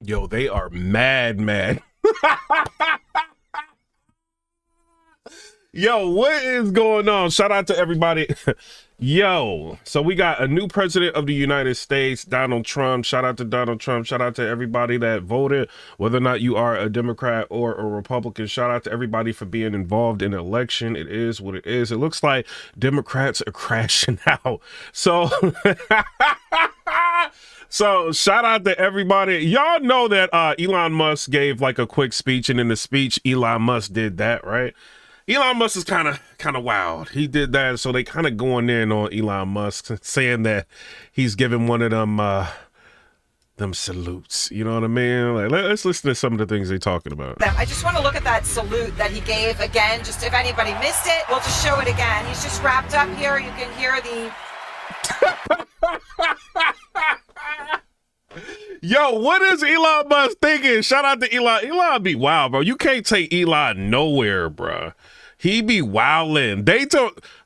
Yo, they are mad. Yo, what is going on? Shout out to everybody. Yo, so we got a new president of the United States, Donald Trump. Shout out to Donald Trump. Shout out to everybody that voted, whether or not you are a Democrat or a Republican. Shout out to everybody for being involved in the election. It is what it is. It looks like Democrats are crashing out. So, so shout out to everybody. Y'all know that Elon Musk gave like a quick speech, and in the speech, Elon Musk did that, right? Elon Musk is kind of wild. He did that, so they kind of going in on Elon Musk, saying that he's giving one of them salutes. You know what I mean? Like, let's listen to some of the things they're talking about. I just want to look at that salute that he gave again. Just if anybody missed it, we'll just show it again. He's just wrapped up here. You can hear the. Yo, what is Elon Musk thinking? Shout out to Elon. Elon be wild, bro. You can't take Elon nowhere, bro. He be wildin'.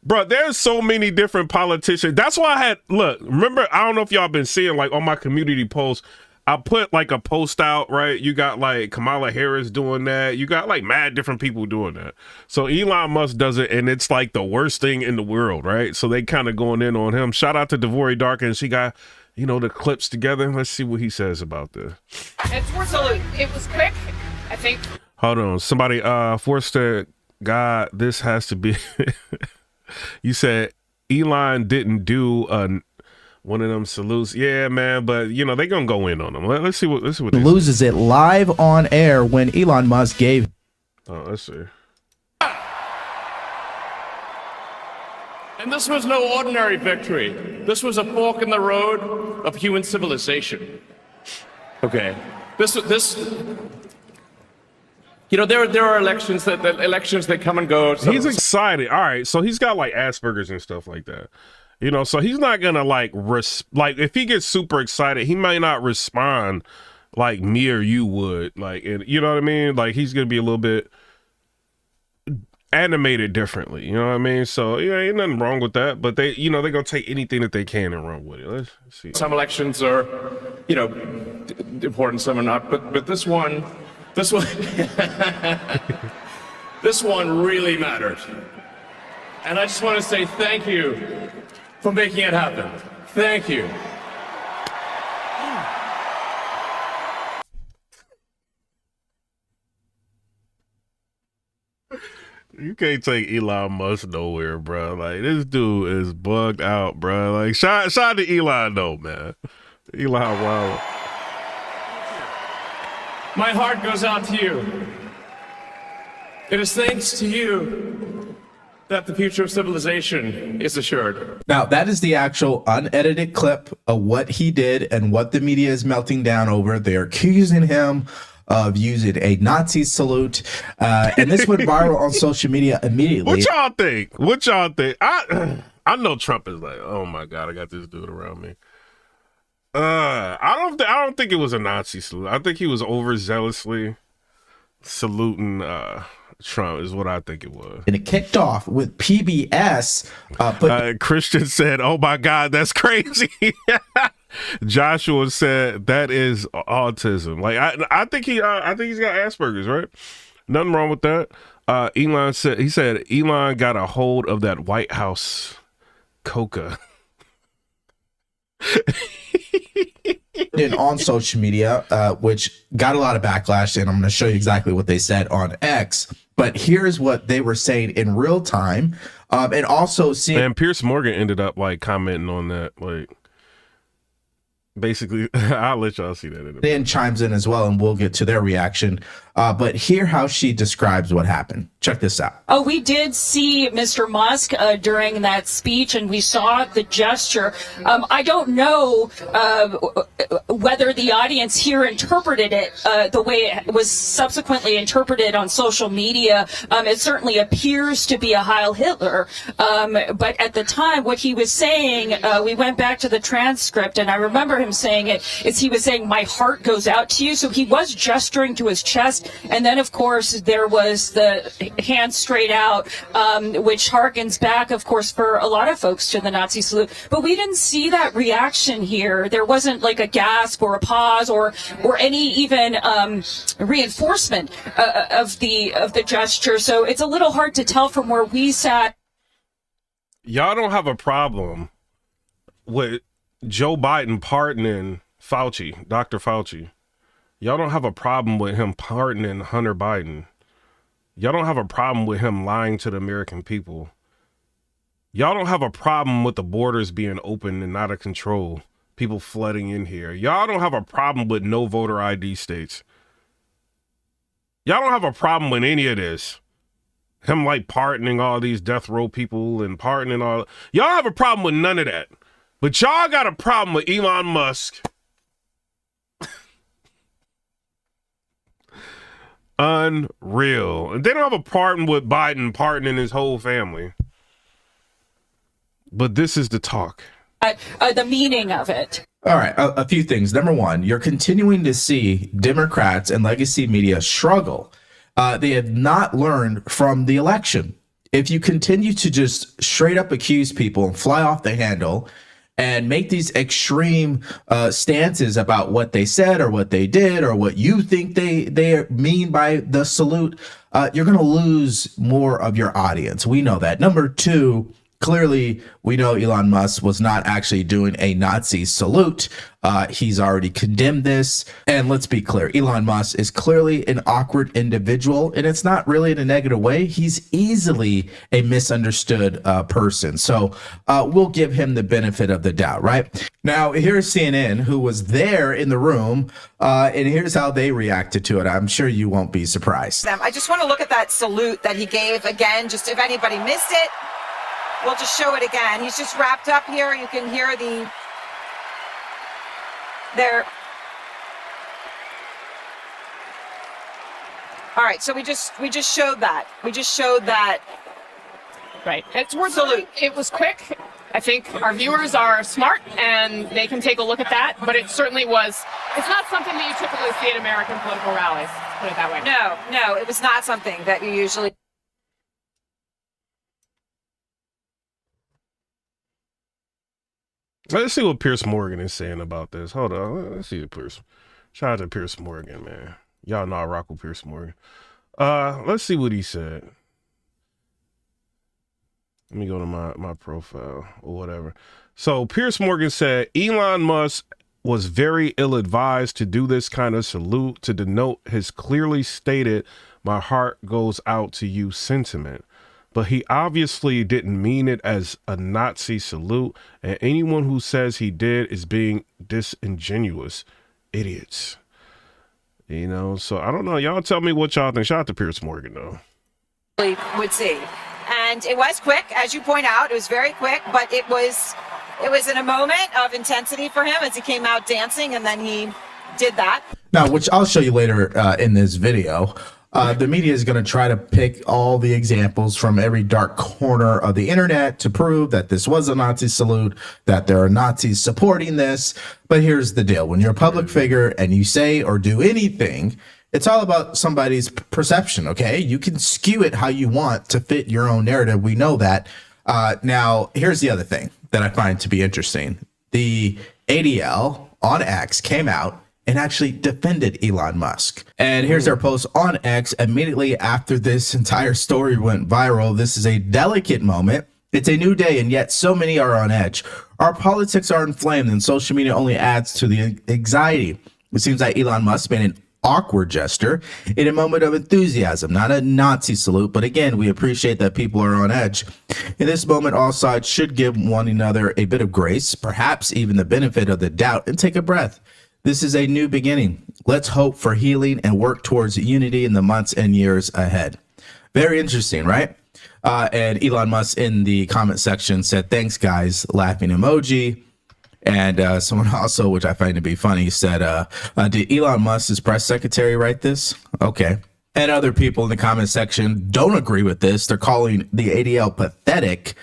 Bro, there's so many different politicians. That's why I had, look, remember, I don't know if y'all been seeing, like, on my community posts, I put, like, a post out, right? You got, like, Kamala Harris doing that. You got, like, mad different people doing that. So Elon Musk does it, and it's, like, the worst thing in the world, right? So they kind of going in on him. Shout out to Devori Darkin. She got, you know, the clips together. Let's see what he says about this. It's worth salute. It was quick, I think. Hold on. Somebody forced to... God, this has to be. You said Elon didn't do one of them salutes. Yeah, man, but you know they gonna go in on him. Let's see what they loses it live on air when Elon Musk gave. Oh, let's see. And this was no ordinary victory. This was a fork in the road of human civilization. Okay, this. You know, there are elections that come and go. He's excited. All right, so he's got like Asperger's and stuff like that. You know, so he's not gonna like if he gets super excited, he might not respond like me or you would. Like, and you know what I mean? Like he's gonna be a little bit animated differently. You know what I mean? So yeah, ain't nothing wrong with that. But they, you know, they're gonna take anything that they can and run with it. Let's see. Some elections are, you know, important. Some are not. But this one. This one really mattered. And I just want to say thank you for making it happen. Thank you. You can't take Elon Musk nowhere, bro. Like this dude is bugged out, bro. Like shout to Elon though, man. Elon, wow. My heart goes out to you. It is thanks to you that the future of civilization is assured. Now, that is the actual unedited clip of what he did and what the media is melting down over. They're accusing him of using a Nazi salute. And this went viral on social media immediately. What y'all think? What y'all think? I know Trump is like, oh my God, I got this dude around me. I don't think it was a Nazi salute. I think he was overzealously saluting Trump is what I think it was. And it kicked off with PBS. Christian said, oh my God, that's crazy. Joshua said that is autism. Like I think he's got Asperger's, right? Nothing wrong with that. Elon said Elon got a hold of that White House coca. And on social media, which got a lot of backlash, and I'm going to show you exactly what they said on X. But here's what they were saying in real time, and also seeing. And Piers Morgan ended up like commenting on that, like basically. I'll let y'all see that. Then chimes in as well, and we'll get to their reaction. But hear how she describes what happened. Check this out. Oh, we did see Mr. Musk during that speech, and we saw the gesture. I don't know whether the audience here interpreted it the way it was subsequently interpreted on social media. It certainly appears to be a Heil Hitler. But at the time, what he was saying, we went back to the transcript, and I remember him saying it, is he was saying, my heart goes out to you. So he was gesturing to his chest. And then, of course, there was the hand straight out, which harkens back, of course, for a lot of folks to the Nazi salute. But we didn't see that reaction here. There wasn't like a gasp or a pause or any even reinforcement of the gesture. So it's a little hard to tell from where we sat. Y'all don't have a problem with Joe Biden pardoning Fauci, Dr. Fauci. Y'all don't have a problem with him pardoning Hunter Biden. Y'all don't have a problem with him lying to the American people. Y'all don't have a problem with the borders being open and out of control, people flooding in here. Y'all don't have a problem with no voter ID states. Y'all don't have a problem with any of this. Him like pardoning all these death row people and pardoning all. Y'all have a problem with none of that. But y'all got a problem with Elon Musk. Unreal. And they don't have a problem with Biden pardoning his whole family. But this is the talk. The meaning of it. All right, a few things. Number one, you're continuing to see Democrats and legacy media struggle. They have not learned from the election. If you continue to just straight up accuse people and fly off the handle and make these extreme stances about what they said or what they did or what you think they mean by the salute, you're going to lose more of your audience. We know that. Number two, clearly, we know Elon Musk was not actually doing a Nazi salute. He's already condemned this. And let's be clear, Elon Musk is clearly an awkward individual, and it's not really in a negative way. He's easily a misunderstood person. So we'll give him the benefit of the doubt, right? Now, here's CNN, who was there in the room, and here's how they reacted to it. I'm sure you won't be surprised. I just want to look at that salute that he gave again, just if anybody missed it. We'll just show it again. He's just wrapped up here. You can hear there. All right, so we just showed that. We just showed that. Right. It's worth Salute. It was quick. I think our viewers are smart and they can take a look at that. But it certainly was. It's not something that you typically see at American political rallies. Put it that way. No, it was not something that you usually. Let's see what Piers Morgan is saying about this. Hold on. Let's see what Piers. Shout out to Piers Morgan, man. Y'all know I rock with Piers Morgan. Let's see what he said. Let me go to my profile or whatever. So Piers Morgan said Elon Musk was very ill-advised to do this kind of salute to denote his clearly stated "my heart goes out to you" sentiment. But he obviously didn't mean it as a Nazi salute, and anyone who says he did is being disingenuous. Idiots. You know, so I don't know. Y'all tell me what y'all think. Shout out to Piers Morgan, though. Would see. And it was quick, as you point out. It was very quick, but it was in a moment of intensity for him as he came out dancing, and then he did that. Now, which I'll show you later in this video. The media is going to try to pick all the examples from every dark corner of the internet to prove that this was a Nazi salute, that there are Nazis supporting this. But here's the deal. When you're a public figure and you say or do anything, it's all about somebody's perception, okay? You can skew it how you want to fit your own narrative. We know that. Now, here's the other thing that I find to be interesting. The ADL on X came out and actually defended Elon Musk. And here's their post on X immediately after this entire story went viral. This is a delicate moment. It's a new day, and yet so many are on edge. Our politics are inflamed, and social media only adds to the anxiety. It seems like Elon Musk made an awkward gesture in a moment of enthusiasm, not a Nazi salute. But again, we appreciate that people are on edge. In this moment, all sides should give one another a bit of grace, perhaps even the benefit of the doubt, and take a breath. This is a new beginning. Let's hope for healing and work towards unity in the months and years ahead. Very interesting, right? And Elon Musk in the comment section said, "Thanks, guys," laughing emoji. And someone also, which I find to be funny, said, did Elon Musk's press secretary write this? Okay. And other people in the comment section don't agree with this. They're calling the ADL pathetic.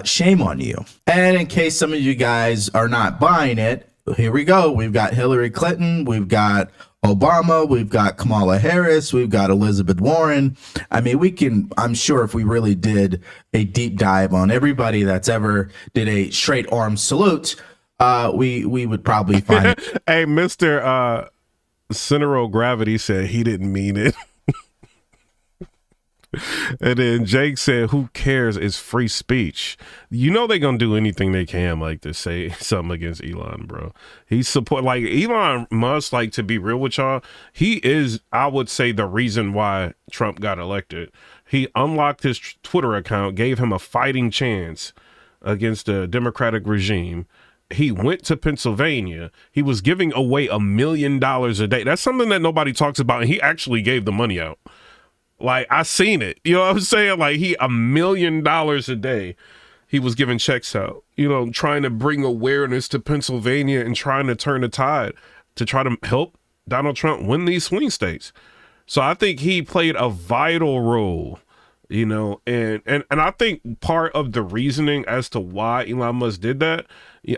Shame on you. And in case some of you guys are not buying it, here we go. We've got Hillary Clinton. We've got Obama, we've got Kamala Harris, we've got Elizabeth Warren. I mean, I'm sure if we really did a deep dive on everybody that's ever did a straight arm salute, we would probably find Hey, Mr. Central Gravity said he didn't mean it. And then Jake said, who cares? It's free speech. You know they're gonna do anything they can like to say something against Elon, bro. He support like Elon Musk, like, to be real with y'all, he is, I would say, the reason why Trump got elected. He unlocked his Twitter account, gave him a fighting chance against the Democratic regime. He went to Pennsylvania. He was giving away $1 million a day. That's something that nobody talks about. And he actually gave the money out. Like, I seen it. You know what I'm saying? Like, $1 million a day. He was giving checks out, you know, trying to bring awareness to Pennsylvania and trying to turn the tide to try to help Donald Trump win these swing states. So I think he played a vital role, you know, and I think part of the reasoning as to why Elon Musk did that,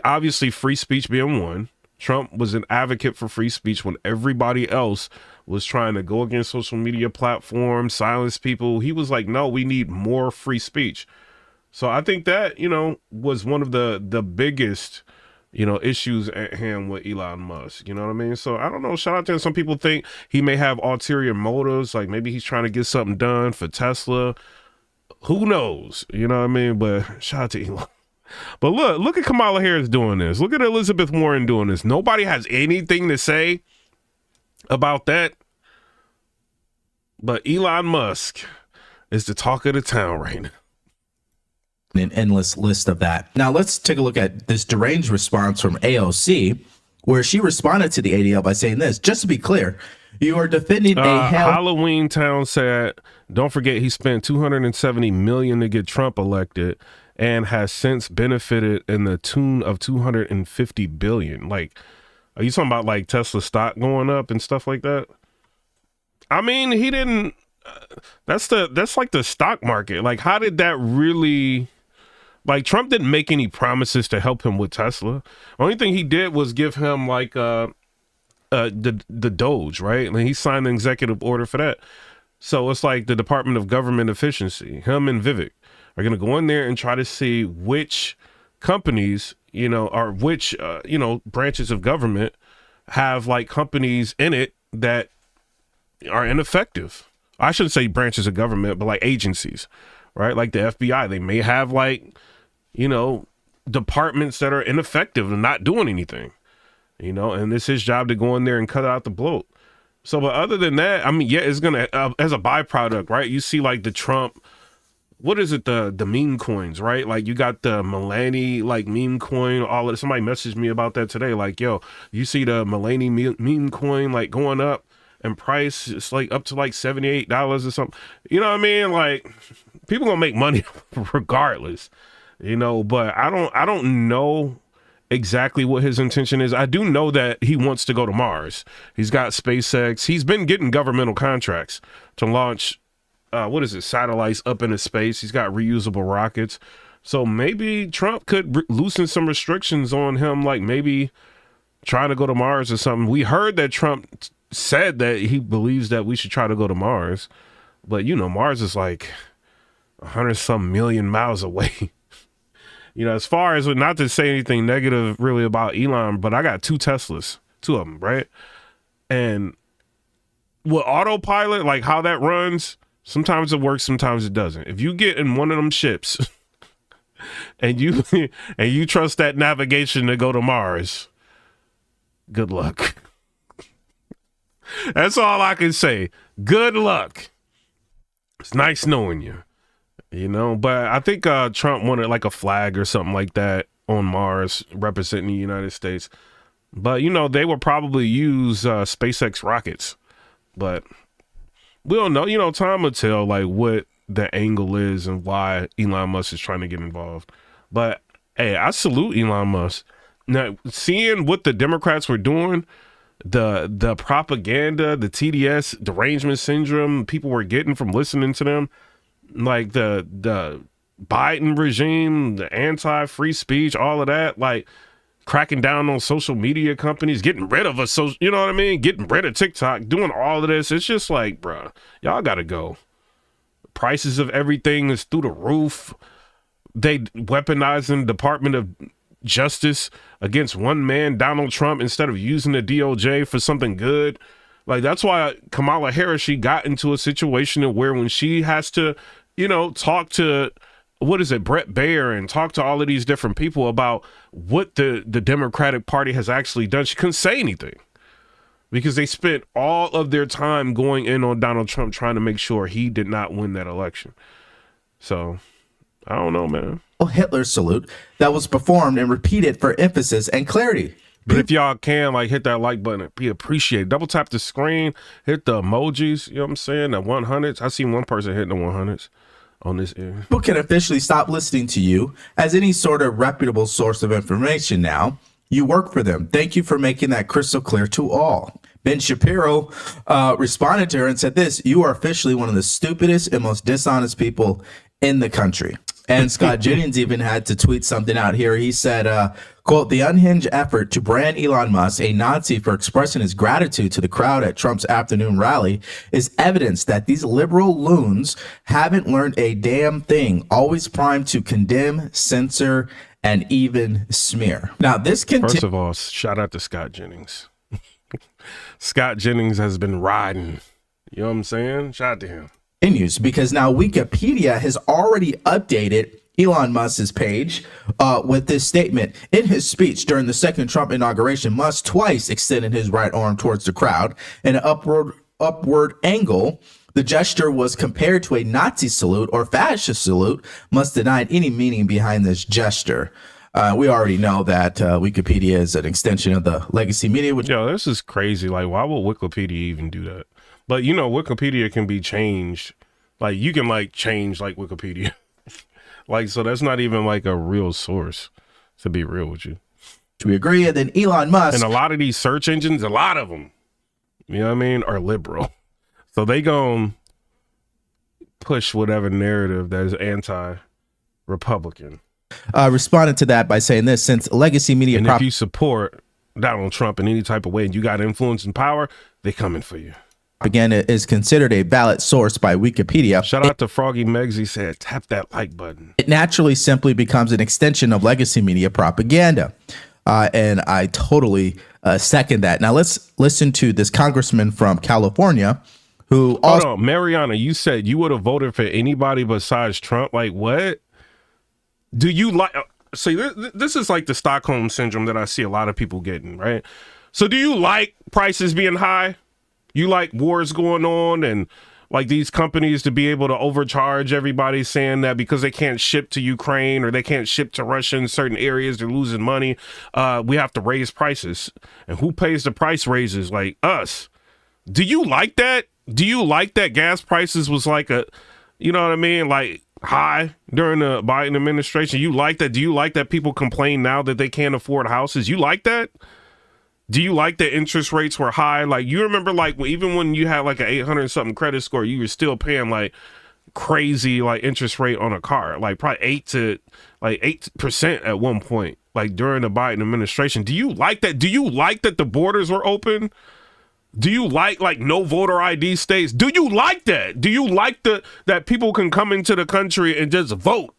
obviously free speech being one. Trump was an advocate for free speech when everybody else was trying to go against social media platforms, silence people. He was like, no, we need more free speech. So I think that, you know, was one of the biggest, you know, issues at hand with Elon Musk. You know what I mean? So I don't know. Shout out to him. Some people think he may have ulterior motives. Like maybe he's trying to get something done for Tesla. Who knows? You know what I mean? But shout out to Elon. But look at Kamala Harris doing this. Look at Elizabeth Warren doing this. Nobody has anything to say about that. But Elon Musk is the talk of the town right now. An endless list of that. Now let's take a look at this deranged response from AOC, where she responded to the ADL by saying this: just to be clear, you are defending a Halloween Town said, don't forget he spent $270 million to get Trump elected and has since benefited in the tune of $250 billion. Like, are you talking about like Tesla stock going up and stuff like that? I mean, he didn't. That's like the stock market. Like, how did that really? Like, Trump didn't make any promises to help him with Tesla. Only thing he did was give him like the Doge, right? And he signed the executive order for that. So it's like the Department of Government Efficiency. Him and Vivek are going to go in there and try to see which companies, you know, or which you know, branches of government have like companies in it that are ineffective. I shouldn't say branches of government, but like agencies, right? Like the FBI, they may have like, you know, departments that are ineffective and not doing anything, you know, and it's his job to go in there and cut out the bloat. So, but other than that, I mean, yeah, it's going to, as a byproduct, right? You see like the Trump, what is it? The meme coins, right? Like you got the Melanie, like meme coin, all of it. Somebody messaged me about that today. Like, yo, you see the Melanie meme coin, like going up in price. It's like up to like $78 or something. You know what I mean? Like people gonna make money regardless, you know, but I don't know exactly what his intention is. I do know that he wants to go to Mars. He's got SpaceX. He's been getting governmental contracts to launch satellites up into space. He's got reusable rockets. So maybe Trump could loosen some restrictions on him, like maybe trying to go to Mars or something. We heard that Trump said that he believes that we should try to go to Mars, but you know, Mars is like 100-some million miles away. You know, as far as, not to say anything negative really about Elon, but I got two Teslas, two of them, right? And with autopilot, like how that runs, sometimes it works, sometimes it doesn't. If you get in one of them ships and you trust that navigation to go to Mars, good luck. That's all I can say. Good luck. It's nice knowing you. You know, but I think Trump wanted like a flag or something like that on Mars representing the United States. But, you know, they would probably use SpaceX rockets. But we don't know. You know, time will tell like what the angle is and why Elon Musk is trying to get involved. But, hey, I salute Elon Musk. Now, seeing what the Democrats were doing, the propaganda, the TDS, derangement syndrome people were getting from listening to them, like the Biden regime, the anti-free speech, all of that, like cracking down on social media companies, getting rid of you know what I mean? Getting rid of TikTok, doing all of this. It's just like, bruh, y'all got to go. Prices of everything is through the roof. They weaponizing Department of Justice against one man, Donald Trump, instead of using the DOJ for something good. Like, that's why Kamala Harris, she got into a situation where when she has to, you know, talk to, Brett Baier, and talk to all of these different people about what the Democratic Party has actually done, she couldn't say anything because they spent all of their time going in on Donald Trump trying to make sure he did not win that election. So, I don't know, man. Hitler's salute that was performed and repeated for emphasis and clarity. But if y'all can, like, hit that like button, it'd be appreciated. Double tap the screen, hit the emojis, you know what I'm saying? The 100s. I seen one person hitting the 100s on this air. People can officially stop listening to you as any sort of reputable source of information now. You work for them. Thank you for making that crystal clear to all. Ben Shapiro responded to her and said this: "You are officially one of the stupidest and most dishonest people in the country." And Scott Jennings even had to tweet something out here. He said, quote, "The unhinged effort to brand Elon Musk a Nazi for expressing his gratitude to the crowd at Trump's afternoon rally is evidence that these liberal loons haven't learned a damn thing, always primed to condemn, censor, and even smear." Now, this First of all, shout out to Scott Jennings. Scott Jennings has been riding. You know what I'm saying? Shout out to him. Continues because now Wikipedia has already updated Elon Musk's page with this statement. In his speech during the second Trump inauguration, Musk twice extended his right arm towards the crowd in an upward angle. The gesture was compared to a Nazi salute or fascist salute. Musk denied any meaning behind this gesture. We already know that Wikipedia is an extension of the legacy media. Yo, this is crazy. Like, why would Wikipedia even do that? But, you know, Wikipedia can be changed. Like, you can, like, change, like, Wikipedia. Like, so that's not even, like, a real source, to be real with you. We agree. And then Elon Musk. And a lot of these search engines, a lot of them, you know what I mean, are liberal. So they gon' push whatever narrative that is anti-Republican. Responded to that by saying this: "Since legacy media and if you support Donald Trump in any type of way and you got influence and power, they coming for you." Propaganda is considered a valid source by Wikipedia. Shout out to Froggy Meggs. He said, tap that like button. It naturally simply becomes an extension of legacy media propaganda. And I totally second that. Now let's listen to this congressman from California who also— Hold on, Mariana, you said you would have voted for anybody besides Trump. Like, what? Do you like— see, this is like the Stockholm syndrome that I see a lot of people getting, right? So do you like prices being high? You like wars going on and like these companies to be able to overcharge everybody, saying that because they can't ship to Ukraine or they can't ship to Russia in certain areas, they're losing money. We have to raise prices. And who pays the price raises? Like us. Do you like that? Do you like that gas prices was like a, you know what I mean? Like high during the Biden administration. You like that? Do you like that people complain now that they can't afford houses? You like that? Do you like that interest rates were high? Like, you remember, like, even when you had like an 800 something credit score, you were still paying like crazy like interest rate on a car, like probably 8% at one point, like during the Biden administration. Do you like that? Do you like that the borders were open? Do you like no voter ID states? Do you like that? Do you like that people can come into the country and just vote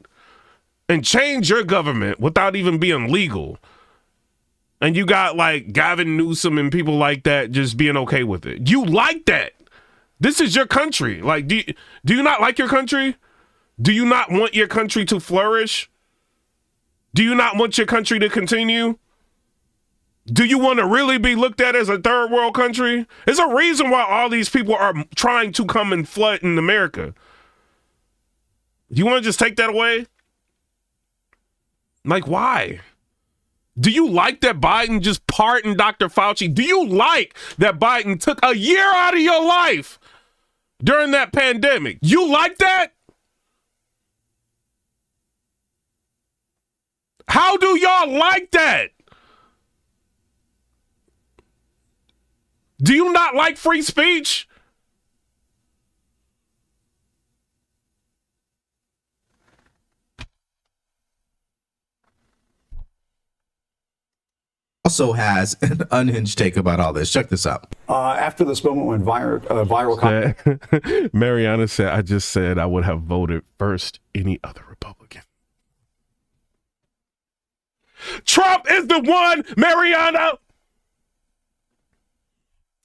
and change your government without even being legal? And you got like Gavin Newsom and people like that just being okay with it. You like that? This is your country. Like, do you not like your country? Do you not want your country to flourish? Do you not want your country to continue? Do you want to really be looked at as a third world country? There's a reason why all these people are trying to come and flood in America. Do you want to just take that away? Like, why? Do you like that Biden just pardoned Dr. Fauci? Do you like that Biden took a year out of your life during that pandemic? You like that? How do y'all like that? Do you not like free speech? also has an unhinged take about all this. Check this out. After this moment when viral Mariana said, I just said I would have voted first any other Republican. Trump is the one, Mariana.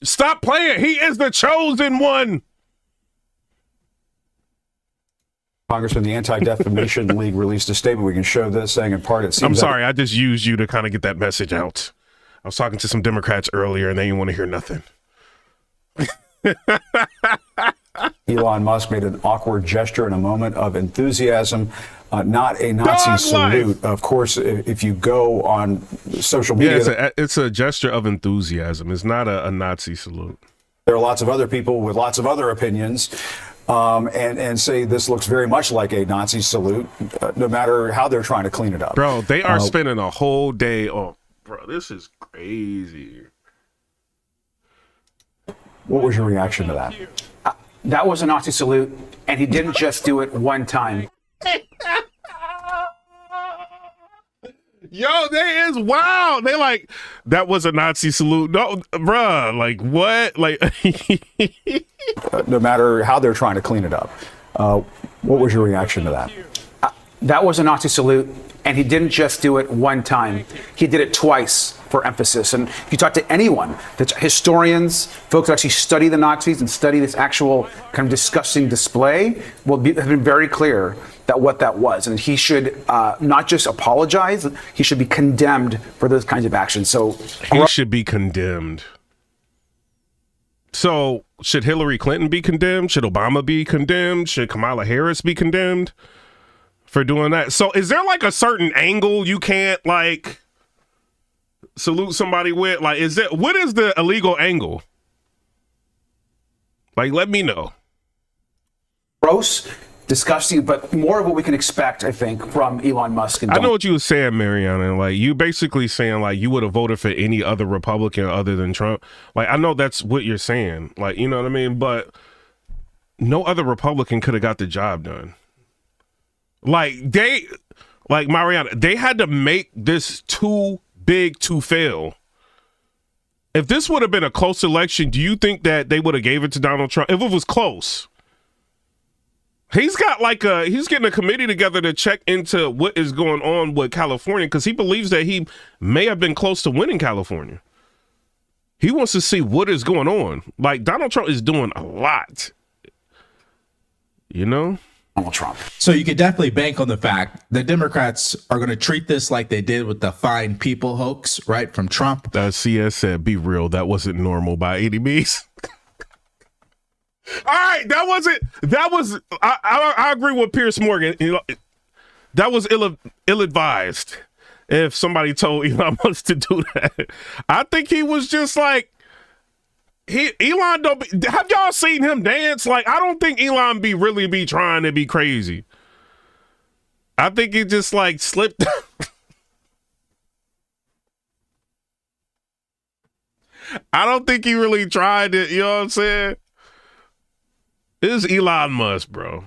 Stop playing. He is the chosen one. Congressman, the Anti-Defamation League released a statement. We can show this, saying in part, it seems. I'm sorry, I just used you to kind of get that message out. I was talking to some Democrats earlier, and they didn't want to hear nothing. Elon Musk made an awkward gesture in a moment of enthusiasm, not a Nazi salute. Of course, if you go on social media, yeah, it's a gesture of enthusiasm. It's not a Nazi salute. There are lots of other people with lots of other opinions, and say this looks very much like a Nazi salute, no matter how they're trying to clean it up. Bro, they are spending a whole day on. Bro, this is crazy. What was your reaction to that? That was a Nazi salute, and he didn't just do it one time. Yo, they is wild. They like, that was a Nazi salute. No, bruh, like what? Like, no matter how they're trying to clean it up. What was your reaction to that? That was a Nazi salute, and he didn't just do it one time. He did it twice for emphasis. And if you talk to anyone, that's historians, folks who actually study the Nazis and study this actual kind of disgusting display, have been very clear that what that was. And he should not just apologize, he should be condemned for those kinds of actions. So he should be condemned. So should Hillary Clinton be condemned? Should Obama be condemned? Should Kamala Harris be condemned for doing that? So is there like a certain angle you can't like salute somebody with? Like, what is the illegal angle? Like, let me know. Gross, disgusting, but more of what we can expect, I think, from Elon Musk. And I know what you were saying, Mariana. Like, you basically saying like you would have voted for any other Republican other than Trump. Like, I know that's what you're saying. Like, you know what I mean? But no other Republican could have got the job done. Like Mariana, they had to make this too big to fail. If this would have been a close election, do you think that they would have gave it to Donald Trump? If it was close, he's getting a committee together to check into what is going on with California, because he believes that he may have been close to winning California. He wants to see what is going on. Like, Donald Trump is doing a lot, you know? Donald Trump. So you could definitely bank on the fact that Democrats are going to treat this like they did with the Fine People hoax, right, from Trump. CS said, be real, that wasn't normal by any means. All right, I agree with Piers Morgan. You know, that was ill-advised if somebody told Elon Musk to do that. I think he was just like, Elon have y'all seen him dance? Like, I don't think Elon really be trying to be crazy. I think he just like slipped. I don't think he really tried it. You know what I'm saying? This is Elon Musk, bro.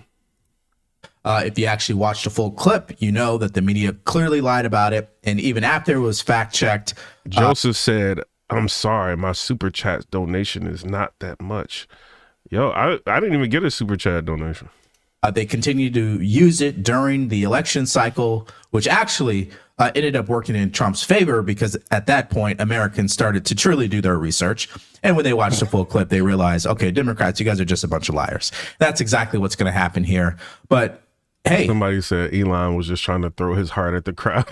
If you actually watched the full clip, you know that the media clearly lied about it. And even after it was fact checked, Joseph said, I'm sorry, my super chat donation is not that much. Yo, I didn't even get a super chat donation. They continued to use it during the election cycle, which actually ended up working in Trump's favor, because at that point, Americans started to truly do their research. And when they watched the full clip, they realized, okay, Democrats, you guys are just a bunch of liars. That's exactly what's going to happen here. But hey, somebody said Elon was just trying to throw his heart at the crowd.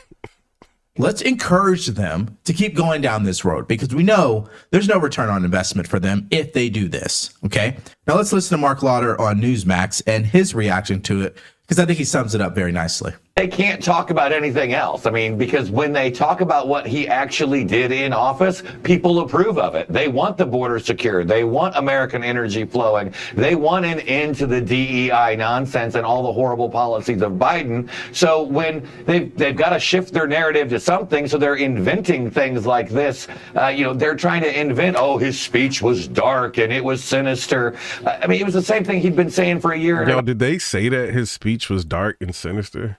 Let's encourage them to keep going down this road, because we know there's no return on investment for them if they do this. Okay. Now let's listen to Mark Lauder on Newsmax and his reaction to it, because I think he sums it up very nicely. They can't talk about anything else. I mean, because when they talk about what he actually did in office, people approve of it. They want the border secure. They want American energy flowing. They want an end to the DEI nonsense and all the horrible policies of Biden. So when they've got to shift their narrative to something, so they're inventing things like this. They're trying to invent, his speech was dark and it was sinister. I mean, it was the same thing he'd been saying for a year. Yo, did they say that his speech was dark and sinister?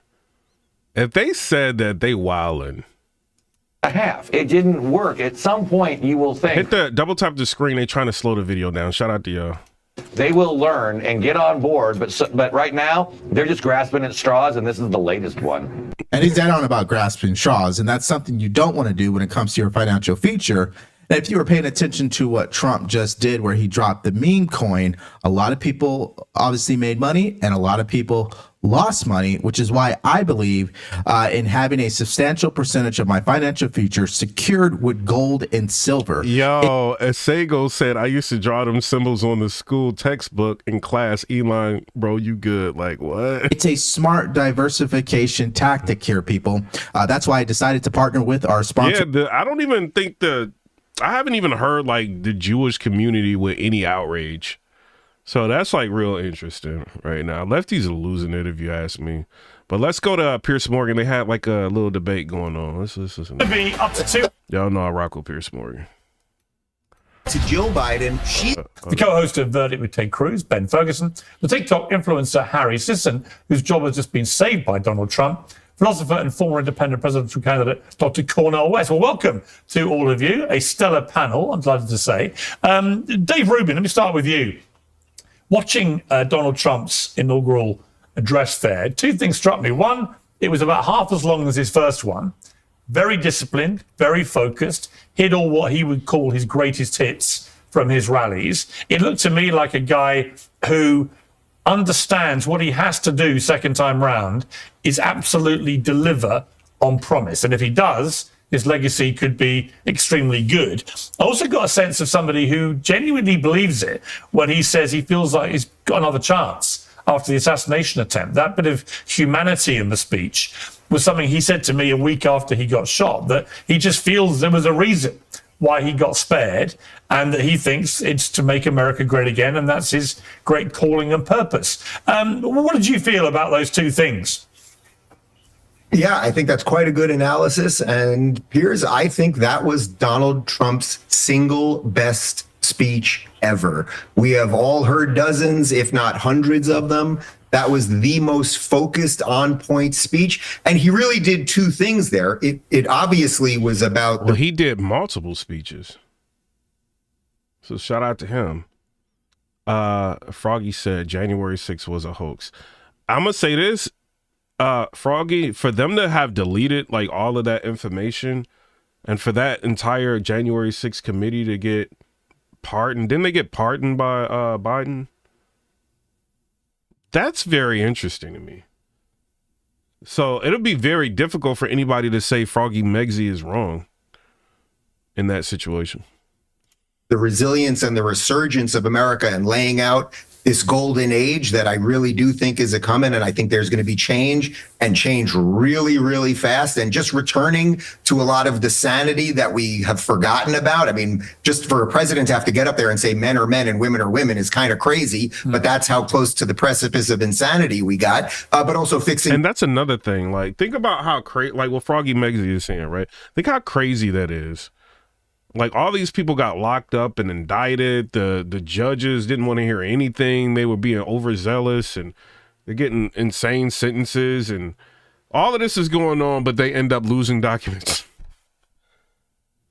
If they said that, they wildin'. half. It didn't work. At some point, you will think Hit the double tap the screen. They trying to slow the video down. Shout out to y'all. they will learn and get on board, but right now they're just grasping at straws, and this is the latest one. And he's dead on about grasping straws, and that's something you don't want to do when it comes to your financial future. And if you were paying attention to what Trump just did, where he dropped the meme coin, a lot of people obviously made money and a lot of people lost money, which is why I believe in having a substantial percentage of my financial future secured with gold and silver. Yo, as Sego said, I used to draw them symbols on the school textbook in class. Elon, bro, you good. Like, what? It's a smart diversification tactic here, people. That's why I decided to partner with our sponsor. Yeah, I don't even think I haven't even heard like the Jewish community with any outrage. So that's like real interesting right now. Lefties are losing it if you ask me. But let's go to Piers Morgan. They had like a little debate going on. Let's listen. To be up to 2. Y'all know I rock with Piers Morgan. To Jill Biden, the co-host of Verdict with Ted Cruz, Ben Ferguson, the TikTok influencer Harry Sisson, whose job has just been saved by Donald Trump, philosopher and former independent presidential candidate Dr. Cornel West. Well, welcome to all of you. A stellar panel, I'm delighted to say. Dave Rubin, let me start with you. Watching Donald Trump's inaugural address there, two things struck me. One, it was about half as long as his first one. Very disciplined, very focused, hit all what he would call his greatest hits from his rallies. It looked to me like a guy who understands what he has to do second time round is absolutely deliver on promise. And if he does, his legacy could be extremely good. I also got a sense of somebody who genuinely believes it when he says he feels like he's got another chance after the assassination attempt. That bit of humanity in the speech was something he said to me a week after he got shot, that he just feels there was a reason why he got spared and that he thinks it's to make America great again, and that's his great calling and purpose. What did you feel about those two things? Yeah, I think that's quite a good analysis. And Piers, I think that was Donald Trump's single best speech ever. We have all heard dozens, if not hundreds of them. That was the most focused, on-point speech. And he really did two things there. It obviously was about... Well, he did multiple speeches. So shout out to him. Froggy said January 6th was a hoax. I'm going to say this. Froggy, for them to have deleted like all of that information and for that entire January 6th committee to get pardoned, didn't they get pardoned by Biden? That's very interesting to me. So it'll be very difficult for anybody to say Froggy Meggsy is wrong in that situation. The resilience and the resurgence of America and laying out this golden age that I really do think is a coming, and I think there's going to be change and change really, really fast, and just returning to a lot of the sanity that we have forgotten about. I mean, just for a president to have to get up there and say men are men and women are women is kind of crazy, but that's how close to the precipice of insanity we got. But also fixing. And that's another thing. Like, think about how crazy, like what Froggy Meggsy is saying, right? Think how crazy that is. Like, all these people got locked up and indicted. The judges didn't want to hear anything. They were being overzealous and they're getting insane sentences. And all of this is going on, but they end up losing documents.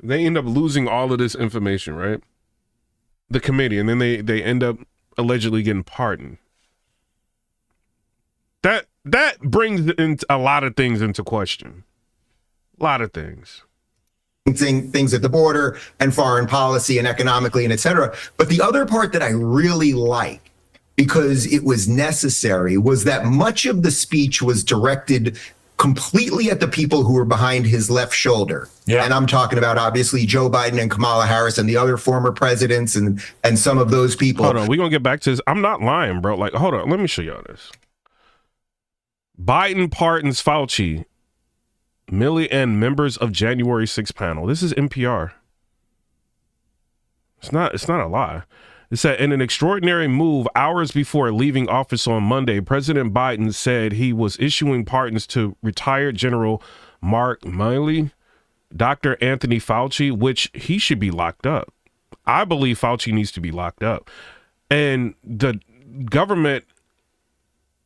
They end up losing all of this information, right? The committee. And then they end up allegedly getting pardoned. That brings in a lot of things into question. A lot of things. Things at the border and foreign policy and economically and et cetera. But the other part that I really like, because it was necessary, was that much of the speech was directed completely at the people who were behind his left shoulder. Yeah. And I'm talking about obviously Joe Biden and Kamala Harris and the other former presidents and some of those people. Hold on, we're going to get back to this. I'm not lying, bro. Like, hold on, let me show y'all this. Biden pardons Fauci, Milley, and members of January 6th panel. This is NPR. It's not a lie. It said, in an extraordinary move, hours before leaving office on Monday, President Biden said he was issuing pardons to retired General Mark Milley, Dr. Anthony Fauci, which he should be locked up. I believe Fauci needs to be locked up. And the government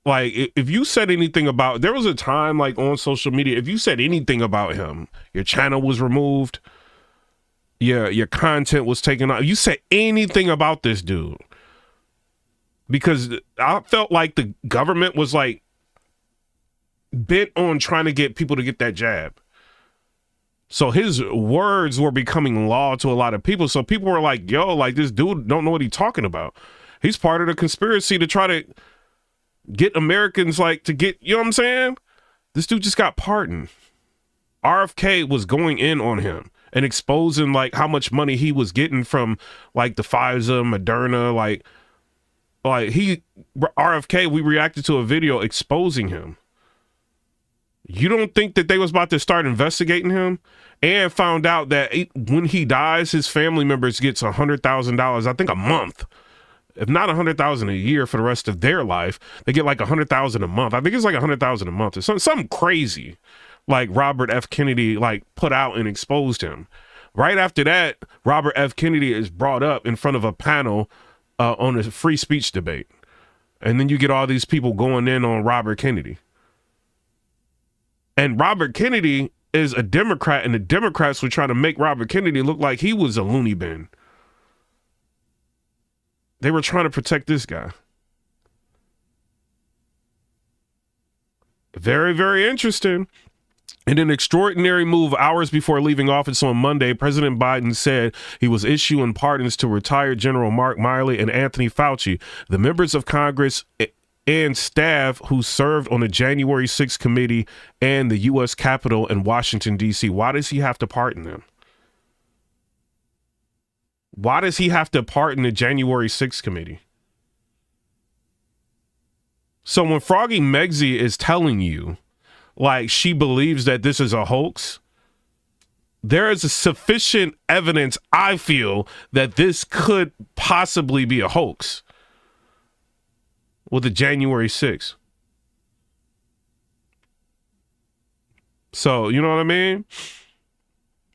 Like, if you said anything about, there was a time like on social media, if you said anything about him, your channel was removed, your content was taken out. You said anything about this dude, because I felt like the government was like bent on trying to get people to get that jab. So his words were becoming law to a lot of people. So people were like, yo, like this dude don't know what he's talking about. He's part of the conspiracy to try to get Americans like to get, you know what I'm saying? This dude just got pardoned. RFK was going in on him and exposing like how much money he was getting from like the Pfizer, Moderna, like RFK, we reacted to a video exposing him. You don't think that they was about to start investigating him, and found out that when he dies, his family members gets $100,000, I think a month, if not $100,000 a year for the rest of their life. They get like $100,000 a month. I think it's like $100,000 a month or something crazy, like Robert F. Kennedy like put out and exposed him. Right after that, Robert F. Kennedy is brought up in front of a panel on a free speech debate. And then you get all these people going in on Robert Kennedy. And Robert Kennedy is a Democrat, and the Democrats were trying to make Robert Kennedy look like he was a loony bin. They were trying to protect this guy. Very, very interesting. In an extraordinary move, hours before leaving office on Monday, President Biden said he was issuing pardons to retired General Mark Milley and Anthony Fauci, the members of Congress and staff who served on the January 6th committee and the U.S. Capitol in Washington, D.C. Why does he have to pardon them? Why does he have to pardon the January 6th committee? So when Froggy Meggsy is telling you, like, she believes that this is a hoax, there is a sufficient evidence, I feel, that this could possibly be a hoax with the January 6th. So, you know what I mean?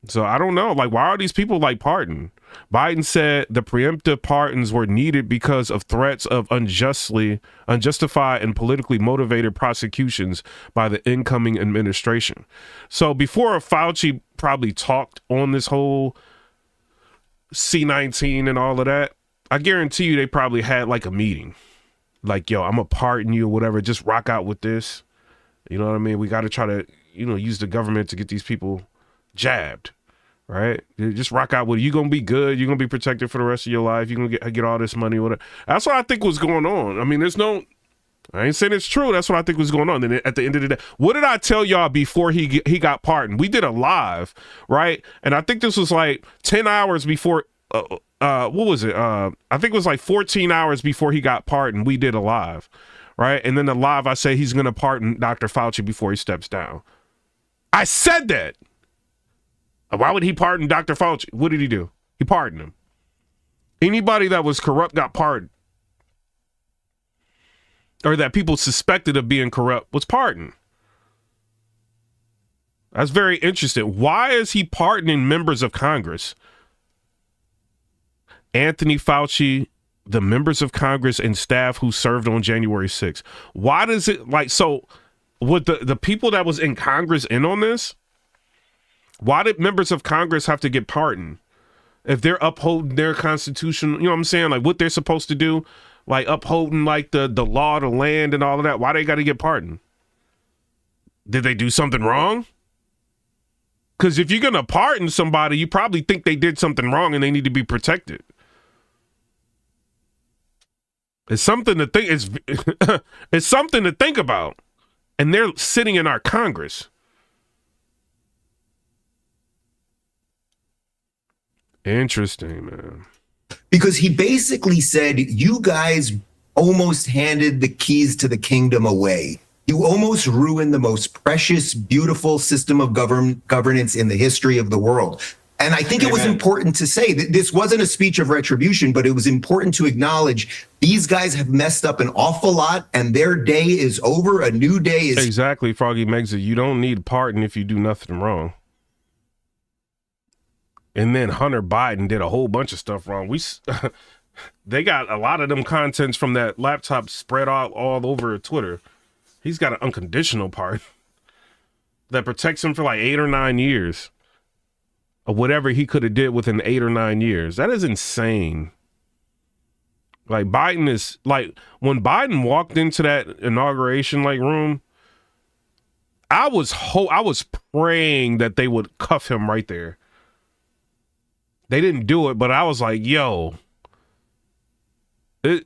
So I don't know. Like, why are these people like pardoned? Biden said the preemptive pardons were needed because of threats of unjustified and politically motivated prosecutions by the incoming administration. So before Fauci probably talked on this whole C-19 and all of that, I guarantee you they probably had like a meeting. Like, yo, I'm gonna pardon you or whatever. Just rock out with this. You know what I mean? We got to try to, use the government to get these people jabbed, right? Just rock out with it. You're going to be good. You're going to be protected for the rest of your life. You're going to get all this money. Whatever. That's what I think was going on. I mean, I ain't saying it's true. That's what I think was going on. And at the end of the day, what did I tell y'all before he got pardoned? We did a live, right? And I think this was like 10 hours before, what was it? I think it was like 14 hours before he got pardoned. We did a live, right? And then the live, I say he's going to pardon Dr. Fauci before he steps down. I said that. Why would he pardon Dr. Fauci? What did he do? He pardoned him. Anybody that was corrupt got pardoned. Or that people suspected of being corrupt was pardoned. That's very interesting. Why is he pardoning members of Congress? Anthony Fauci, the members of Congress and staff who served on January 6th. Why does it so would the people that was in Congress in on this? Why did members of Congress have to get pardoned? If they're upholding their constitution, you know what I'm saying? Like what they're supposed to do, like upholding like the law of the land and all of that. Why they got to get pardoned? Did they do something wrong? Because if you're going to pardon somebody, you probably think they did something wrong and they need to be protected. It's something to think. It's something to think about. And they're sitting in our Congress. Interesting, man. Because he basically said, you guys almost handed the keys to the kingdom away. You almost ruined the most precious, beautiful system of governance in the history of the world. And I think it was important to say that this wasn't a speech of retribution, but it was important to acknowledge these guys have messed up an awful lot and their day is over. A new day is. Exactly, Froggy Meggsy. You don't need pardon if you do nothing wrong. And then Hunter Biden did a whole bunch of stuff wrong. They got a lot of them contents from that laptop spread out all over Twitter. He's got an unconditional part that protects him for like 8 or 9 years of whatever he could have did within 8 or 9 years. That is insane. Like Biden is like, when Biden walked into that inauguration like room, I was praying that they would cuff him right there. They didn't do it, but I was like, yo, it's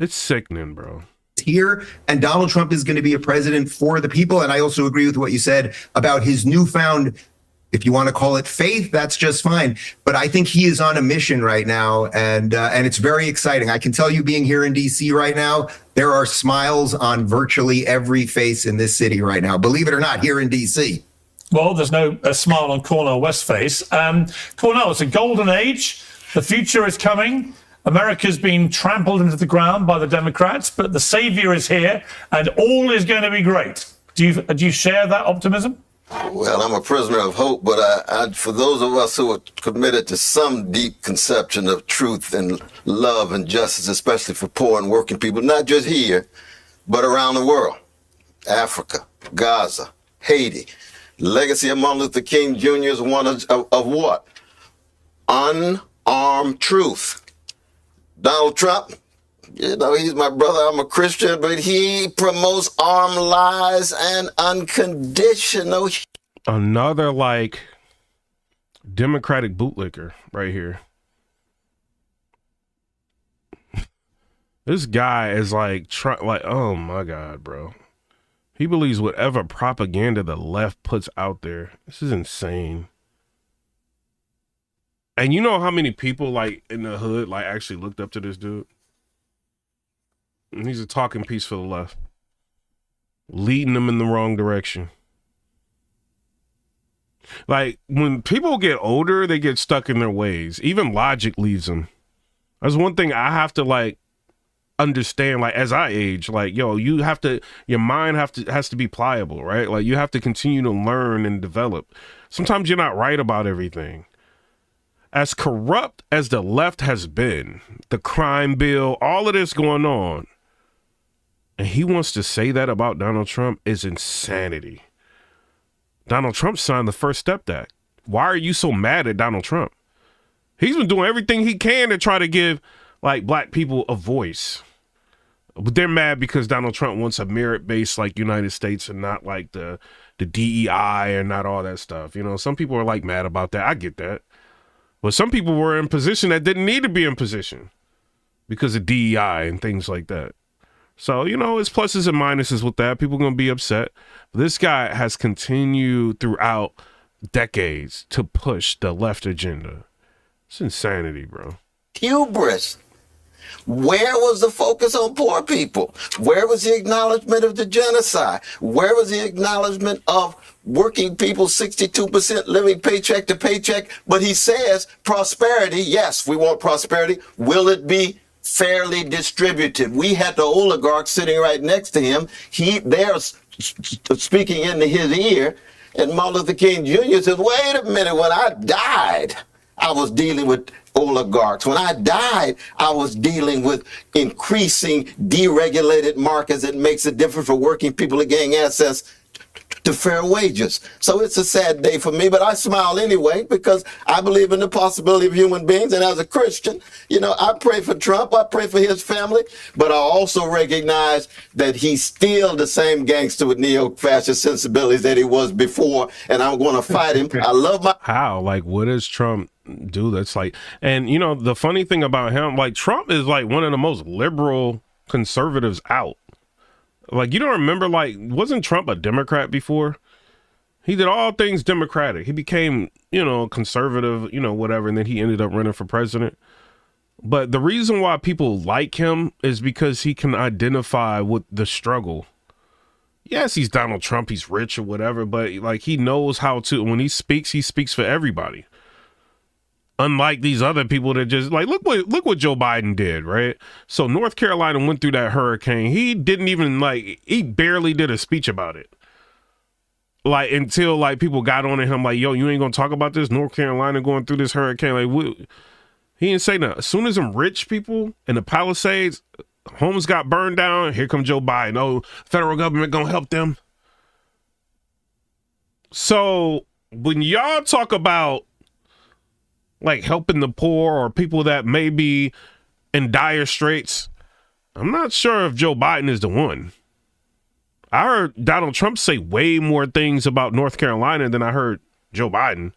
sickening, bro. Here, and Donald Trump is going to be a president for the people. And I also agree with what you said about his newfound, if you want to call it faith, that's just fine. But I think he is on a mission right now, and it's very exciting. I can tell you, being here in DC right now, there are smiles on virtually every face in this city right now. Believe it or not, here in DC. Well, there's no smile on Cornell West face. Cornell, it's a golden age. The future is coming. America's been trampled into the ground by the Democrats, but the savior is here, and all is going to be great. Do you share that optimism? Well, I'm a prisoner of hope, but for those of us who are committed to some deep conception of truth and love and justice, especially for poor and working people, not just here, but around the world, Africa, Gaza, Haiti. Legacy of Martin Luther King Jr. is one of what? Unarmed truth. Donald Trump, he's my brother. I'm a Christian, but he promotes armed lies and unconditional. Another like Democratic bootlicker right here. This guy is like, oh my God, bro. He believes whatever propaganda the left puts out there. This is insane. And you know how many people like in the hood like actually looked up to this dude? And he's a talking piece for the left, leading them in the wrong direction. Like when people get older, they get stuck in their ways. Even logic leaves them. That's one thing I have to like understand. Like as I age, like your mind has to be pliable, right? Like you have to continue to learn and develop. Sometimes you're not right about everything. As corrupt as the left has been, the crime bill, all of this going on, and he wants to say that about Donald Trump is insanity. Donald Trump signed the First Step Act. Why are you so mad at Donald Trump? He's been doing everything he can to try to give like black people a voice. But they're mad because Donald Trump wants a merit-based like United States and not like the DEI and not all that stuff. You know, some people are like mad about that. I get that. But some people were in position that didn't need to be in position because of DEI and things like that. So, it's pluses and minuses with that. People are going to be upset. This guy has continued throughout decades to push the left agenda. It's insanity, bro. Hubris. Where was the focus on poor people? Where was the acknowledgement of the genocide? Where was the acknowledgement of working people, 62% living paycheck to paycheck? But he says prosperity. Yes, we want prosperity. Will it be fairly distributed? We had the oligarchs sitting right next to him. They're speaking into his ear. And Martin Luther King Jr. says, wait a minute, when I died, I was dealing with oligarchs. When I died, I was dealing with increasing deregulated markets that makes it different for working people to gain access to fair wages. So it's a sad day for me, but I smile anyway because I believe in the possibility of human beings. And as a Christian, I pray for Trump, I pray for his family, but I also recognize that he's still the same gangster with neo-fascist sensibilities that he was before, and I'm going to fight him. I love my... How? Like, what does Trump do that's like... And, the funny thing about him, like, Trump is like one of the most liberal conservatives out. Like, you don't remember, like, wasn't Trump a Democrat before? He did all things Democratic. He became, conservative, whatever, and then he ended up running for president. But the reason why people like him is because he can identify with the struggle. Yes, he's Donald Trump, he's rich or whatever, but, like, he knows how to, when he speaks for everybody. Unlike these other people that just like, look what Joe Biden did, right? So North Carolina went through that hurricane. He didn't even he barely did a speech about it. Like until like people got on to him like, yo, you ain't gonna talk about this? North Carolina going through this hurricane. Like He didn't say nothing. As soon as them rich people in the Palisades, homes got burned down, here comes Joe Biden. Oh, federal government gonna help them. So when y'all talk about like helping the poor or people that may be in dire straits, I'm not sure if Joe Biden is the one. I heard Donald Trump say way more things about North Carolina than I heard Joe Biden.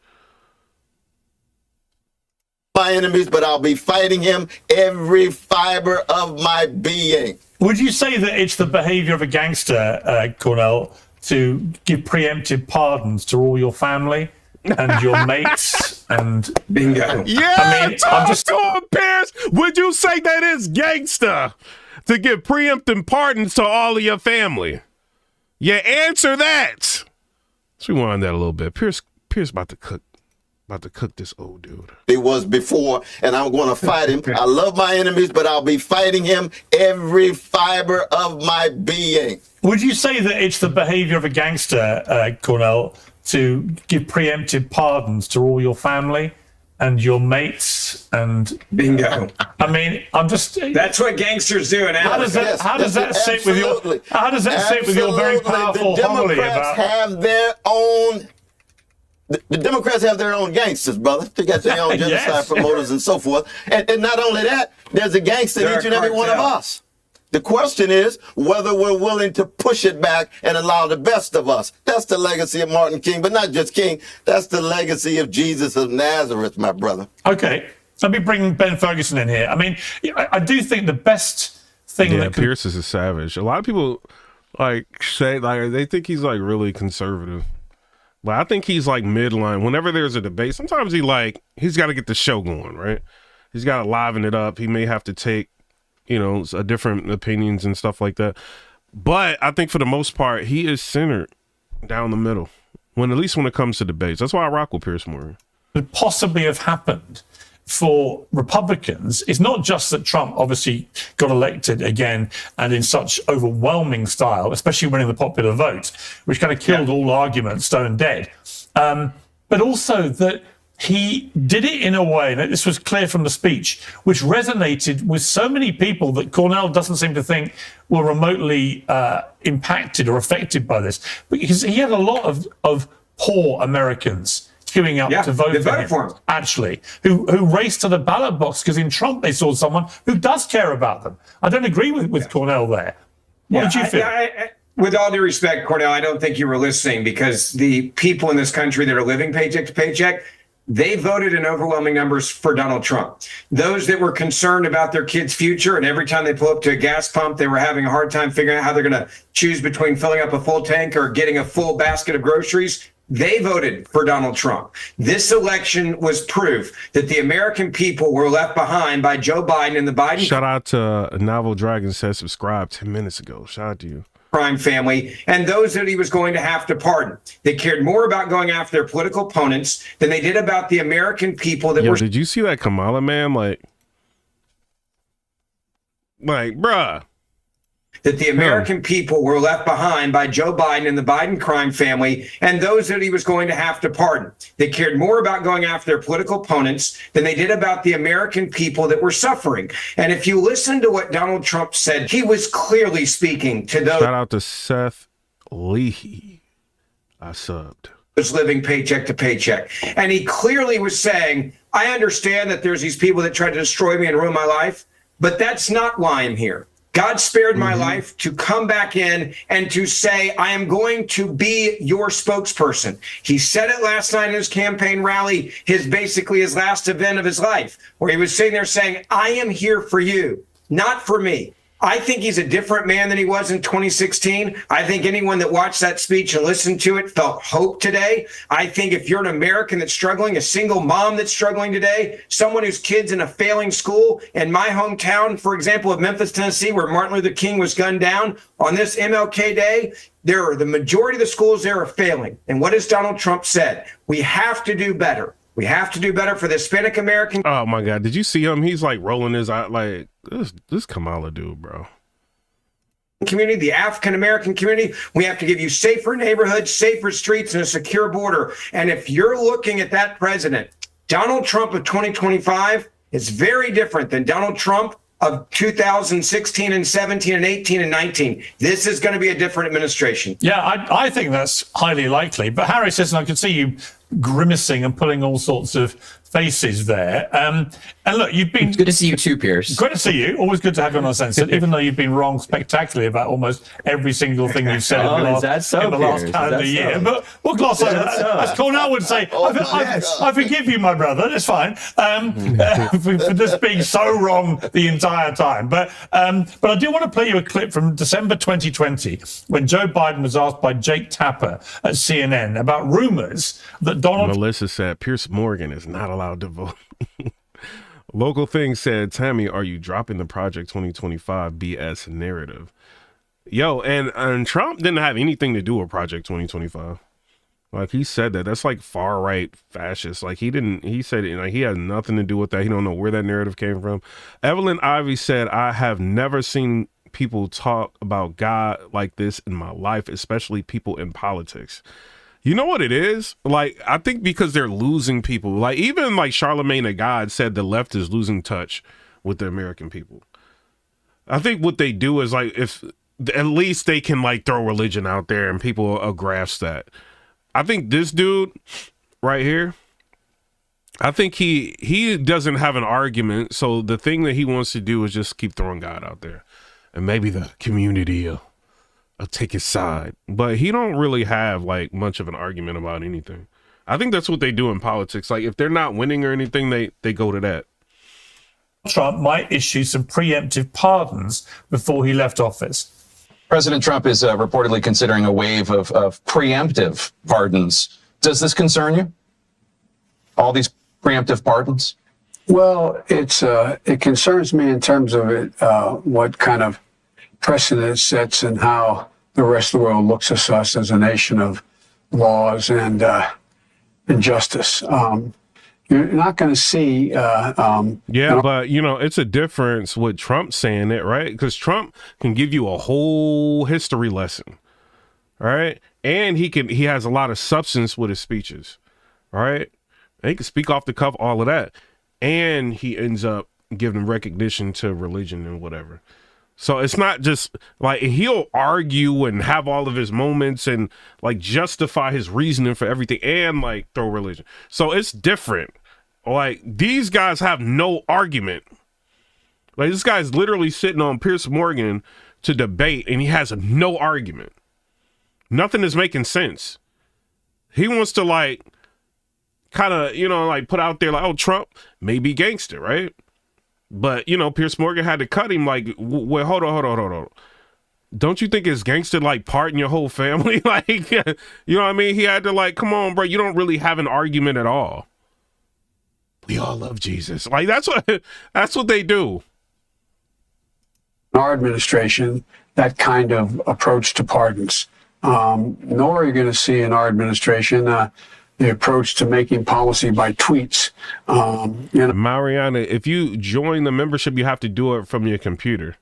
My enemies, but I'll be fighting him every fiber of my being. Would you say that it's the behavior of a gangster, Cornell, to give preemptive pardons to all your family and your mates and bingo? Yeah, I mean, I'm just going, Piers. Would you say that it's gangster to give preemptive pardons to all of your family? Yeah, answer that. Let's rewind that a little bit. Piers about to cook this old dude. He was before, and I'm going to fight him. I love my enemies, but I'll be fighting him every fiber of my being. Would you say that it's the behavior of a gangster, Cornell, to give preemptive pardons to all your family and your mates and bingo? I mean, I'm just. That's what gangsters do. And how does that sit with your? How does that sit with your very powerful homily about? Have their own. The Democrats have their own gangsters, brother. They got their own genocide Yes. promoters and so forth. And not only that, there's a gangster in each and every one of us. The question is whether we're willing to push it back and allow the best of us. That's the legacy of Martin King, but not just King. That's the legacy of Jesus of Nazareth, my brother. Okay. Let me bring Ben Ferguson in here. I mean, I do think the best thing that Pierce is a savage. A lot of people like say like they think he's like really conservative. But I think he's like midline. Whenever there's a debate, sometimes he's got to get the show going, right? He's got to liven it up. He may have to take, different opinions and stuff like that. But I think for the most part, he is centered down the middle. At least when it comes to debates. That's why I rock with Piers Morgan. Could possibly have happened for Republicans. It's not just that Trump obviously got elected again and in such overwhelming style, especially winning the popular vote, which kind of killed all argument, stone dead. But also that he did it in a way, and this was clear from the speech, which resonated with so many people that Cornell doesn't seem to think were remotely impacted or affected by this. Because he had a lot of poor Americans queuing up to vote for him, actually, who raced to the ballot box because in Trump they saw someone who does care about them. I don't agree with Cornell there. What did you feel? With all due respect, Cornell, I don't think you were listening, because the people in this country that are living paycheck to paycheck, they voted in overwhelming numbers for Donald Trump. Those that were concerned about their kids' future, and every time they pull up to a gas pump, they were having a hard time figuring out how they're going to choose between filling up a full tank or getting a full basket of groceries, they voted for Donald Trump. This election was proof that the American people were left behind by Joe Biden and the Biden. Shout out to Novel Dragon said subscribe 10 minutes ago. Shout out to you. Crime family, and those that he was going to have to pardon. They cared more about going after their political opponents than they did about the American people that were. Did you see that Kamala man? Like, bruh. That the American people were left behind by Joe Biden and the Biden crime family, and those that he was going to have to pardon. They cared more about going after their political opponents than they did about the American people that were suffering. And if you listen to what Donald Trump said, he was clearly speaking to those. Shout out to Seth Leahy. I subbed. Was living paycheck to paycheck. And he clearly was saying, I understand that there's these people that try to destroy me and ruin my life, but that's not why I'm here. God spared my life to come back in and to say, I am going to be your spokesperson. He said it last night in his campaign rally, basically his last event of his life, where he was sitting there saying, I am here for you, not for me. I think he's a different man than he was in 2016. I think anyone that watched that speech and listened to it felt hope today. I think if you're an American that's struggling, a single mom that's struggling today, someone whose kid's in a failing school, in my hometown, for example, of Memphis, Tennessee, where Martin Luther King was gunned down on this MLK Day, the majority of the schools there are failing. And what has Donald Trump said? We have to do better. We have to do better for the Hispanic American. Oh my God. Did you see him? He's like rolling his eye like this Kamala dude, bro. Community, the African American community. We have to give you safer neighborhoods, safer streets, and a secure border. And if you're looking at that president, Donald Trump of 2025, is very different than Donald Trump of 2016 and 17 and 18 and 19. This is going to be a different administration. Yeah, I think that's highly likely. But Harry says, and I can see you grimacing and putting all sorts of faces there. And look, you've been... It's good to see you too, Piers. Good to see you. Always good to have you on Uncensored, even though you've been wrong spectacularly about almost every single thing you've said in the last calendar year. But we'll gloss over that. As Cornell would say, I forgive you, my brother. It's fine. For just being so wrong the entire time. But I do want to play you a clip from December 2020 when Joe Biden was asked by Jake Tapper at CNN about rumors that Melissa said Piers Morgan is not allowed to vote. Local Thing said, Tammy, are you dropping the Project 2025 BS narrative? Yo, and Trump didn't have anything to do with Project 2025. Like, he said that's like far right fascist. Like, he said like he has nothing to do with that. He don't know where that narrative came from. Evelyn Ivy said, I have never seen people talk about God like this in my life, especially people in politics. You know what it is? Like, I think because they're losing people. Like, even like Charlemagne the God said the left is losing touch with the American people. I think what they do is, like, if at least they can like throw religion out there and people will grasp that. I think this dude right here, I think he doesn't have an argument. So the thing that he wants to do is just keep throwing God out there, and maybe the community will take his side, but he don't really have like much of an argument about anything. I think that's what they do in politics. Like, if they're not winning or anything, they go to that. Trump might issue some preemptive pardons before he left office. President Trump is reportedly considering a wave of preemptive pardons. Does this concern you? All these preemptive pardons? Well, it concerns me in terms of what kind of precedent sets and how the rest of the world looks at us as a nation of laws and justice. You're not going to see. But you know, it's a difference with Trump saying it, right? Because Trump can give you a whole history lesson, right? And he has a lot of substance with his speeches, right? And he can speak off the cuff, all of that, and he ends up giving recognition to religion and whatever. So it's not just like he'll argue and have all of his moments and like justify his reasoning for everything and like throw religion. So it's different. Like, these guys have no argument. Like, this guy's literally sitting on Piers Morgan to debate and he has no argument. Nothing is making sense. He wants to like kind of, you know, like put out there like, oh, Trump may be gangster, right? But, you know, Piers Morgan had to cut him like, well, hold on. Don't you think it's gangster, like, pardon your whole family? Like, you know what I mean? He had to like, come on, bro, you don't really have an argument at all. We all love Jesus. Like, that's what they do. Our administration, that kind of approach to pardons. Nor are you going to see in our administration the approach to making policy by tweets. Mariana, if you join the membership, you have to do it from your computer,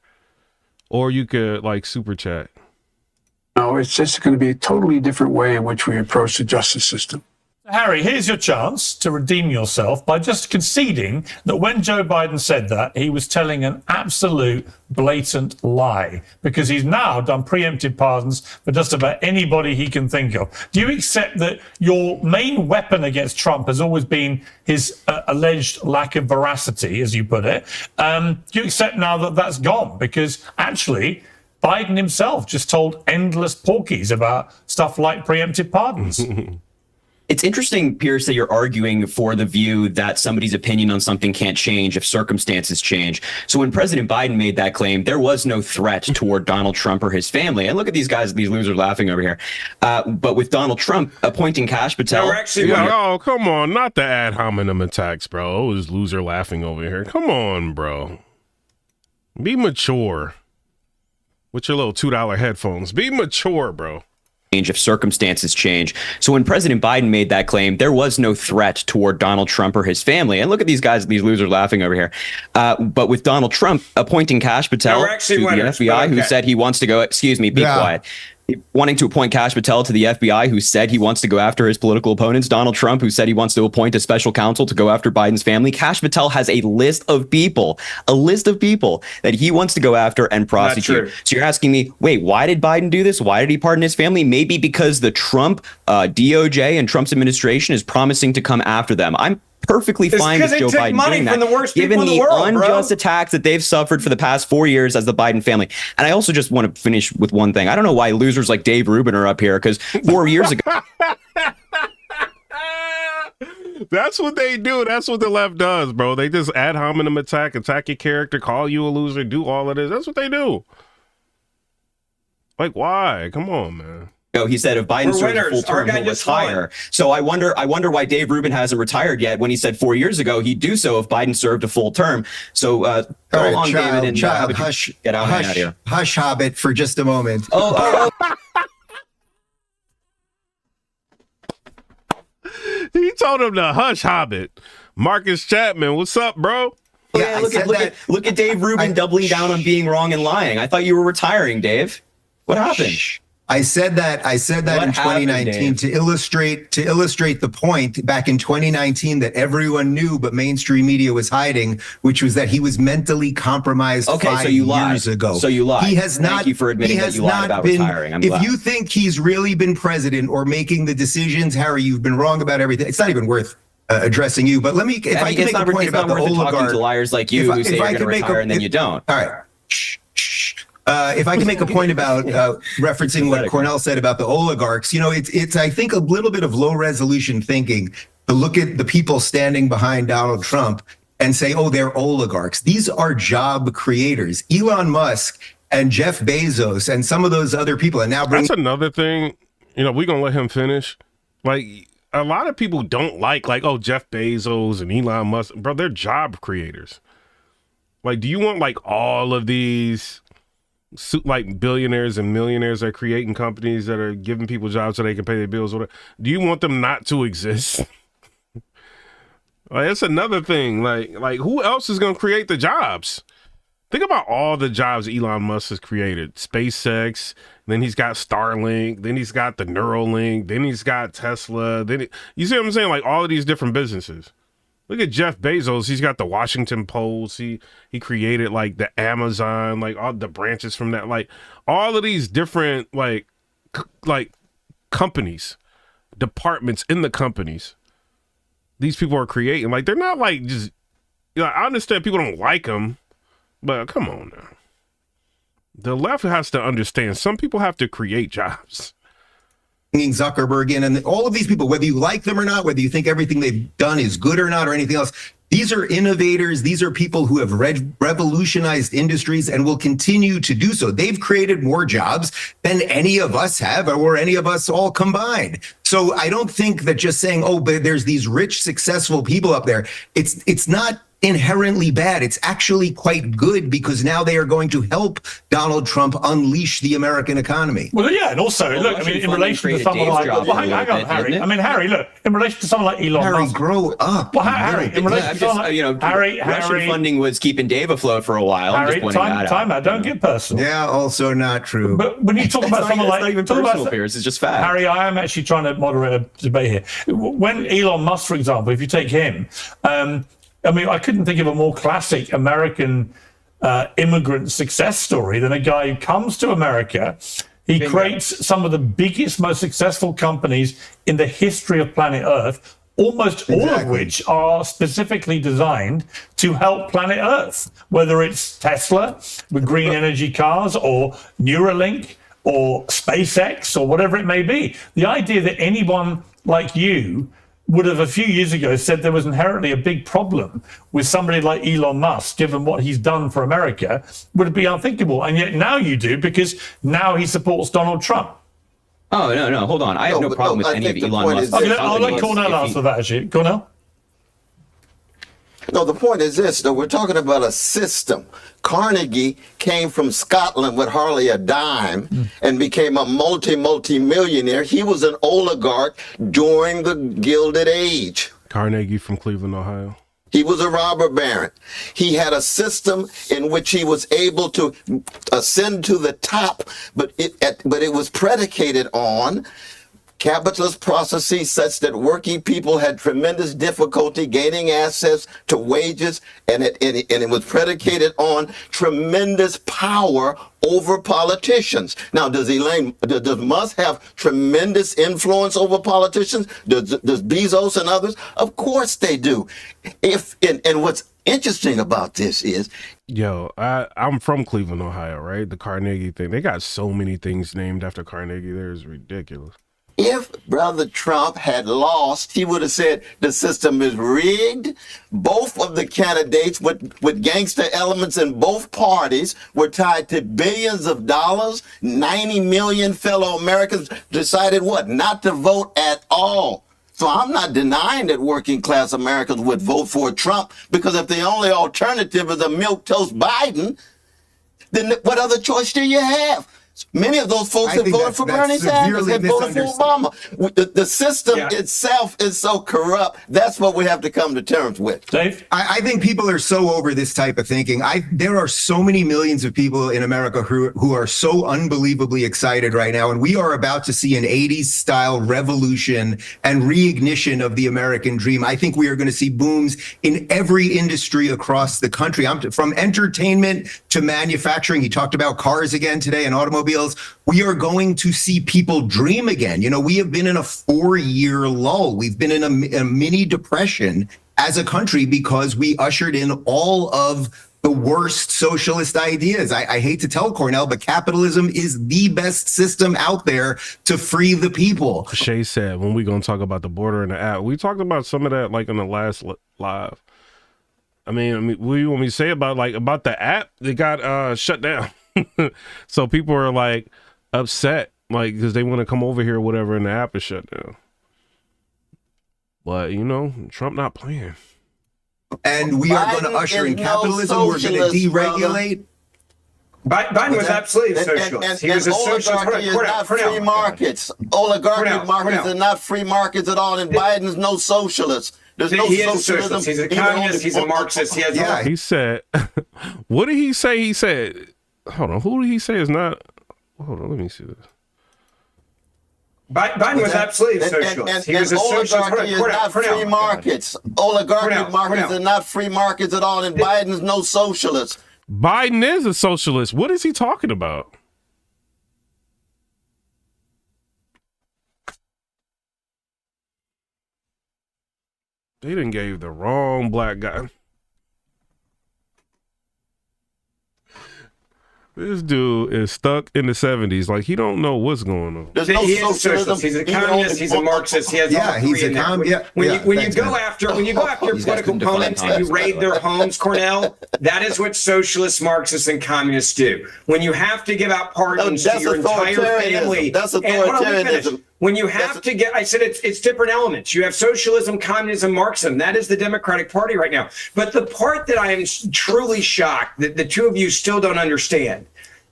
or you could like super chat. No, it's just going to be a totally different way in which we approach the justice system. Harry, here's your chance to redeem yourself by just conceding that when Joe Biden said that, he was telling an absolute blatant lie, because he's now done preemptive pardons for just about anybody he can think of. Do you accept that your main weapon against Trump has always been his alleged lack of veracity, as you put it? Do you accept now that that's gone? Because actually, Biden himself just told endless porkies about stuff like preemptive pardons. It's interesting, Piers, that you're arguing for the view that somebody's opinion on something can't change if circumstances change. So when President Biden made that claim, there was no threat toward Donald Trump or his family. And look at these guys, these losers laughing over here. But with Donald Trump appointing Kash Patel... oh, come on. Not the ad hominem attacks, bro. It was loser laughing over here. Come on, bro. Be mature. With your little $2 headphones. Be mature, bro. If circumstances change. So when President Biden made that claim, there was no threat toward Donald Trump or his family. And look at these guys, these losers laughing over here. But with Donald Trump appointing Kash Patel to the FBI, who said he wants to go, excuse me, be quiet. wanting to appoint Kash Patel to the FBI, who said he wants to go after his political opponents. Donald Trump, who said he wants to appoint a special counsel to go after Biden's family. Kash Patel has a list of people that he wants to go after and prosecute. So you're asking me, wait, why did Biden do this? Why did he pardon his family? Maybe because the Trump DOJ and Trump's administration is promising to come after them. I'm perfectly fine with Joe Biden doing that, given the unjust attacks that they've suffered for the past 4 years as the Biden family. And I also just want to finish with one thing. I don't know why losers like Dave Rubin are up here, because 4 years ago. That's what they do. That's what the left does, bro. They just ad hominem attack your character, call you a loser, do all of this. That's what they do. Like, why? Come on, man. He said if Biden serves a full term, he'll retire. So I wonder why Dave Rubin hasn't retired yet, when he said 4 years ago he'd do so if Biden served a full term. So go along, David, and hush, get out of here. Hush, Hobbit, for just a moment. He told him to hush, Hobbit. Marcus Chapman, what's up, bro? Yeah, look at Dave Rubin doubling down on being wrong and lying. I thought you were retiring, Dave. What happened? I said that in 2019 to illustrate the point back in 2019 that everyone knew, but mainstream media was hiding, which was that he was mentally compromised 5 years ago. So you lied. He has not. Thank you for admitting that you lied about retiring. I'm if glad. you think he's really been president or making the decisions, Harry, you've been wrong about everything. It's not even worth addressing you. But let me, if I can make a point about the oligarch, talking to liars like you who say you're going to retire and then you don't. All right. If I can make a point about referencing what Cornell said about the oligarchs, it's I think a little bit of low resolution thinking to look at the people standing behind Donald Trump and say, oh, they're oligarchs. These are job creators. Elon Musk and Jeff Bezos and some of those other people. And now that's another thing. We're going to let him finish. Like, a lot of people don't like, oh, Jeff Bezos and Elon Musk. Bro, they're job creators. Like, do you want, all of these billionaires and millionaires are creating companies that are giving people jobs so they can pay their bills? Do you want them not to exist? That's another thing. Like who else is going to create the jobs? Think about all the jobs Elon Musk has created. SpaceX, then he's got Starlink, then he's got the Neuralink, then he's got Tesla. You see what I'm saying? All of these different businesses. Look at Jeff Bezos. He's got the Washington Post. He created the Amazon, all the branches from that, all of these different companies, departments in the companies. These people are creating. They're not just. I understand people don't like them, but come on now. The left has to understand some people have to create jobs. Zuckerberg in, and all of these people, whether you like them or not, whether you think everything they've done is good or not or anything else, these are innovators. These are people who have revolutionized industries and will continue to do so. They've created more jobs than any of us have, or any of us all combined. So I don't think that just saying, oh, but there's these rich, successful people up there, it's not inherently bad. It's actually quite good, because now they are going to help Donald Trump unleash the American economy. Well, yeah, and also, look, in relation to someone like, hang on, Harry. Harry, look, in relation to someone like Elon Musk. Grow up. Well, Harry, in relation to someone like, Russian funding was keeping Dave afloat for a while. Harry, time out. Don't get personal. Yeah, also not true. But when you talk about someone like, not even personal, Piers, it's just fact. Harry, I am actually trying to moderate a debate here. When Elon Musk, for example, if you take him, I couldn't think of a more classic American immigrant success story than a guy who comes to America. He creates some of the biggest, most successful companies in the history of planet Earth, almost all of which are specifically designed to help planet Earth, whether it's Tesla with green energy cars, or Neuralink, or SpaceX, or whatever it may be. The idea that anyone like you would have a few years ago said there was inherently a big problem with somebody like Elon Musk, given what he's done for America, would be unthinkable. And yet now you do, because now he supports Donald Trump. Oh, no, hold on. I have no problem with any of Elon Musk. I'll let Cornell answer that, actually. Cornell? No, the point is this, though. We're talking about a system. Carnegie came from Scotland with hardly a dime and became a multi-millionaire. He was an oligarch during the Gilded Age. Carnegie from Cleveland, Ohio. He was a robber baron. He had a system in which he was able to ascend to the top, but it was predicated on capitalist processes such that working people had tremendous difficulty gaining access to wages, and it was predicated on tremendous power over politicians. Now, does Musk have tremendous influence over politicians? Does Bezos and others? Of course they do. And what's interesting about this is, I'm from Cleveland, Ohio, right? The Carnegie thing. They got so many things named after Carnegie. There's ridiculous. if Brother Trump had lost, he would have said the system is rigged. Both of the candidates with gangster elements in both parties were tied to billions of dollars. 90 million fellow Americans decided what? Not to vote at all. So I'm not denying that working class Americans would vote for Trump, because if the only alternative is a milquetoast Biden, then what other choice do you have? Many of those folks that voted for Bernie Sanders had voted for Obama. The system itself is so corrupt. That's what we have to come to terms with. Dave? I think people are so over this type of thinking. There are so many millions of people in America who are so unbelievably excited right now, and we are about to see an 80s style revolution and reignition of the American dream. I think we are going to see booms in every industry across the country. From entertainment to manufacturing. He talked about cars again today and automobiles. We are going to see people dream again. You know, we have been in a 4-year lull. We've been in a mini depression as a country because we ushered in all of the worst socialist ideas. I hate to tell Cornell, but capitalism is the best system out there to free the people. Shay said, when we going to talk about the border and the app, we talked about some of that like in the last live. I mean, what do you want me to say about the app? They got shut down. So people are like upset, like, because they want to come over here or whatever, and the app is shut down. But you know, Trump not playing. And we are going to usher in capitalism. We're going to deregulate. Biden was absolutely a socialist. He was a socialist. Oligarchy is not free markets. Oligarchic markets are not free markets at all. And Biden's no socialist. There's no he is socialism. a socialist. He's a communist. He's a Marxist. He has He said, what did he say? He said, hold on, who did he say is not? Hold on, let me see this. Biden was absolutely a socialist. He was a socialist. Oligarchy is not free markets. Oligarchic markets are not free markets at all. And Biden's no socialist. Biden is a socialist. What is he talking about? They done gave the wrong black guy. This dude is stuck in the 70s. Like, he don't know what's going on. He is a socialist. He's a communist. He's a Marxist. He has all three in there. When you go after political opponents and you raid their homes, Cornell, that is what socialists, Marxists, and communists do. When you have to give out pardons to your entire family, that's authoritarianism. When you have to get, I said it's different elements. You have socialism, communism, Marxism. That is the Democratic Party right now. But the part that I am truly shocked that the two of you still don't understand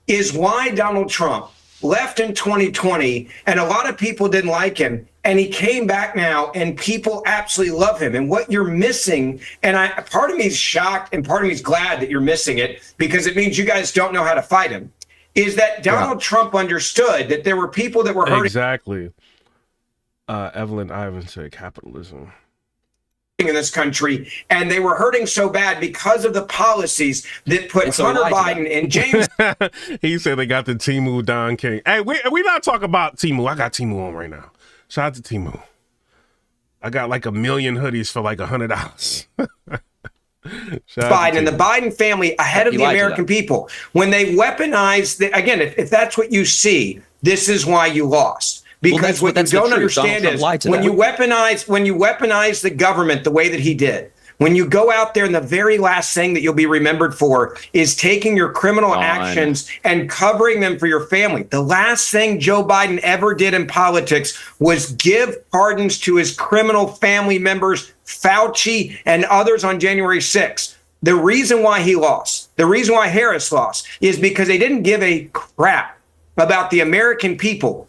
is why Donald Trump left in 2020, and a lot of people didn't like him, and he came back now, and people absolutely love him. And what you're missing, and part of me is shocked, and part of me is glad that you're missing it, because it means you guys don't know how to fight him, is that Donald Trump understood that there were people that were hurting. Exactly. Evelyn Ivan said capitalism in this country, and they were hurting so bad because of the policies that put Hunter Biden and James. He said they got the Temu Don King. Hey, we not talking about Temu. I got Temu on right now. Shout out to Temu. I got like 1 million hoodies for like $100. Biden and the Biden family ahead of the American people. When they weaponize, again, if that's what you see, this is why you lost. Because what you don't understand is when you weaponize the government the way that he did, when you go out there and the very last thing that you'll be remembered for is taking your criminal actions and covering them for your family. The last thing Joe Biden ever did in politics was give pardons to his criminal family members, Fauci and others on January 6th. The reason why he lost, the reason why Harris lost, is because they didn't give a crap about the American people.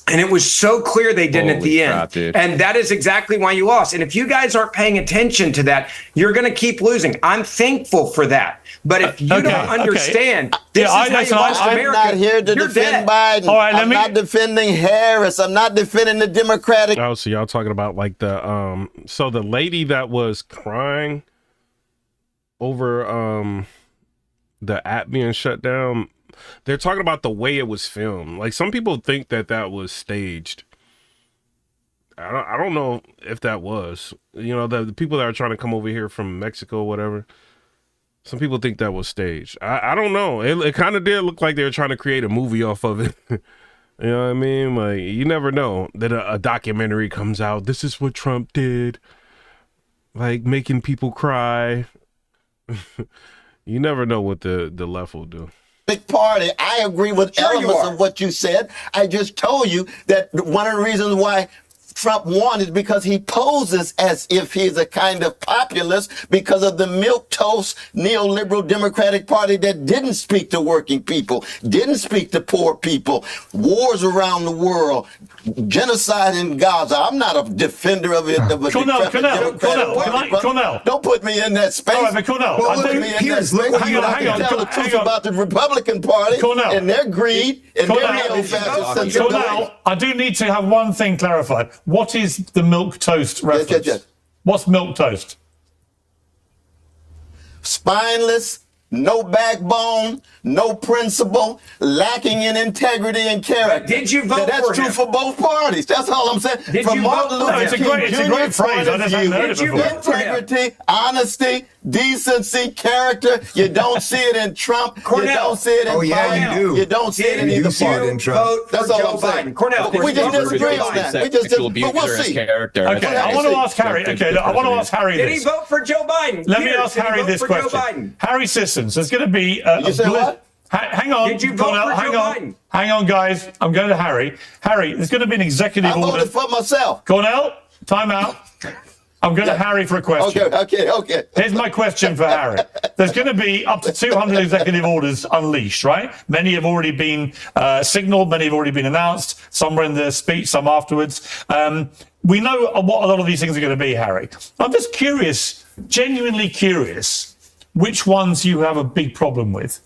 And it was so clear they didn't at the end. Dude. And that is exactly why you lost. And if you guys aren't paying attention to that, you're going to keep losing. I'm thankful for that. But if you don't understand, this is how you lost America. I'm not here to defend Biden. All right, I'm not defending Harris. I'm not defending the Democratic. Oh, so y'all talking about like the so the lady that was crying over the app being shut down. They're talking about the way it was filmed. Like some people think that that was staged. I don't know if that was. You know, the people that are trying to come over here from Mexico or whatever. Some people think that was staged. I don't know. It kind of did look like they were trying to create a movie off of it. You know what I mean? Like you never know that a documentary comes out. This is what Trump did. Like making people cry. You never know what the left will do. Party. I agree with elements of what you said. I just told you that one of the reasons why Trump won is because he poses as if he's a kind of populist because of the milquetoast neoliberal Democratic Party that didn't speak to working people, didn't speak to poor people, wars around the world, genocide in Gaza. I'm not a defender of it. Cornell, don't put me in that space. All right, but Cornell, don't put me in that space. I can tell the truth about the Republican Party and their greed and their neo-fascist. Cornell, I do need to have one thing clarified. What is the milk toast reference? Yes. What's milk toast? Spineless, no backbone, no principle, lacking in integrity and character. But did you vote that's for true him? for both parties. That's all I'm saying. Did From you Martin vote for Luther him? King It's a great Jr.'s phrase. point I of just haven't heard it view, before. integrity, honesty, decency, character. You don't see it in Trump. Cornell. You don't see it in Biden. You don't see it in either party. That's all I'm saying. Cornell, We just disagree on that. We just but we'll see. Okay, I want to ask Harry. Okay, look, I want to ask Harry Did he this. vote for Joe Biden? Let me Peter, ask did he Harry vote this for Joe question. Biden? Harry Sissons, there's going to be You said what? Hang on. Did you vote Cornell, for hang Joe on. Biden? Hang on, guys. I'm going to Harry. Harry, there's going to be an executive I order. voted for myself. Cornell, time out. I'm going to Harry for a question. Okay. Here's my question for Harry. There's going to be up to 200 executive orders unleashed, right? Many have already been signaled. Many have already been announced. Some were in the speech, some afterwards. We know what a lot of these things are going to be, Harry. I'm just curious, genuinely curious, which ones you have a big problem with,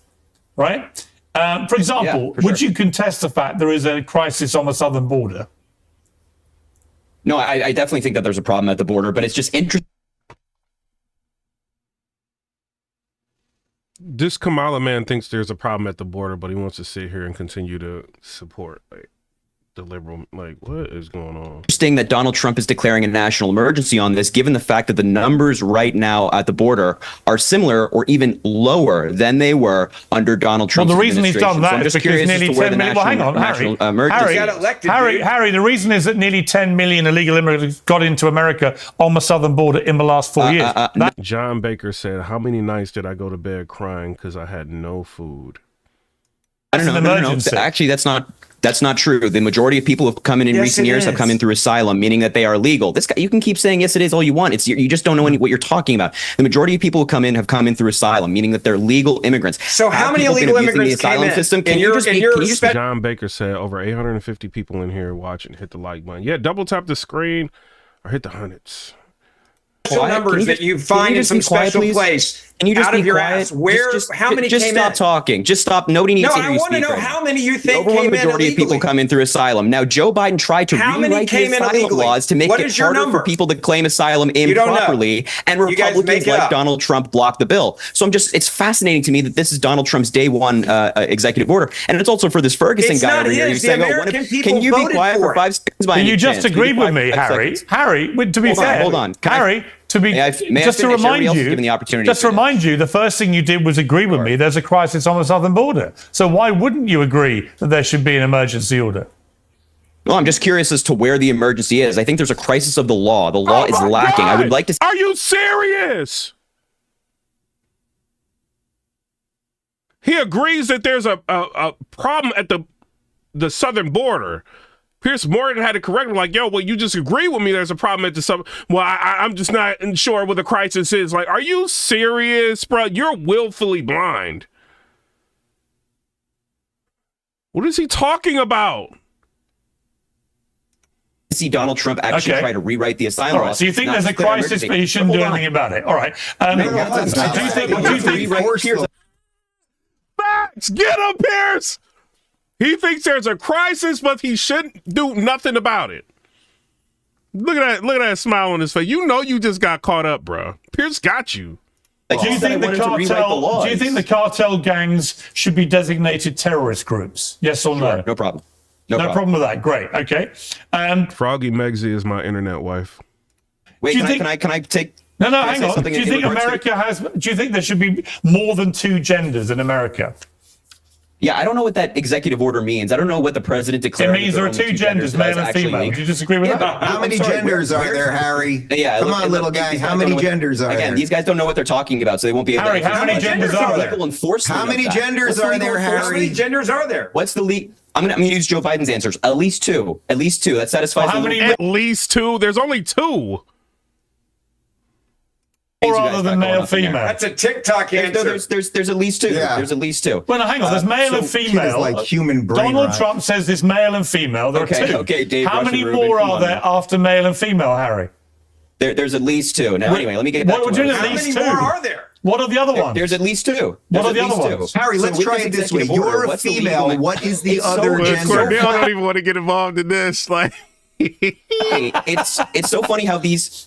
right? For example, would you contest the fact there is a crisis on the southern border? No, I definitely think that there's a problem at the border, but it's just interesting. This Kamala man thinks there's a problem at the border, but he wants to sit here and continue to support like the liberal. Like, what is going on? Interesting that Donald Trump is declaring a national emergency on this, given the fact that the numbers right now at the border are similar or even lower than they were under Donald Trump's Well, the reason he's done that is because nearly 10 million. Well, hang on, Harry, the reason is that nearly 10 million illegal immigrants got into America on the southern border in the last 4 years. John Baker said, "How many nights did I go to bed crying because I had no food?" I don't know. No. Actually, that's not true. The majority of people who have come in recent years have come in through asylum, meaning that they are legal. This guy, you can keep saying yes, it is all you want. You just don't know what you're talking about. The majority of people who come in through asylum, meaning that they're legal immigrants. So how many illegal immigrants came in? System? John Baker said over 850 people in here watching. Hit the like button. Yeah, double tap the screen or hit the hundreds. Numbers that you find in some special place. Can you just out of your ass? Where? How many came in? Just stop talking. Just stop. Nobody needs to hear you speak. No, I want to know how many you think came in. The majority of people come in through asylum. Now, Joe Biden tried to rewrite the asylum laws to make it harder for people to claim asylum improperly, and Republicans like Donald Trump blocked the bill. So it's fascinating to me that this is Donald Trump's day one executive order, and it's also for this Ferguson guy over here. You're saying, can you be quiet for 5 seconds? Can you just agree with me, Harry? Harry, to be fair, hold on, Harry. Just to remind you, the first thing you did was agree with me. There's a crisis on the southern border. So why wouldn't you agree that there should be an emergency order? Well, I'm just curious as to where the emergency is. I think there's a crisis of the law. The law is lacking. God. I would like to. Are you serious? He agrees that there's a problem at the southern border. Piers Morgan had to correct him, like, yo, well, you just agree with me there's a problem at the southern. Well, I'm just not sure what the crisis is. Like, are you serious, bro? You're willfully blind. What is he talking about? see Donald Trump actually try to rewrite the asylum All right, law. so you think there's a crisis, but you shouldn't do anything about it. All right. Do you think Facts! Get him, Piers! He thinks there's a crisis, but he shouldn't do nothing about it. Look at that smile on his face. You know you just got caught up, bro. Piers got you. Do you think the cartel gangs should be designated terrorist groups? Yes or no? Sure, no problem. No problem with that. Great. Okay. Froggy Meggsy is my internet wife. Wait, can I take? No, hang on. Do you think America has? Do you think there should be more than 2 genders in America? Yeah, I don't know what that executive order means. I don't know what the president declared. It means there are 2 genders, male and female. Do you disagree with that? How many genders are there, Harry? Yeah, come on, little guy. How many genders are there? Again, these guys don't know what they're talking about, so they won't be able Harry, to. how many genders are there? How many genders are there, Harry? How many genders are there? What's the legal? I'm gonna use Joe Biden's answers. At least 2. At least 2. That satisfies. How many? At least 2. There's only 2. Or other than male, female. That's a TikTok answer. There's at least 2. Yeah. There's at least 2. Well, no, hang on. There's male and female. Like human brain Donald rot. Trump says there's male and female. There are 2. Okay, Dave. How many Russian more Rubin, are there after male and female, Harry? There's at least 2. Now, anyway, let me get back to How least many more are there? What are the other ones? There's at least 2. What are the other ones? Harry, let's try it this way. You're a female. What is the other gender? Cornell don't even want to get involved in this. Like, it's so funny how these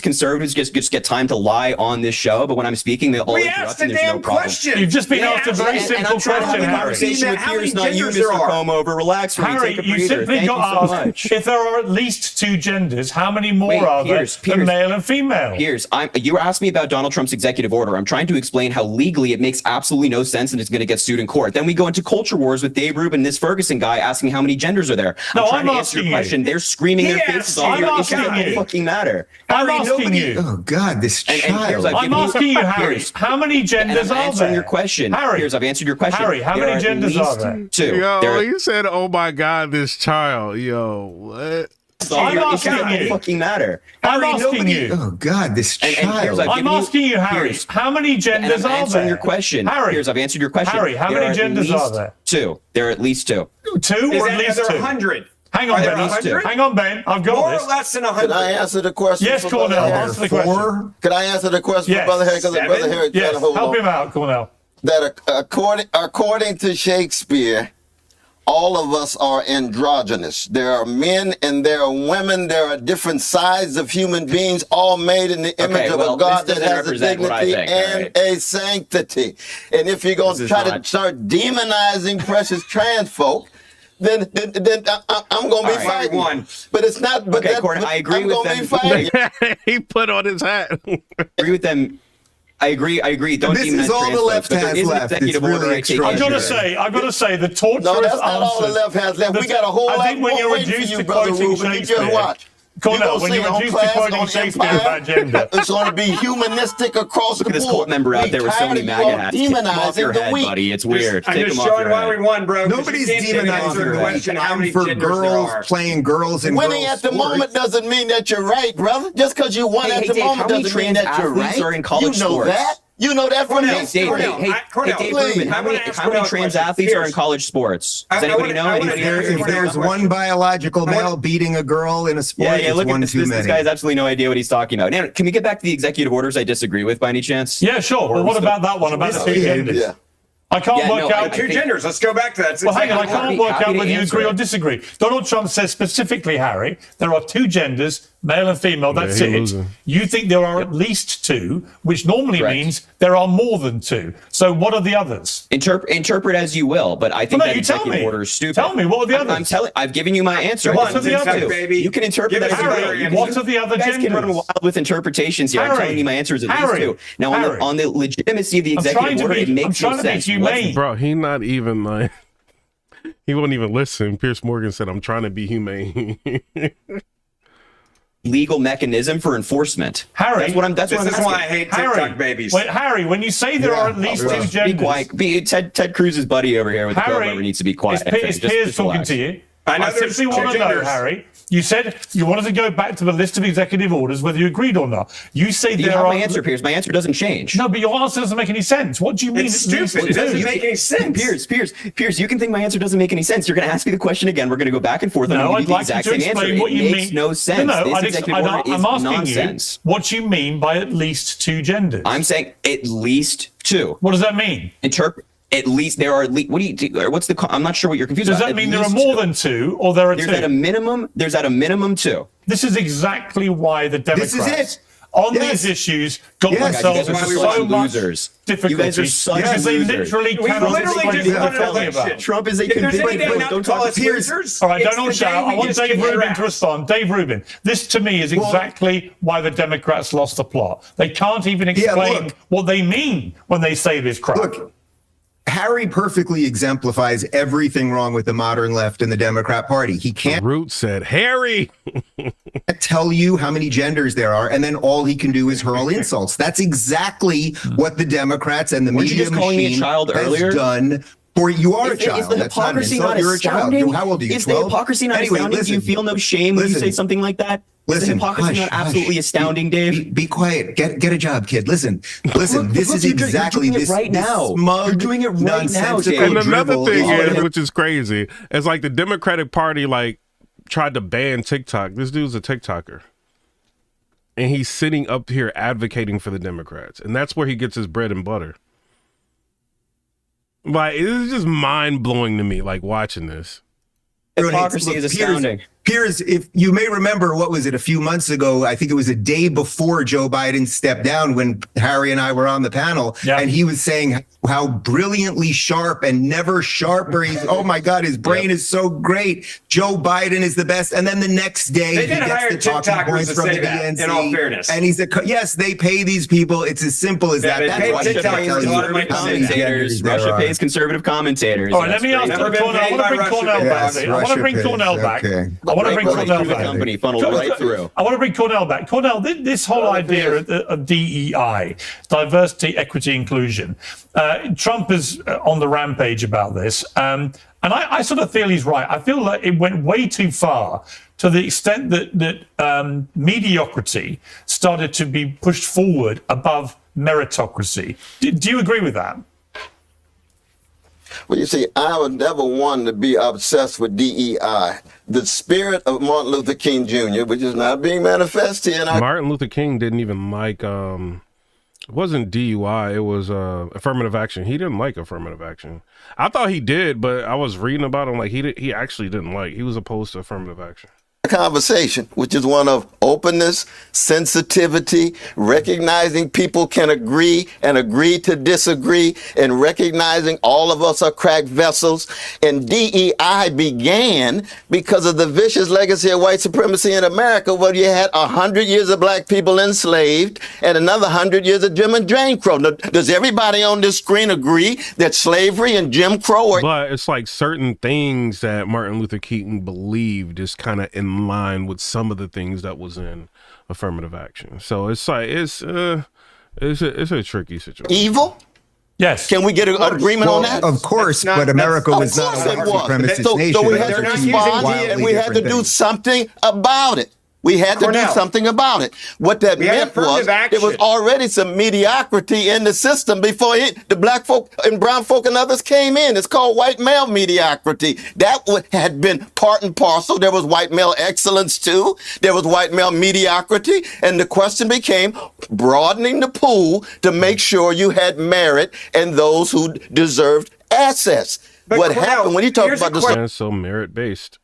conservatives just get time to lie on this show, but when I'm speaking, they all interrupt and there's no problem. You've just been asked a very simple question, Harry. Conversation with Piers, not you, Mr. Combe. Relax, Harry, you simply got asked if there are at least 2 genders. How many more are there than male and female? Piers, you asked me about Donald Trump's executive order. I'm trying to explain how legally it makes absolutely no sense and it's going to get sued in court. Then we go into culture wars with Dave Rubin, this Ferguson guy, asking how many genders are there. No, I'm trying to answer your question. They're screaming their faces off. It doesn't fucking matter. I'm asking you. Oh God, this child. I'm asking you, Harry. How many genders are there? Answering your question, Harry. Piers, I've answered your question. Harry, how many genders are there? 2. Yo, you said, "Oh my God, this child." Yo, what? I'm asking you. Fucking matter. I'm asking you. Oh God, this child. I'm asking you, Harry. How many genders are there? Answering your question, Harry. Piers, I've answered your question. Harry, how many genders are there? 2. There are at least 2. 2 or at least 2? 100. Hang on, Ben. Hang on, Ben. I've got More this. or less than 100. Can I answer the question? Yes, Cornell. Answer the question. Can I answer the question, Yes. Brother Harry? Because Brother Harry trying to hold help on. him out, Cornell. That according to Shakespeare, all of us are androgynous. There are men and there are women. There are different sides of human beings, all made in the image of a God that has a dignity and a sanctity. And if you're going to try to start demonizing precious trans folk, then I'm going to be fighting. But it's not. But okay, Cornell, I agree with them. Be fighting. He put on his hat. I agree with them. I agree. Don't this is all the left has left. It's really I've got to say, the torturous No, that's not all the answers- left has left. We got a whole lot I think when more you're waiting for reduced you, to Brother quoting Rubin. You Shakespeare, just watch. Cornell, when you're reduced to quoting Shakespeare about gender. It's going to be humanistic across the Look at this board. cult member out there with so many MAGA hats. Take them off your head, weak. buddy. It's weird. I'm Take just them off showing your why head. we won, bro. Nobody's demonizing the question how many for genders there girls are. playing girls and Winning girls at the sports. moment doesn't mean that you're right, brother. Just because you won at the Dave, moment how many doesn't mean trans that you're athletes right. are in college you know sports? that. You know that from Hey, Dave Rubin, how many trans athletes are in college sports? Does anybody know? If there's one biological male beating a girl in a sport, Yeah, it's look one at this. too This many. guy has absolutely no idea what he's talking about. Now, can we get back to the executive orders I disagree with by any chance? Yeah, sure. But what about that one, about the 2 genders? Yeah. I can't work out. 2 genders. Let's go back to that. Well, hang on. I can't work out whether you agree or disagree. Donald Trump says specifically, Harry, there are 2 genders, male and female. That's he it. losing. You think there are at least 2, which normally means there are more than 2. So what are the others? Interpret as you will, but I think Well, no, that you tell executive me. order is stupid. Tell me, what are the others? I've given you my answer. What are the others? You can interpret that as you Harry, will. what are the other You guys can run genders? wild with interpretations here. I'm telling you my answer is at least 2. Now, on the legitimacy of the executive order, it makes no sense. Bro, he not even like, he won't even listen. Piers Morgan said, "I'm trying to be humane." Legal mechanism for enforcement. Harry, that's what I'm This is why I asking. hate TikTok babies. Harry, when you say there are at least 2 genders, Be quiet. Ted Cruz's buddy over here with the Harry, coat never needs to be quiet. Is Piers talking relax. to you? I simply want to know, Harry. You said you wanted to go back to the list of executive orders, whether you agreed or not. You say you have my answer, Piers. My answer doesn't change. No, but your answer doesn't make any sense. What do you mean? It's stupid. It doesn't make any sense. Piers, you can think my answer doesn't make any sense. You're going to ask me the question again. We're going to go back and forth. No, and I'd like you to explain what you mean. It makes no sense. No, this executive order is I'm asking nonsense. you what you mean by at least 2 genders. I'm saying at least 2. What does that mean? At least there are. What do you? What's the? I'm not sure what you're confused about. Does that mean there are more than 2, or there are 2? There's at a minimum 2. This is exactly why the Democrats on these issues got themselves into so much difficulty. You guys are such because they literally cannot explain what they're talking about. Trump is a convicted. Don't talk to Piers. All right, don't all shout. I want Dave Rubin to respond. Dave Rubin, this to me is exactly why the Democrats lost the plot. They can't even explain what they mean when they say this crap. Look, Harry perfectly exemplifies everything wrong with the modern left and the Democrat Party. He can't. Root said, Harry, tell you how many genders there are, and then all he can do is hurl insults. That's exactly what the Democrats and the media machine has done. For you are a child. Is the hypocrisy not astounding? How old are you? Is the hypocrisy not astounding? Do you feel no shame when you say something like that? Is the hypocrisy not absolutely astounding, Dave? Be quiet. Get a job, kid. Listen. This is exactly this right now. You're doing it right now, Dave. And another thing is, which is crazy, it's like the Democratic Party tried to ban TikTok. This dude's a TikToker. And he's sitting up here advocating for the Democrats. And that's where he gets his bread and butter. It's just mind-blowing to me, watching this. Hypocrisy is astounding. Piers, if you may remember, what was it, a few months ago, I think it was a day before Joe Biden stepped down when Harry and I were on the panel, and he was saying how brilliantly sharp and never sharper. Oh my God, his brain is so great. Joe Biden is the best. And then the next day, he gets the talking points from the DNC. In all fairness. And he's yes, they pay these people. It's as simple as that. That's why conservative commentators. Russia pays conservative commentators. All right, let me ask Cornell. I want to bring Cornell back. I want to bring Cornell back. I want to bring Cornell back. I want to bring Cornell back. Cornell, this whole idea of DEI, diversity, equity, inclusion. Trump is on the rampage about this. And I sort of feel he's right. I feel like it went way too far to the extent that mediocrity started to be pushed forward above meritocracy. Do you agree with that? Well, you see, I was never one to be obsessed with DEI. The spirit of Martin Luther King Jr., which is not being manifested in our... Martin Luther King didn't even like, it wasn't DUI, it was affirmative action. He didn't like affirmative action. I thought he did, but I was reading about him, he actually didn't like, he was opposed to affirmative action. Conversation, which is one of openness, sensitivity, recognizing people can agree and agree to disagree, and recognizing all of us are cracked vessels. And DEI began because of the vicious legacy of white supremacy in America, where you had 100 years of black people enslaved and another 100 years of Jim and Jane Crow. Now, does everybody on this screen agree that slavery and Jim Crow are... But it's like certain things that Martin Luther King believed is kind of in line with some of the things that was in affirmative action. So it's like it's a tricky situation. Evil? Yes. Can we get an agreement on that? Of course, but America was not a white supremacist nation. So we had to respond and we had to do something about it. We had to do something about it. What that meant was there was already some mediocrity in the system before the black folk and brown folk and others came in. It's called white male mediocrity. That had been part and parcel. There was white male excellence too. There was white male mediocrity. And the question became broadening the pool to make sure you had merit and those who deserved access. But what happened when you talk about the... So merit-based.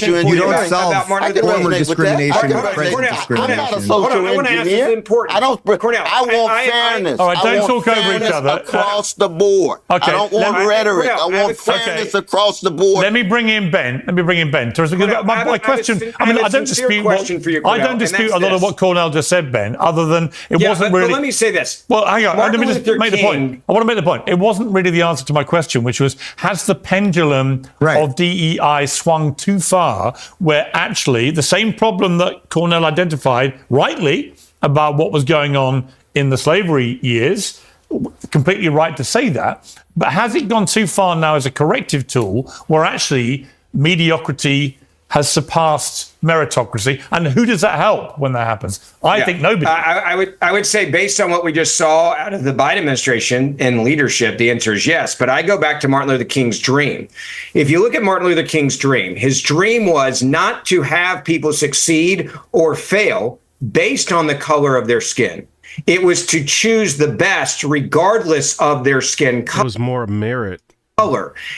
You don't solve former discrimination with present discrimination. I'm not a social engineer. I want fairness. All right, don't talk over each other. Across the board. Okay. I don't want rhetoric. I want fairness across the board. Let me bring in Ben. My question, I don't dispute a lot of what Cornell just said, Ben, other than it wasn't really... But let me say this. Well, hang on. Let me just make the point. I want to make the point. It wasn't really the answer to my question, which was, has the pendulum of DEI swung too far, where actually the same problem that Cornell identified rightly about what was going on in the slavery years, completely right to say that, but has it gone too far now as a corrective tool where actually mediocrity has surpassed meritocracy, and who does that help when that happens? I think nobody. I would say, based on what we just saw out of the Biden administration in leadership, the answer is yes. But I go back to Martin Luther King's dream. If you look at Martin Luther King's dream, his dream was not to have people succeed or fail based on the color of their skin. It was to choose the best regardless of their skin color. It was more merit.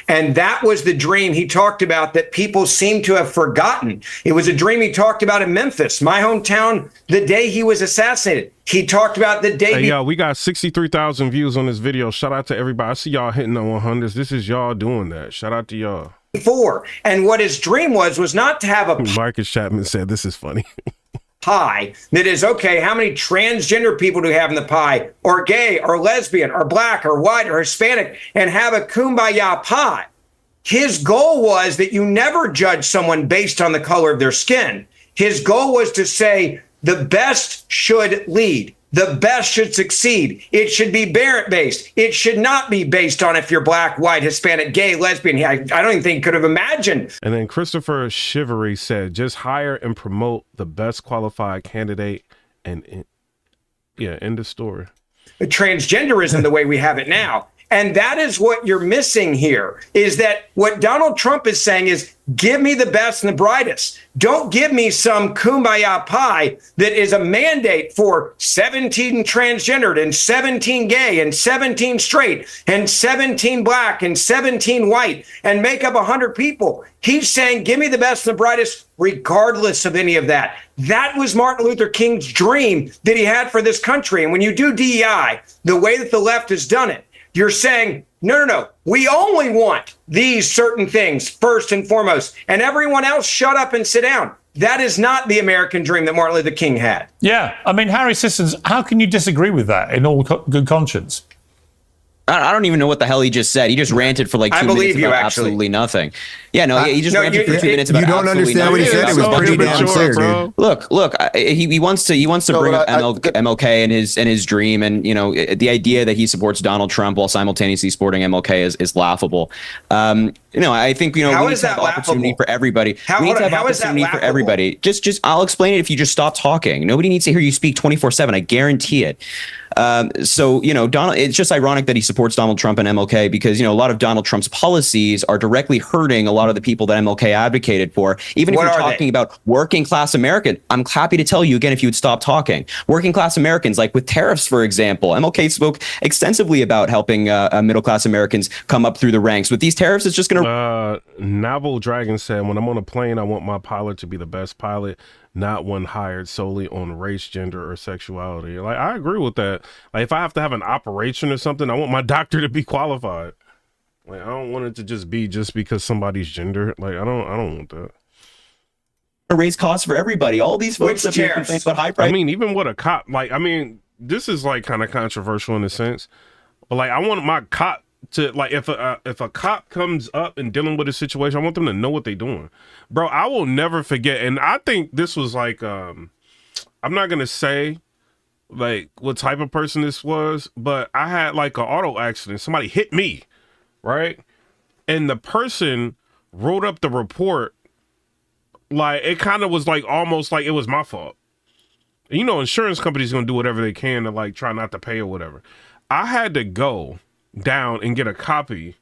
And that was the dream he talked about that people seem to have forgotten. It was a dream he talked about in Memphis, my hometown, the day he was assassinated. He talked about the day. Hey, yo, we got 63,000 views on this video. Shout out to everybody. I see y'all hitting the 100s. This is y'all doing that. Shout out to y'all. And what his dream was not to have a Marcus Chapman said, this is funny. pie that is, okay, how many transgender people do we have in the pie, or gay, or lesbian, or black, or white, or Hispanic, and have a kumbaya pie. His goal was that you never judge someone based on the color of their skin. His goal was to say the best should lead. The best should succeed. It should be merit-based. It should not be based on if you're black, white, Hispanic, gay, lesbian. I don't even think he could have imagined. And then Christopher Shivery said, just hire and promote the best qualified candidate and end of story. Transgenderism the way we have it now. And that is what you're missing here, is that what Donald Trump is saying is, give me the best and the brightest. Don't give me some kumbaya pie that is a mandate for 17 transgendered and 17 gay and 17 straight and 17 black and 17 white and make up 100 people. He's saying, give me the best and the brightest, regardless of any of that. That was Martin Luther King's dream that he had for this country. And when you do DEI, the way that the left has done it, you're saying, no, we only want these certain things first and foremost, and everyone else shut up and sit down. That is not the American dream that Martin Luther King had. Yeah, I mean, Harry Sissons, how can you disagree with that in all good conscience? I don't even know what the hell he just said. He just ranted for like 2 minutes about absolutely nothing. Yeah, no, he just ranted for 2 minutes about absolutely nothing. You don't understand what he said. It was pretty damn clear, dude. Look, he wants to bring up MLK and his dream, and the idea that he supports Donald Trump while simultaneously supporting MLK is laughable. I think we need to have opportunity for everybody. We need to have opportunity for everybody. Just I'll explain it if you just stop talking. Nobody needs to hear you speak 24/7. I guarantee it. Donald, it's just ironic that he supports Donald Trump and MLK because, a lot of Donald Trump's policies are directly hurting a lot of the people that MLK advocated for. Even if you're talking about working class Americans, I'm happy to tell you again, if you would stop talking. Working class Americans, like with tariffs, for example, MLK spoke extensively about helping middle class Americans come up through the ranks. With these tariffs, it's just going to. Naval Dragon said, when I'm on a plane, I want my pilot to be the best pilot, not one hired solely on race, gender, or sexuality. Like, I agree with that. Like, if I have to have an operation or something, I want my doctor to be qualified. Like, I don't want it to just be because somebody's gender. Like, I don't want that. Raise costs for everybody. All these folks that make complaints about high price. I mean, even with a cop, this is like kind of controversial in a sense, but like, I want my cop to, like, if a cop comes up and dealing with a situation, I want them to know what they're doing. Bro, I will never forget, and I think this was like, I'm not gonna say like what type of person this was, but I had like an auto accident. Somebody hit me, right? And the person wrote up the report like it kind of was like almost like it was my fault. Insurance companies gonna do whatever they can to like try not to pay or whatever. I had to go down and get a copy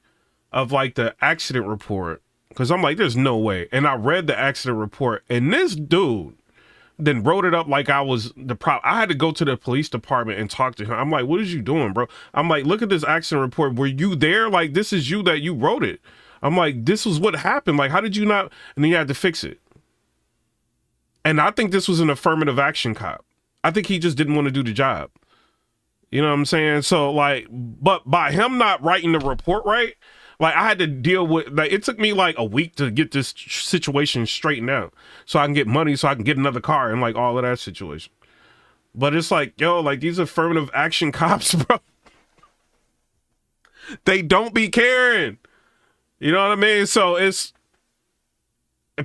of like the accident report because I'm like, there's no way. And I read the accident report, and this dude then wrote it up like I was the prop. I had to go to the police department and talk to him. I'm like, what is you doing, bro? I'm like, look at this accident report. Were you there? Like, this is you that you wrote it. I'm like, this was what happened. Like, how did you not? And then you had to fix it. And I think this was an affirmative action cop. I think he just didn't want to do the job. You know what I'm saying? So like, but by him not writing the report right, like I had to deal with, like, it took me like a week to get this situation straightened out so I can get money, so I can get another car and like all of that situation. But it's like, yo, like these affirmative action cops, bro, they don't be caring. You know what I mean? So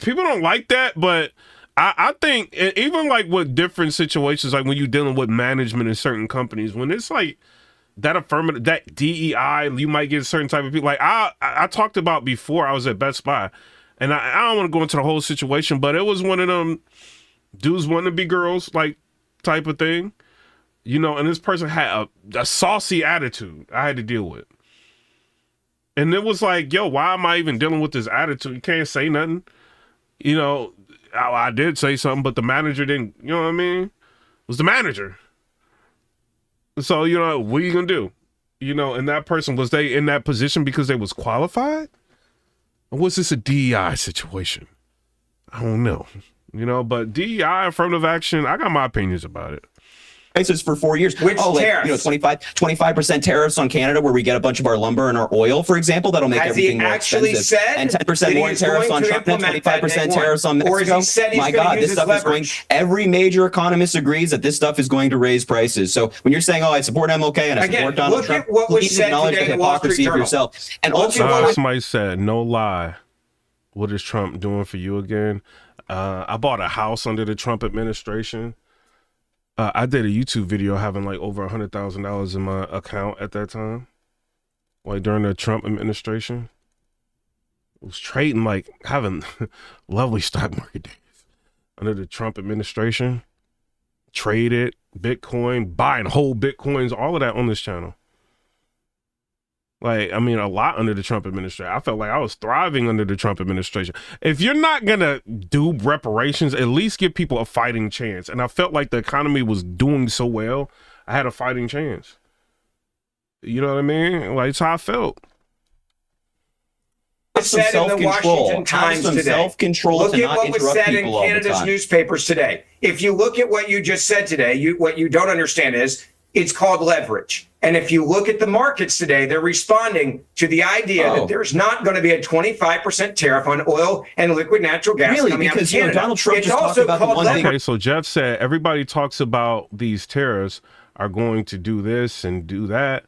people don't like that, but I think even like with different situations, like when you're dealing with management in certain companies, when it's like that affirmative, that DEI, you might get certain type of people. Like I talked about before, I was at Best Buy, And I don't want to go into the whole situation, but it was one of them dudes wanting to be girls, like, type of thing. You know, and this person had a saucy attitude I had to deal with. And it was like, yo, why am I even dealing with this attitude? You can't say nothing. You know, I did say something, but the manager didn't, you know what I mean? It was the manager. So, you know, what are you going to do? You know, and that person, was they in that position because they was qualified? Or was this a DEI situation? I don't know. You know, but DEI, affirmative action, I got my opinions about it. Prices for 4 years. Which like, you know, 25% tariffs on Canada, where we get a bunch of our lumber and our oil, for example. That'll make everything more expensive. And 10% more tariffs on China, 25% tariffs on Mexico. My God, this stuff is going. Every major economist agrees that this stuff is going to raise prices. So when you're saying, "Oh, I support MLK and I support Donald Trump," please acknowledge the hypocrisy of yourself. And also, somebody said, "No lie, what is Trump doing for you again?" I bought a house under the Trump administration. I did a YouTube video having like over $100,000 in my account at that time, like during the Trump administration. I was trading, like having lovely stock market days under the Trump administration. Traded Bitcoin, buying whole Bitcoins, all of that on this channel. Like, I mean, a lot under the Trump administration. I felt like I was thriving under the Trump administration. If you're not going to do reparations, at least give people a fighting chance. And I felt like the economy was doing so well, I had a fighting chance. You know what I mean? Like, it's how I felt. Said in the Washington Times today. Self-control. Look at what was said in Canada's newspapers today. If you look at what you just said today, what you don't understand is it's called leverage. And if you look at the markets today, they're responding to the idea that there's not going to be a 25% tariff on oil and liquid natural gas coming out of Canada. You know, Donald Trump just talked about the one thing. Okay, so Jeff said everybody talks about these tariffs are going to do this and do that.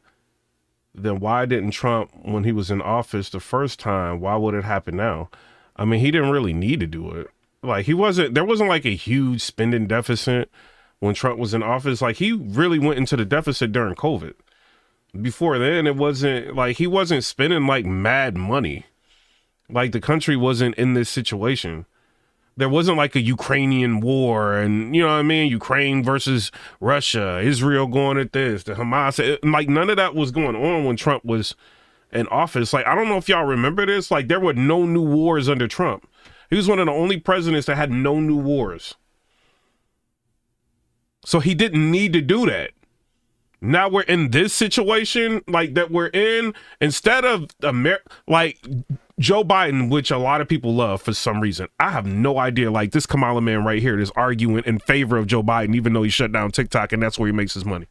Then why didn't Trump, when he was in office the first time, why would it happen now? I mean, he didn't really need to do it. Like, there wasn't like a huge spending deficit when Trump was in office. Like, he really went into the deficit during COVID. Before then, it wasn't like he wasn't spending like mad money. Like, the country wasn't in this situation. There wasn't like a Ukrainian war and, you know what I mean? Ukraine versus Russia, Israel going at this, the Hamas. Like, none of that was going on when Trump was in office. Like, I don't know if y'all remember this. Like, there were no new wars under Trump. He was one of the only presidents that had no new wars. So he didn't need to do that. Now we're in this situation, like, that we're in, instead of like Joe Biden, which a lot of people love for some reason. I have no idea. Like, this Kamala man right here is arguing in favor of Joe Biden, even though he shut down TikTok and that's where he makes his money.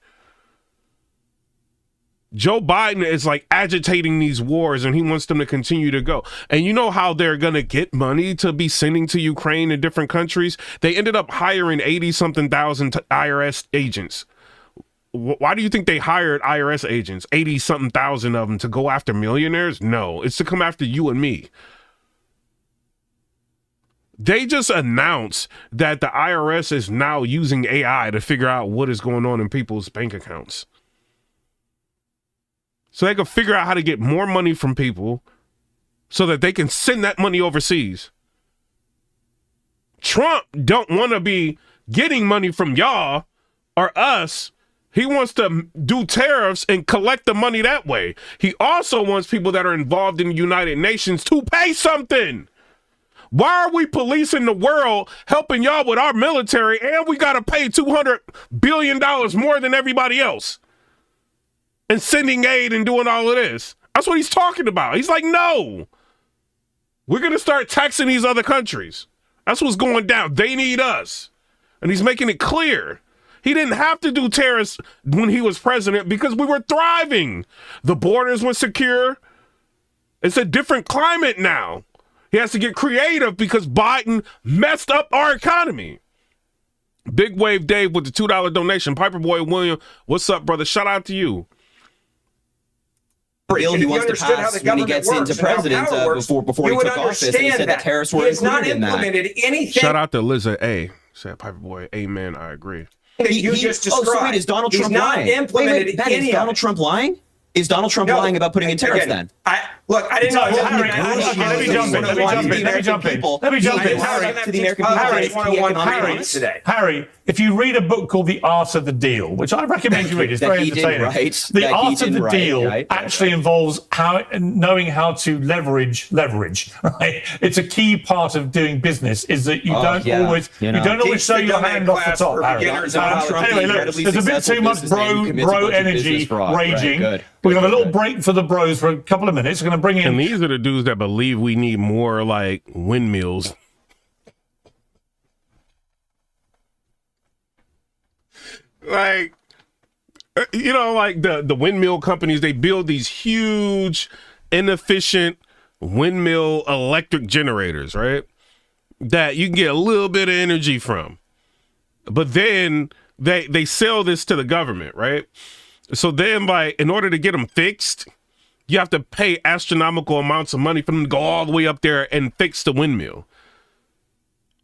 Joe Biden is like agitating these wars and he wants them to continue to go. And you know how they're going to get money to be sending to Ukraine and different countries? They ended up hiring 80-something thousand IRS agents. Why do you think they hired IRS agents, 80-something thousand of them, to go after millionaires? No, it's to come after you and me. They just announced that the IRS is now using AI to figure out what is going on in people's bank accounts. So they can figure out how to get more money from people so that they can send that money overseas. Trump don't want to be getting money from y'all or us. He wants to do tariffs and collect the money that way. He also wants people that are involved in the United Nations to pay something. Why are we policing the world, helping y'all with our military, and we got to pay $200 billion more than everybody else? And sending aid and doing all of this. That's what he's talking about. He's like, no, we're going to start taxing these other countries. That's what's going down. They need us. And he's making it clear. He didn't have to do tariffs when he was president because we were thriving. The borders were secure. It's a different climate now. He has to get creative because Biden messed up our economy. Big Wave Dave with the $2 donation. Piperboy William, what's up, brother? Shout out to you. Bill he wants to pass when he gets into president before he took office, and he said that tariffs were included in that. Shout out to Liza A. Said Piperboy, amen, I agree. You just described. Oh, so wait, is Donald Trump lying? Wait, is Donald Trump lying? Is Donald Trump lying about putting in tariffs then? Look, I didn't know. Harry, let me jump in. Harry, if you read a book called The Art of the Deal, which I recommend you read, it's very entertaining. The Art of the Deal actually involves knowing how to leverage, right? It's a key part of doing business, is that you don't always show your hand off the top, Harry. Anyway, look, there's a bit too much bro energy raging. We're going to have a little break for the bros for a couple of minutes. We're going to bring in... And these are the dudes that believe we need more, like, windmills. Like, you know, like the windmill companies, they build these huge, inefficient windmill electric generators, right? That you can get a little bit of energy from. But then they sell this to the government, right? So then, like, in order to get them fixed, you have to pay astronomical amounts of money for them to go all the way up there and fix the windmill.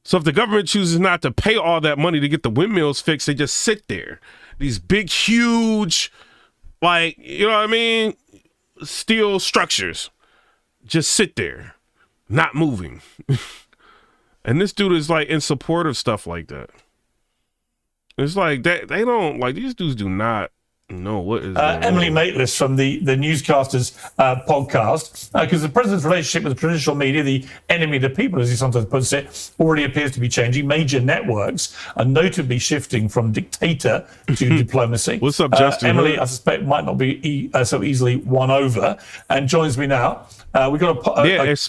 So if the government chooses not to pay all that money to get the windmills fixed, they just sit there. These big, huge, like, you know what I mean? Steel structures just sit there, not moving. And this dude is, like, in support of stuff like that. It's like they don't, like, these dudes do not know what is Emily Maitlis from the Newscasters podcast, because the president's relationship with the traditional media, the enemy of the people, as he sometimes puts it, already appears to be changing. Major networks are notably shifting from dictator to diplomacy. What's up, Justin? Emily, I suspect, might not be so easily won over, and joins me now. We got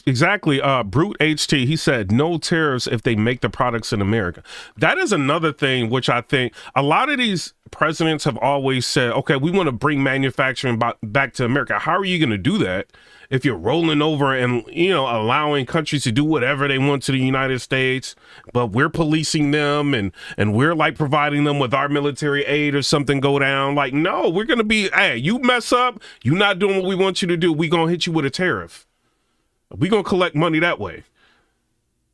exactly. Brute HT, he said no tariffs if they make the products in America. That is another thing which I think a lot of these presidents have always said, okay, we want to bring manufacturing back to America. How are you going to do that if you're rolling over and, you know, allowing countries to do whatever they want to the United States, but we're policing them and we're like providing them with our military aid or something go down? Like, no, we're going to be, hey, you mess up, you're not doing what we want you to do, we going to hit you with a tariff. We going to collect money that way.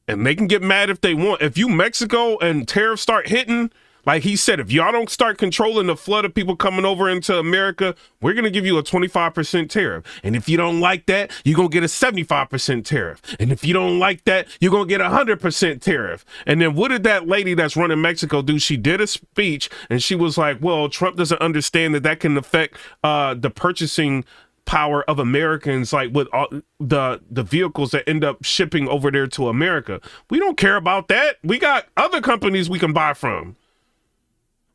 And they can get mad if they want. If you Mexico and tariffs start hitting, like he said, if y'all don't start controlling the flood of people coming over into America, we're going to give you a 25% tariff. And if you don't like that, you're going to get a 75% tariff. And if you don't like that, you're going to get a 100% tariff. And then what did that lady that's running Mexico do? She did a speech and she was like, well, Trump doesn't understand that can affect the purchasing power of Americans, like with all the vehicles that end up shipping over there to America. We don't care about that. We got other companies we can buy from.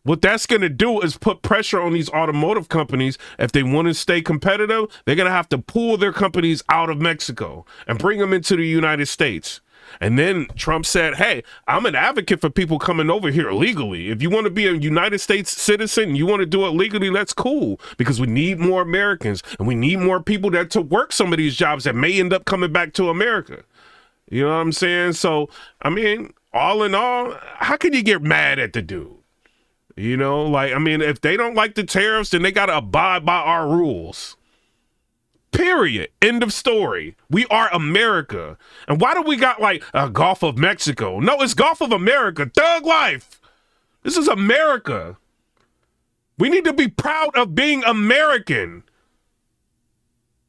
What that's going to do is put pressure on these automotive companies. If they want to stay competitive, they're going to have to pull their companies out of Mexico and bring them into the United States. And then Trump said, hey, I'm an advocate for people coming over here legally. If you want to be a United States citizen, you want to do it legally, that's cool, because we need more Americans and we need more people that to work some of these jobs that may end up coming back to America. You know what I'm saying? So, I mean, all in all, how can you get mad at the dude? You know, like, I mean, if they don't like the tariffs, then they got to abide by our rules. Period. End of story. We are America. And why do we got like a Gulf of Mexico? No, it's Gulf of America. Thug life. This is America. We need to be proud of being American.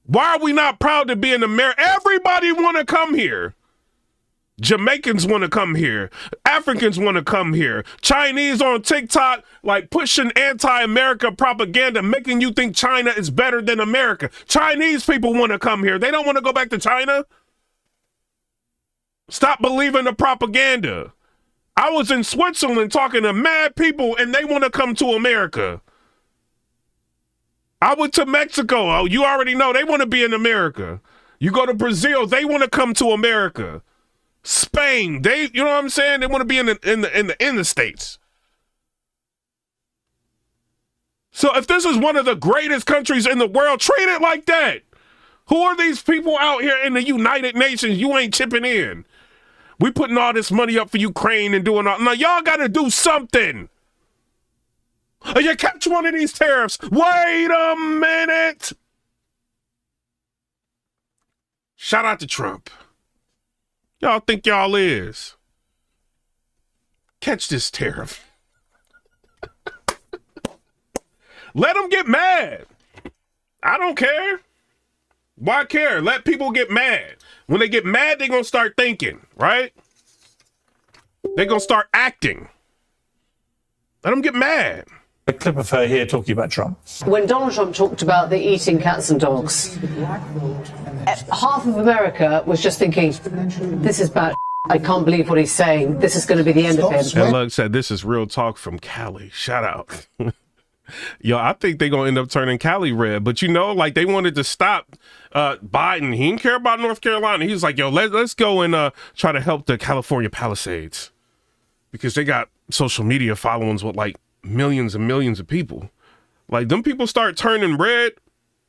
Why are we not proud to be an American? Everybody want to come here. Jamaicans want to come here. Africans want to come here. Chinese on TikTok, like pushing anti-America propaganda, making you think China is better than America. Chinese people want to come here. They don't want to go back to China. Stop believing the propaganda. I was in Switzerland talking to mad people and they want to come to America. I went to Mexico. Oh, you already know they want to be in America. You go to Brazil, they want to come to America. Spain, you know what I'm saying? They want to be in the States. So if this is one of the greatest countries in the world, treat it like that. Who are these people out here in the United Nations? You ain't chipping in. We putting all this money up for Ukraine and doing all. Now y'all got to do something. You catch one of these tariffs. Wait a minute. Shout out to Trump. Y'all think y'all is. Catch this tariff. Let them get mad. I don't care. Why care? Let people get mad. When they get mad, they're going to start thinking, right? They're going to start acting. Let them get mad. A clip of her here talking about Trump. When Donald Trump talked about the eating cats and dogs, half of America was just thinking, this is bad. I can't believe what he's saying. This is going to be the end of him. And Lug said, this is real talk from Cali. Shout out. Yo, I think they're going to end up turning Cali red. But, you know, like they wanted to stop Biden. He didn't care about North Carolina. He was like, yo, let's go and try to help the California Palisades. Because they got social media followings with like millions and millions of people. Like them people start turning red.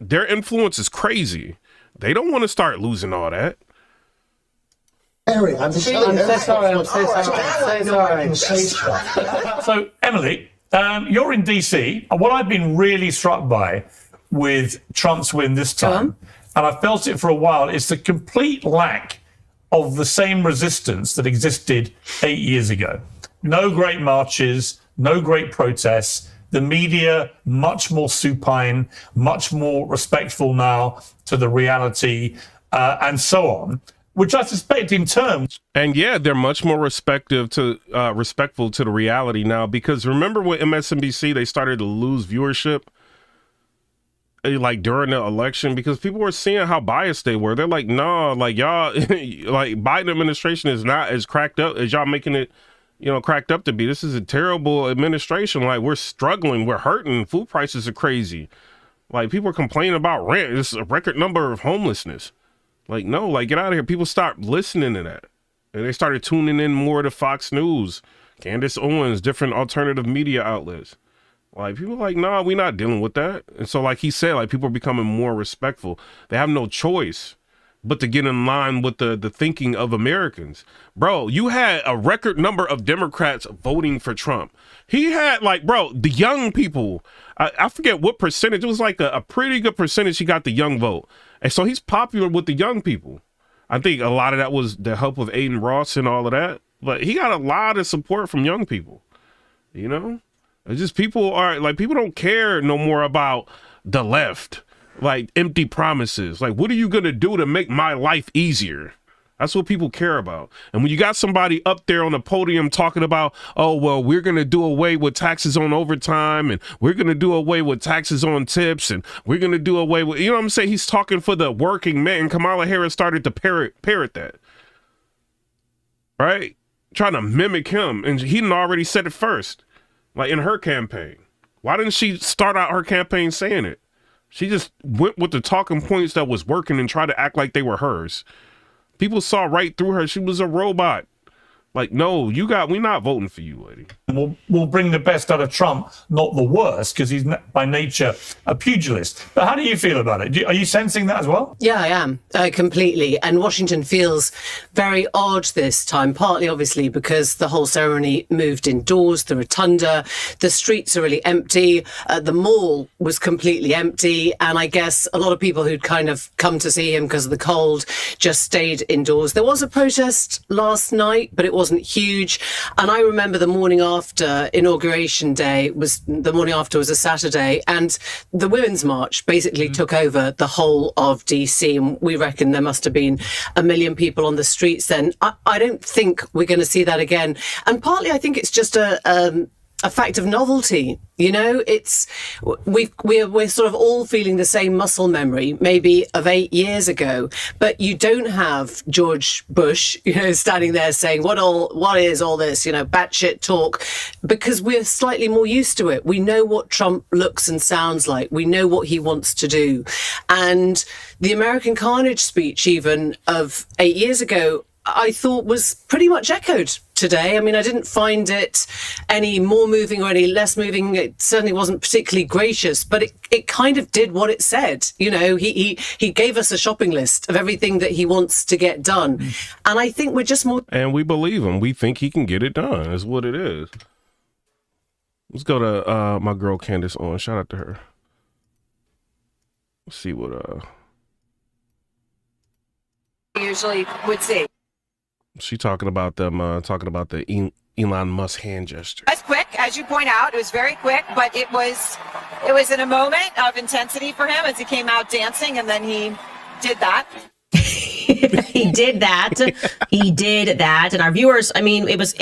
Their influence is crazy. They don't want to start losing all that. Harry, I'm so sorry. I'm so sorry. So, Emily, you're in DC, and what I've been really struck by with Trump's win this time, and I felt it for a while, is the complete lack of the same resistance that existed 8 years ago. No great marches, no great protests. The media, much more supine, much more respectful now to the reality, and so on. Which I suspect in terms. And yeah, they're much more respectful to the reality now, because remember when MSNBC, they started to lose viewership like during the election because people were seeing how biased they were. They're like, no, like y'all, like Biden administration is not as cracked up as y'all making it, cracked up to be. This is a terrible administration. Like we're struggling, we're hurting. Food prices are crazy. Like people are complaining about rent. It's a record number of homelessness. Like, no, like, get out of here. People stopped listening to that. And they started tuning in more to Fox News, Candace Owens, different alternative media outlets. Like, people are like, nah, we're not dealing with that. And so, like he said, like, people are becoming more respectful. They have no choice but to get in line with the thinking of Americans. Bro, you had a record number of Democrats voting for Trump. He had, like, bro, the young people, I forget what percentage. It was like a pretty good percentage he got the young vote. And so he's popular with the young people. I think a lot of that was the help of Aiden Ross and all of that. But he got a lot of support from young people. It's just people don't care no more about the left. Like empty promises. Like, what are you going to do to make my life easier? That's what people care about. And when you got somebody up there on the podium talking about, oh, well, we're going to do away with taxes on overtime and we're going to do away with taxes on tips and we're going to do away with, what I'm saying? He's talking for the working man. Kamala Harris started to parrot that. Right? Trying to mimic him. And he didn't already said it first, like in her campaign. Why didn't she start out her campaign saying it? She just went with the talking points that was working and tried to act like they were hers. People saw right through her. She was a robot. Like, no, we're not voting for you, lady. We'll bring the best out of Trump, not the worst, because he's by nature a pugilist. But how do you feel about it? Are you sensing that as well? Yeah, I am, completely. And Washington feels very odd this time, partly, obviously, because the whole ceremony moved indoors, the rotunda, the streets are really empty, the mall was completely empty, and I guess a lot of people who'd kind of come to see him because of the cold just stayed indoors. There was a protest last night, but it wasn't huge. And I remember the morning after Inauguration Day was a Saturday, and the Women's March basically took over the whole of DC. And we reckon there must have been 1 million people on the streets then. I don't think we're going to see that again. And partly I think it's just a fact of novelty. It's we're sort of all feeling the same muscle memory, maybe of 8 years ago, but you don't have George Bush, standing there saying, what is all this, batshit talk, because we're slightly more used to it. We know what Trump looks and sounds like. We know what he wants to do. And the American Carnage speech even of 8 years ago, I thought was pretty much echoed today. I mean, I didn't find it any more moving or any less moving. It certainly wasn't particularly gracious, but it kind of did what it said. He gave us a shopping list of everything that he wants to get done. And I think we're just more... And we believe him. We think he can get it done, is what it is. Let's go to my girl Candace on. Shout out to her. Let's see what... usually would see. She talking about them, the Elon Musk hand gesture. As quick, as you point out, it was very quick, but it was in a moment of intensity for him as he came out dancing, and then he did that. He did that. He did that. And our viewers, I mean, it was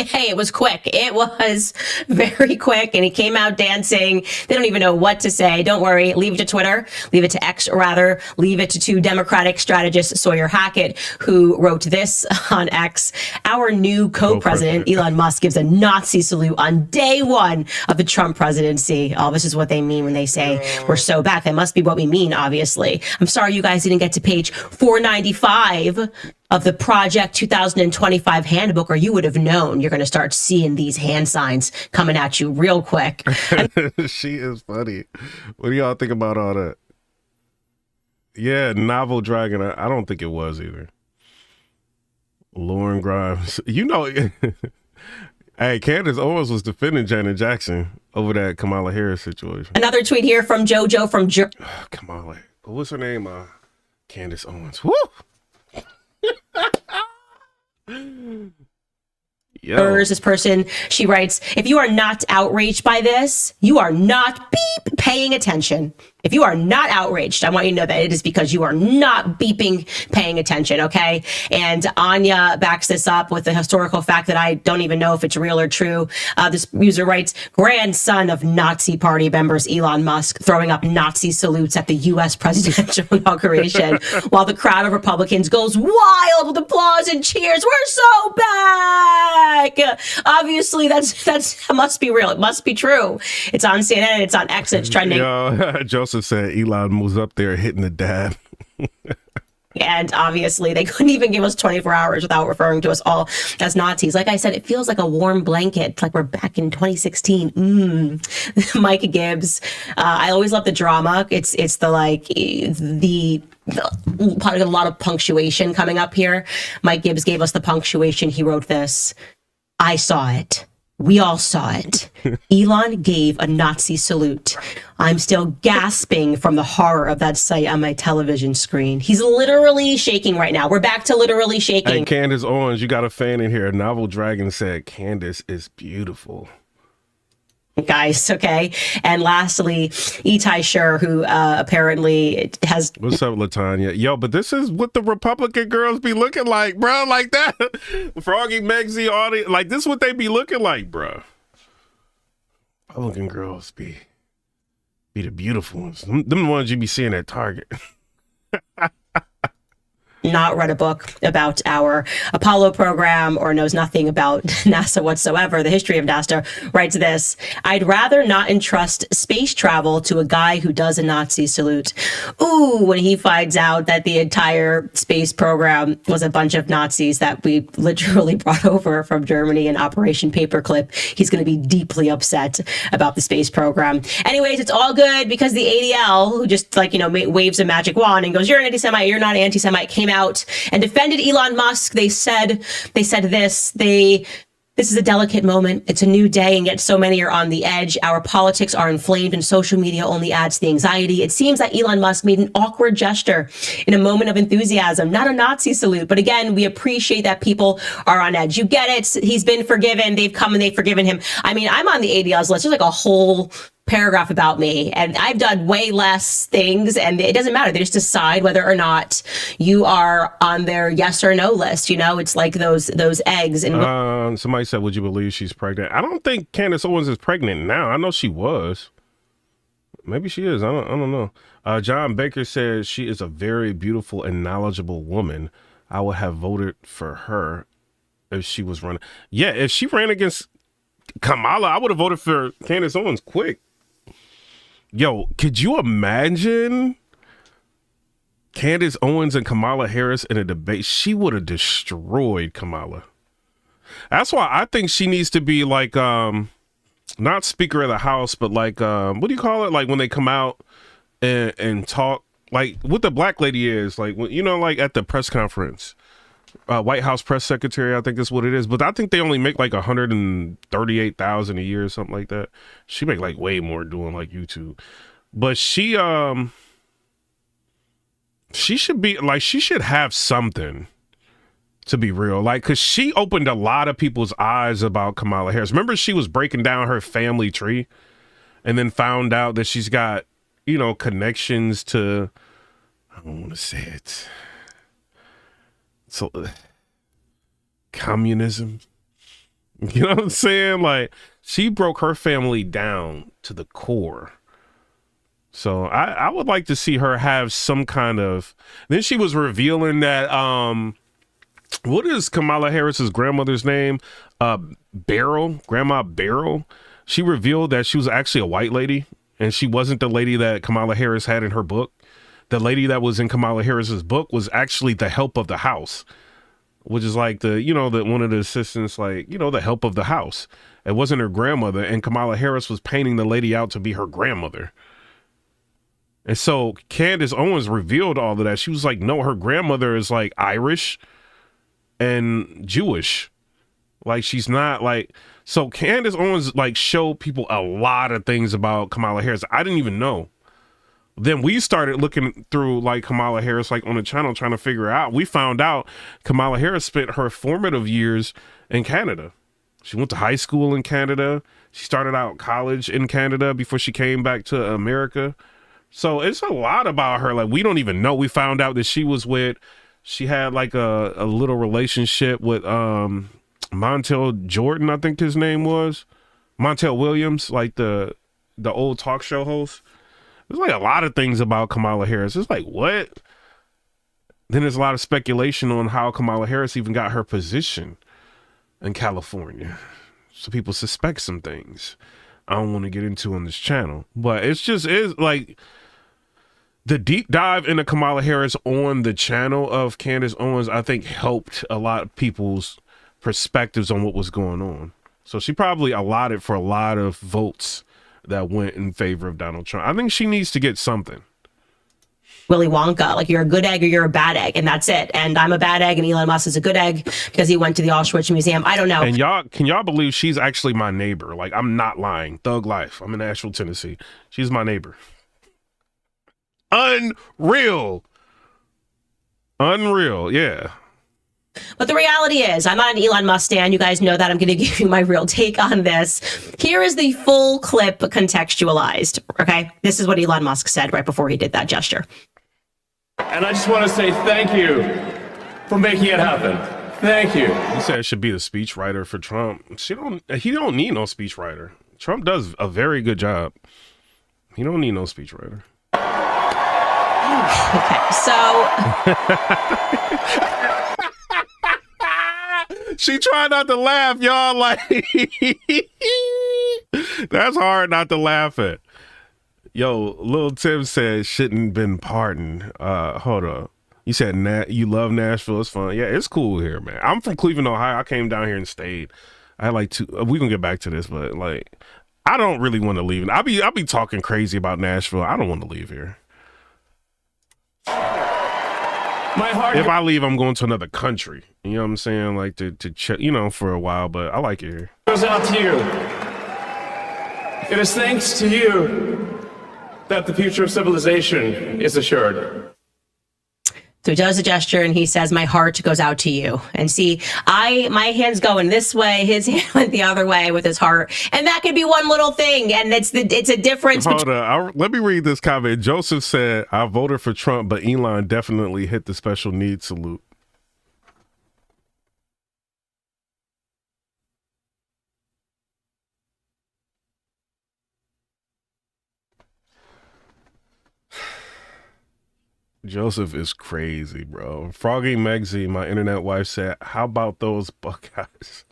quick. It was very quick. And he came out dancing. They don't even know what to say. Don't worry. Leave it to Twitter. Leave it to X, or rather, leave it to two Democratic strategists, Sawyer Hackett, who wrote this on X. Our new co-president, Elon Musk, gives a Nazi salute on day one of the Trump presidency. Oh, this is what they mean when they say we're so back. That must be what we mean, obviously. I'm sorry you guys didn't get to page 495 of the Project 2025 handbook, or you would have known. You're going to start seeing these hand signs coming at you real quick. She is funny. What do y'all think about all that? Yeah, novel dragon. I don't think it was either. Lauren Grimes. You know, hey, Candace Owens was defending Janet Jackson over that Kamala Harris situation. Another tweet here from JoJo from Kamala. What's her name? Candace Owens. Woo! This person, she writes, if you are not outraged by this, you are not paying attention. If you are not outraged, I want you to know that it is because you are not paying attention, okay? And Anya backs this up with the historical fact that I don't even know if it's real or true. This user writes, grandson of Nazi party members Elon Musk throwing up Nazi salutes at the U.S. presidential inauguration, while the crowd of Republicans goes wild with applause and cheers. We're so back! Obviously, that must be real. It must be true. It's on CNN. It's on X. It's trending. Yo, Joseph said Elon moves up there hitting the dab. And obviously, they couldn't even give us 24 hours without referring to us all as Nazis. Like I said, it feels like a warm blanket, like we're back in 2016. Mike Gibbs. I always love the drama. It's the probably a lot of punctuation coming up here. Mike Gibbs gave us the punctuation. He wrote this. I saw it. We all saw it. Elon gave a Nazi salute. I'm still gasping from the horror of that sight on my television screen. He's literally shaking right now. We're back to literally shaking. Hey, Candace Owens, you got a fan in here. Novel Dragon said, Candace is beautiful. Guys, okay? And lastly, Itai Shur, who apparently has... What's up, LaTanya? Yo, but this is what the Republican girls be looking like, bro. Like that. Froggy, Megsy, all the... Like, this is what they be looking like, bro. Republican girls be the beautiful ones. Them ones you be seeing at Target. Not read a book about our Apollo program or knows nothing about NASA whatsoever, the history of NASA, writes this: I'd rather not entrust space travel to a guy who does a Nazi salute. Ooh, when he finds out that the entire space program was a bunch of Nazis that we literally brought over from Germany in Operation Paperclip, he's going to be deeply upset about the space program. Anyways, it's all good because the ADL, who just waves a magic wand and goes, you're an anti-Semite, you're not an anti-Semite, came out and defended Elon Musk. They said this is a delicate moment. It's a new day, and yet so many are on the edge. Our politics are inflamed, and social media only adds to the anxiety. It seems that Elon Musk made an awkward gesture in a moment of enthusiasm, not a Nazi salute. But again, we appreciate that people are on edge. You get it. He's been forgiven. They've come and they've forgiven him. I mean, I'm on the ADL's list. There's like a whole paragraph about me, and I've done way less things, and it doesn't matter. They just decide whether or not you are on their yes or no list. It's like those eggs. And somebody said, would you believe she's pregnant? I don't think Candace Owens is pregnant now. I know she was. Maybe she is. I don't know. John Baker says she is a very beautiful and knowledgeable woman. I would have voted for her if she was running. Yeah, if she ran against Kamala, I would have voted for Candace Owens quick. Yo, could you imagine Candace Owens and Kamala Harris in a debate? She would have destroyed Kamala. That's why I think she needs to be like, not Speaker of the House, but like, what do you call it? Like when they come out and talk, like what the black lady is, like, like at the press conference. White House press secretary, I think is what it is. But I think they only make like $138,000 a year or something like that. She make like way more doing like YouTube. But she should be like, she should have something, to be real. Like, cause she opened a lot of people's eyes about Kamala Harris. Remember, she was breaking down her family tree and then found out that she's got, connections to, don't want to say it. So, communism. You know what I'm saying? Like, she broke her family down to the core. So I would like to see her have some kind of. Then she was revealing that what is Kamala Harris's grandmother's name? Grandma Barrel. She revealed that she was actually a white lady, and she wasn't the lady that Kamala Harris had in her book. The lady that was in Kamala Harris's book was actually the help of the house, which is like the one of the assistants, like, the help of the house. It wasn't her grandmother, and Kamala Harris was painting the lady out to be her grandmother. And so Candace Owens revealed all of that. She was like, no, her grandmother is like Irish and Jewish. Like, she's not like, so Candace Owens like showed people a lot of things about Kamala Harris I didn't even know. Then we started looking through like Kamala Harris, like on the channel, trying to figure out. We found out Kamala Harris spent her formative years in Canada. She went to high school in Canada. She started out college in Canada before she came back to America. So it's a lot about her. Like, we don't even know. We found out that she had like a little relationship with Montel Jordan, I think his name was. Montel Williams, like the old talk show host. There's like a lot of things about Kamala Harris. It's like, what? Then there's a lot of speculation on how Kamala Harris even got her position in California. So people suspect some things I don't want to get into on this channel. But it's like the deep dive into Kamala Harris on the channel of Candace Owens, I think, helped a lot of people's perspectives on what was going on. So she probably allotted for a lot of votes that went in favor of Donald Trump. I think she needs to get something. Willy Wonka, like, you're a good egg or you're a bad egg, and that's it. And I'm a bad egg, and Elon Musk is a good egg because he went to the Auschwitz Museum. I don't know. And can y'all believe she's actually my neighbor? Like, I'm not lying. Thug life. I'm in Nashville, Tennessee. She's my neighbor. Unreal. Yeah. But the reality is, I'm not an Elon Musk stan. You guys know that. I'm going to give you my real take on this. Here is the full clip contextualized. Okay, this is what Elon Musk said right before he did that gesture. And I just want to say thank you for making it happen. Thank you. He said it should be the speechwriter for Trump. He don't need no speechwriter. Trump does a very good job. He don't need no speechwriter. Okay, so she tried not to laugh, y'all. Like, that's hard not to laugh at. Yo, Lil Tim said shouldn't been pardoned. Hold up. You said you love Nashville. It's fun. Yeah, it's cool here, man. I'm from Cleveland, Ohio. I came down here and stayed. I had like we gonna get back to this, but like, I don't really want to leave. I'll be talking crazy about Nashville. I don't want to leave here. If I leave, I'm going to another country. You know what I'm saying? Like to check, for a while, but I like it here. Goes out to you. It is thanks to you that the future of civilization is assured. So he does a gesture and he says, my heart goes out to you. And see, my hand's going this way, his hand went the other way with his heart. And that could be one little thing. And it's a difference. Hold on. Let me read this comment. Joseph said, I voted for Trump, but Elon definitely hit the special needs salute. Joseph is crazy, bro. Froggy Megsy, my internet wife, said, how about those Buckeyes?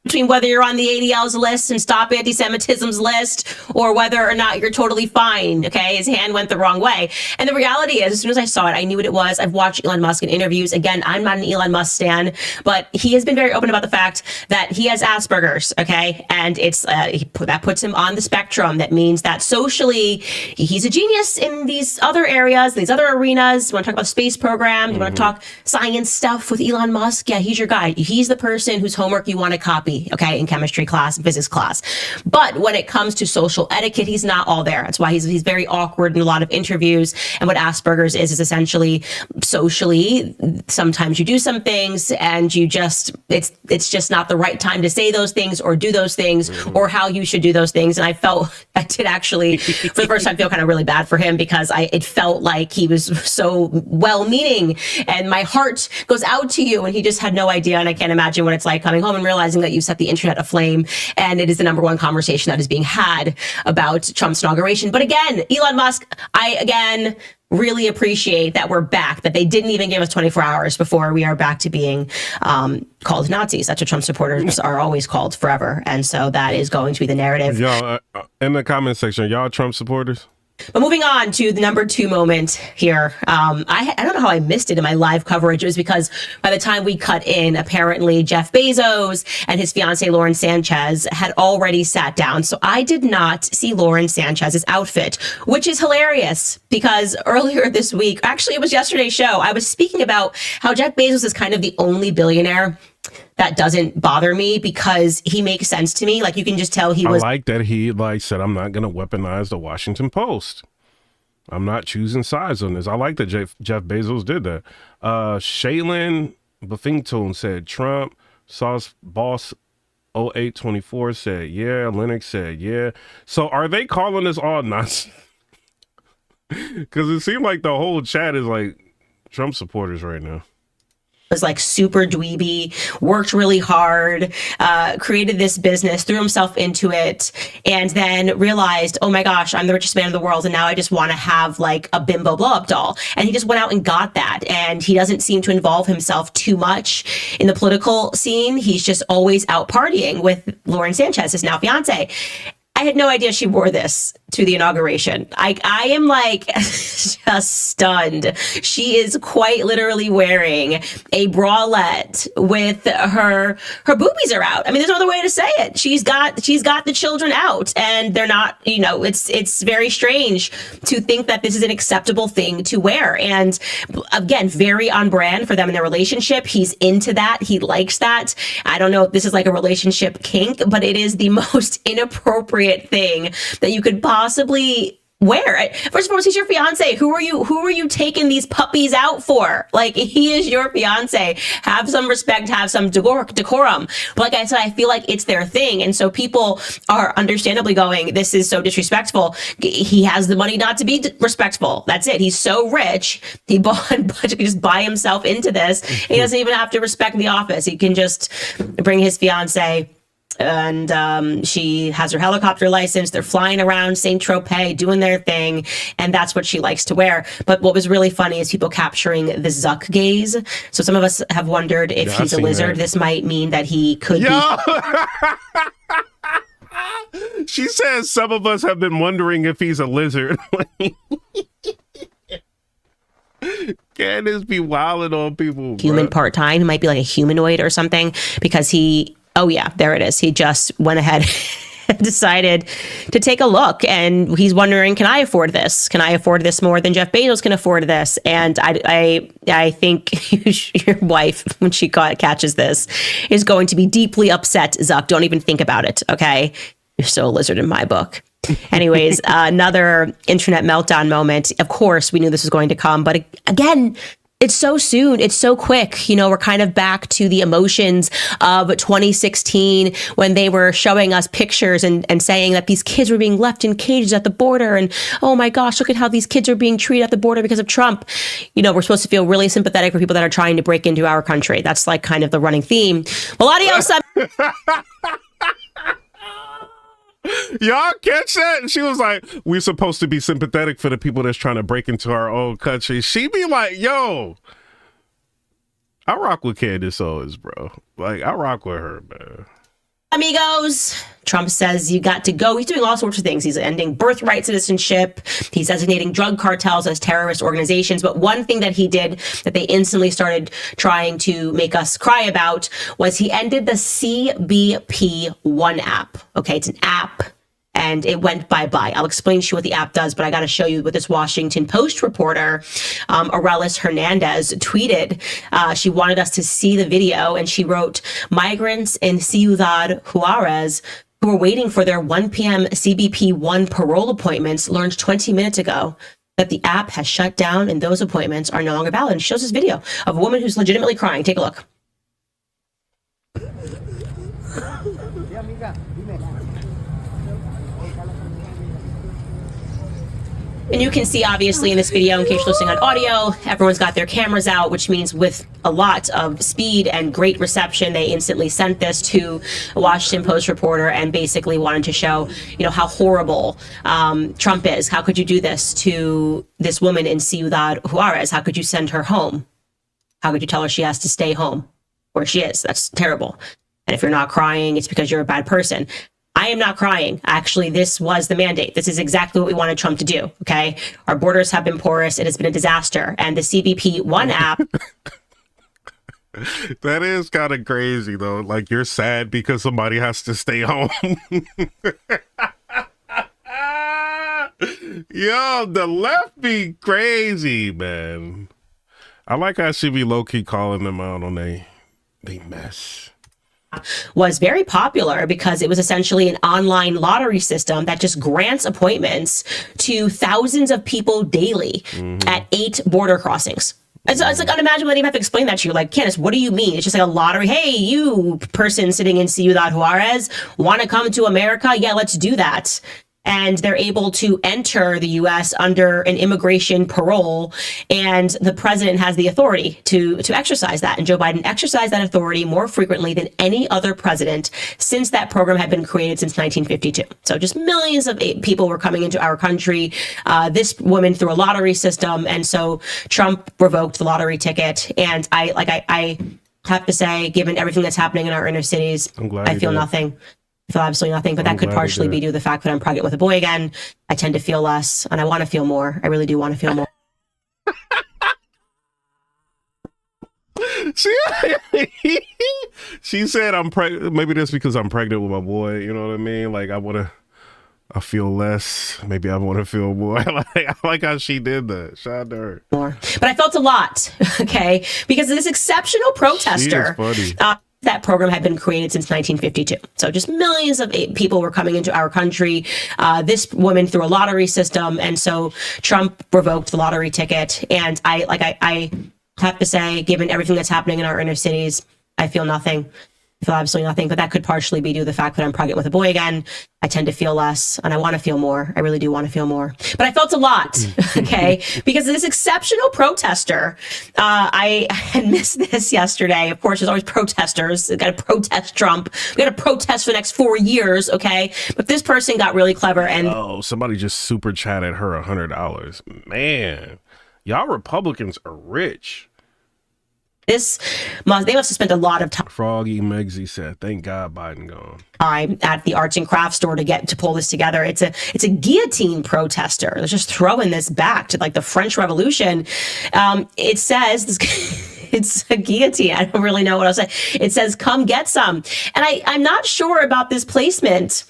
Between whether you're on the ADL's list and Stop Anti-Semitism's list, or whether or not you're totally fine, okay? His hand went the wrong way. And the reality is, as soon as I saw it, I knew what it was. I've watched Elon Musk in interviews. Again, I'm not an Elon Musk stan, but he has been very open about the fact that he has Asperger's, okay? And it's that puts him on the spectrum. That means that socially, he's a genius in these other areas, these other arenas. You want to talk about space program? You want to talk science stuff with Elon Musk? Yeah, he's your guy. He's the person whose homework you want to copy. me, okay, in chemistry class, physics class. But when it comes to social etiquette, he's not all there. That's why he's very awkward in a lot of interviews. And what Asperger's is essentially socially, sometimes you do some things and you just, it's just not the right time to say those things or do those things or how you should do those things. And I did actually, for the first time, feel kind of really bad for him because it felt like he was so well-meaning and my heart goes out to you, and he just had no idea. And I can't imagine what it's like coming home and realizing that you set the internet aflame, and it is the number one conversation that is being had about Trump's inauguration. But again, Elon Musk, I really appreciate that we're back, that they didn't even give us 24 hours before we are back to being called Nazis. That's what Trump supporters are always called forever. And so that is going to be the narrative. Y'all, in the comment section, y'all Trump supporters? But moving on to the number 2 moment here. I don't know how I missed it in my live coverage. It was because by the time we cut in, apparently Jeff Bezos and his fiancée Lauren Sanchez had already sat down. So I did not see Lauren Sanchez's outfit, which is hilarious because earlier this week, actually it was yesterday's show, I was speaking about how Jeff Bezos is kind of the only billionaire that doesn't bother me because he makes sense to me. Like, you can just tell he was. I like that he said, I'm not going to weaponize the Washington Post. I'm not choosing sides on this. I like that Jeff Bezos did that. Shaylin Buffington said Trump. Sauce Boss 0824 said yeah. Lennox said yeah. So are they calling this all nonsense? Because it seemed like the whole chat is like Trump supporters right now. Was like super dweeby, worked really hard, created this business, threw himself into it, and then realized, oh my gosh, I'm the richest man in the world, and now I just want to have like a bimbo blow-up doll. And he just went out and got that, and he doesn't seem to involve himself too much in the political scene. He's just always out partying with Lauren Sanchez, his now fiance. I had no idea she wore this to the inauguration. I am like just stunned. She is quite literally wearing a bralette with her boobies are out. I mean, there's no other way to say it. She's got the children out, and they're not, it's very strange to think that this is an acceptable thing to wear. And again, very on brand for them in their relationship. He's into that. He likes that. I don't know if this is like a relationship kink, but it is the most inappropriate thing that you could possibly wear. First of all, he's your fiance. Who are you taking these puppies out for? Like, he is your fiance. Have some respect, have some decorum. But like I said, I feel like it's their thing. And so people are understandably going, this is so disrespectful. He has the money not to be respectful. That's it. He's so rich. He can just buy himself into this. He doesn't even have to respect the office. He can just bring his fiance, and she has her helicopter license. They're flying around Saint-Tropez, doing their thing, and that's what she likes to wear. But what was really funny is people capturing the Zuck gaze. So some of us have wondered if he's a lizard. That. This might mean that he could be. She says some of us have been wondering if he's a lizard. Candace be wilding on people. Human part-time. He might be like a humanoid or something, because he. Oh yeah, there it is. He just went ahead and decided to take a look, and he's wondering, can I afford this? Can I afford this more than Jeff Bezos can afford this? And I think your wife, when she catches this, is going to be deeply upset. Zuck, don't even think about it, okay? You're still a lizard in my book. Anyways, another internet meltdown moment. Of course, we knew this was going to come, but again, it's so soon. It's so quick. We're kind of back to the emotions of 2016 when they were showing us pictures and saying that these kids were being left in cages at the border. And oh my gosh, look at how these kids are being treated at the border because of Trump. We're supposed to feel really sympathetic for people that are trying to break into our country. That's like kind of the running theme. Melania. Y'all catch that? And she was like, we're supposed to be sympathetic for the people that's trying to break into our own country. She be like, yo, I rock with Candace Owens, bro. Like, I rock with her, man. Amigos, Trump says you got to go. He's doing all sorts of things. He's ending birthright citizenship. He's designating drug cartels as terrorist organizations. But one thing that he did that they instantly started trying to make us cry about was he ended the CBP One app. Okay, it's an app. and it went bye-bye. I'll explain to you what the app does, but I got to show you what this Washington Post reporter, Arelis Hernandez, tweeted. She wanted us to see the video, and she wrote, migrants in Ciudad Juarez who were waiting for their 1 p.m. CBP-1 parole appointments learned 20 minutes ago that the app has shut down and those appointments are no longer valid. And she shows this video of a woman who's legitimately crying. Take a look. And you can see, obviously, in this video, in case you're listening on audio, everyone's got their cameras out, which means with a lot of speed and great reception, they instantly sent this to a Washington Post reporter and basically wanted to show, how horrible Trump is. How could you do this to this woman in Ciudad Juarez? How could you send her home? How could you tell her she has to stay home where she is? That's terrible. And if you're not crying, it's because you're a bad person. I am not crying. Actually, this was the mandate. This is exactly what we wanted Trump to do, okay? Our borders have been porous. It has been a disaster. And the CBP-1 app... That is kind of crazy, though. Like, you're sad because somebody has to stay home. Yo, the left be crazy, man. I like how she be low-key calling them out on they mess. Was very popular because it was essentially an online lottery system that just grants appointments to thousands of people daily at 8 border crossings. It's like unimaginable. I didn't even have to explain that to you. Like, Candace, what do you mean? It's just like a lottery. Hey, you person sitting in Ciudad Juarez, want to come to America? Yeah, let's do that. And they're able to enter the U.S. under an immigration parole, and the president has the authority to exercise that. And Joe Biden exercised that authority more frequently than any other president since that program had been created since 1952. So just millions of people were coming into our country. This woman through a lottery system, and so Trump revoked the lottery ticket. And I have to say, given everything that's happening in our inner cities, I feel nothing. I feel absolutely nothing, but that could partially be due to the fact that I'm pregnant with a boy again. I tend to feel less, and I want to feel more. I really do want to feel more. She said I'm pregnant. Maybe that's because I'm pregnant with my boy. You know what I mean? Like, I feel less. Maybe I want to feel more. I like how she did that. Shout out to her. More. But I felt a lot, okay? Because this exceptional protester. She is funny. That program had been created since 1952. So just millions of people were coming into our country. This woman through a lottery system. And so Trump revoked the lottery ticket. And I have to say, given everything that's happening in our inner cities, I feel nothing. I feel absolutely nothing, but that could partially be due to the fact that I'm pregnant with a boy again. I tend to feel less, and I want to feel more. I really do want to feel more. But I felt a lot, okay? Because this exceptional protester, I had missed this yesterday. Of course, there's always protesters. We've got to protest Trump. We've got to protest for the next 4 years, okay? But this person got really clever and... Oh, somebody just super chatted her $100. Man, y'all Republicans are rich. They must have spent a lot of time. Froggy Megsy said, "Thank God Biden gone." I'm at the arts and crafts store to pull this together. It's a guillotine protester. They're just throwing this back to like the French Revolution. It says it's a guillotine. I don't really know what I'll say. It says, "Come get some," and I'm not sure about this placement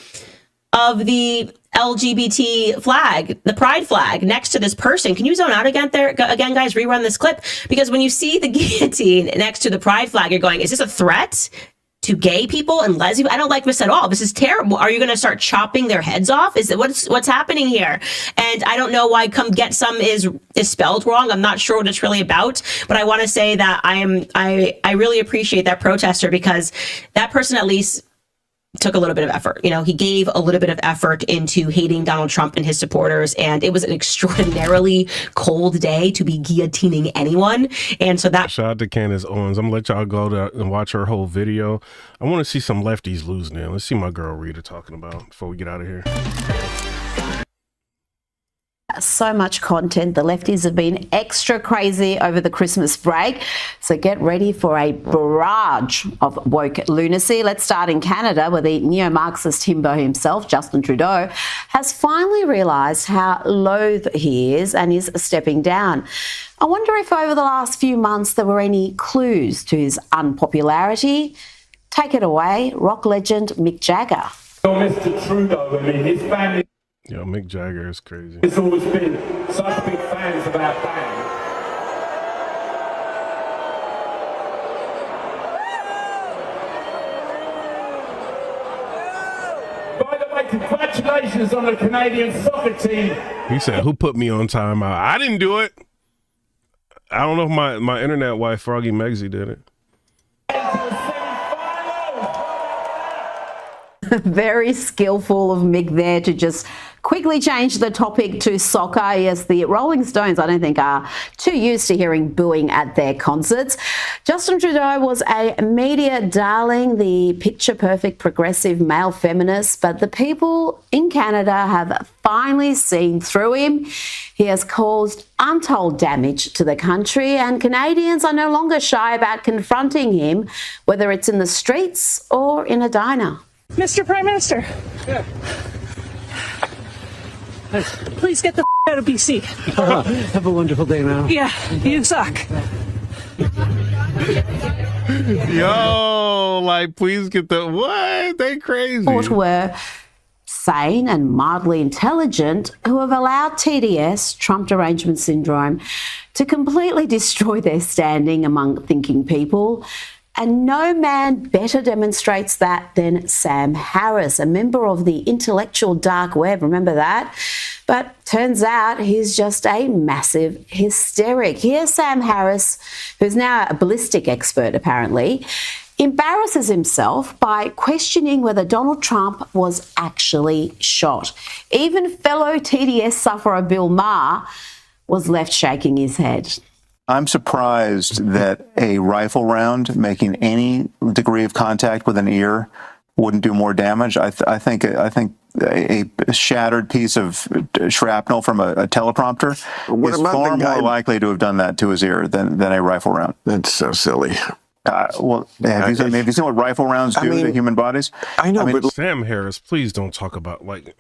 of the LGBT flag, the pride flag next to this person. Can you zone out again guys, rerun this clip? Because when you see the guillotine next to the pride flag, you're going, is this a threat to gay people and lesbians? I don't like this at all. This is terrible. Are you going to start chopping their heads off? Is it what's happening here? And I don't know why "come get some" is spelled wrong. I'm not sure what it's really about, but I want to say that I really appreciate that protester, because that person at least took a little bit of effort. He gave a little bit of effort into hating Donald Trump and his supporters, and it was an extraordinarily cold day to be guillotining anyone. And so that... Shout out to Candace Owens. I'm gonna let y'all go and watch her whole video. I want to see some lefties losing it. Let's see my girl Rita talking about before we get out of here. So much content. The lefties have been extra crazy over the Christmas break. So get ready for a barrage of woke lunacy. Let's start in Canada, where the neo-Marxist himbo himself, Justin Trudeau, has finally realised how loath he is and is stepping down. I wonder if over the last few months there were any clues to his unpopularity. Take it away, rock legend Mick Jagger. Mr. Trudeau, I mean, his family Yo, Mick Jagger is crazy. has always been such big fans of our band. By the way, congratulations on the Canadian soccer team. He said, "Who put me on timeout? I didn't do it. I don't know if my internet wife Froggy Megsy did it." Very skillful of Mick there to just quickly change the topic to soccer. Yes, the Rolling Stones, I don't think, are too used to hearing booing at their concerts. Justin Trudeau was a media darling, the picture-perfect progressive male feminist, but the people in Canada have finally seen through him. He has caused untold damage to the country, and Canadians are no longer shy about confronting him, whether it's in the streets or in a diner. Mr. Prime Minister, please get the out of BC. Have a wonderful day now. Yeah, you suck. Yo, like, please get the what? They crazy. Thought were sane and mildly intelligent who have allowed TDS, Trump derangement syndrome, to completely destroy their standing among thinking people. And no man better demonstrates that than Sam Harris, a member of the intellectual dark web. Remember that? But turns out he's just a massive hysteric. Here's Sam Harris, who's now a ballistic expert apparently, embarrasses himself by questioning whether Donald Trump was actually shot. Even fellow TDS sufferer Bill Maher was left shaking his head. I'm surprised that a rifle round making any degree of contact with an ear wouldn't do more damage. I think a shattered piece of shrapnel from a teleprompter is far more likely to have done that to his ear than a rifle round. That's so silly. Well, have you seen what rifle rounds do to human bodies? I know, but Sam Harris, please don't talk about like.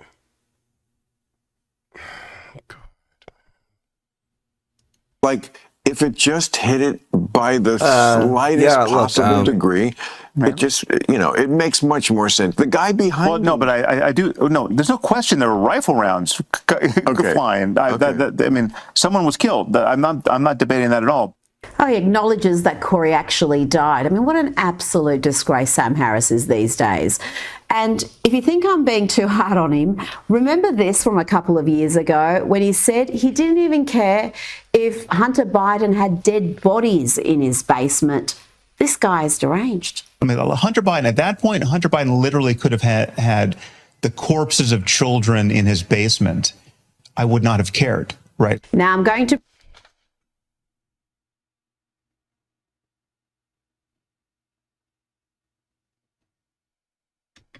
Like, if it just hit it by the slightest possible degree, it just, it makes much more sense. The guy behind Well, no, but I do. No, there's no question there were rifle rounds flying. I mean, someone was killed. I'm not debating that at all. Oh, he acknowledges that Corey actually died. I mean, what an absolute disgrace Sam Harris is these days. And if you think I'm being too hard on him, remember this from a couple of years ago when he said he didn't even care if Hunter Biden had dead bodies in his basement. This guy is deranged. I mean, Hunter Biden, at that point, Hunter Biden literally could have had the corpses of children in his basement. I would not have cared, right? Now I'm going to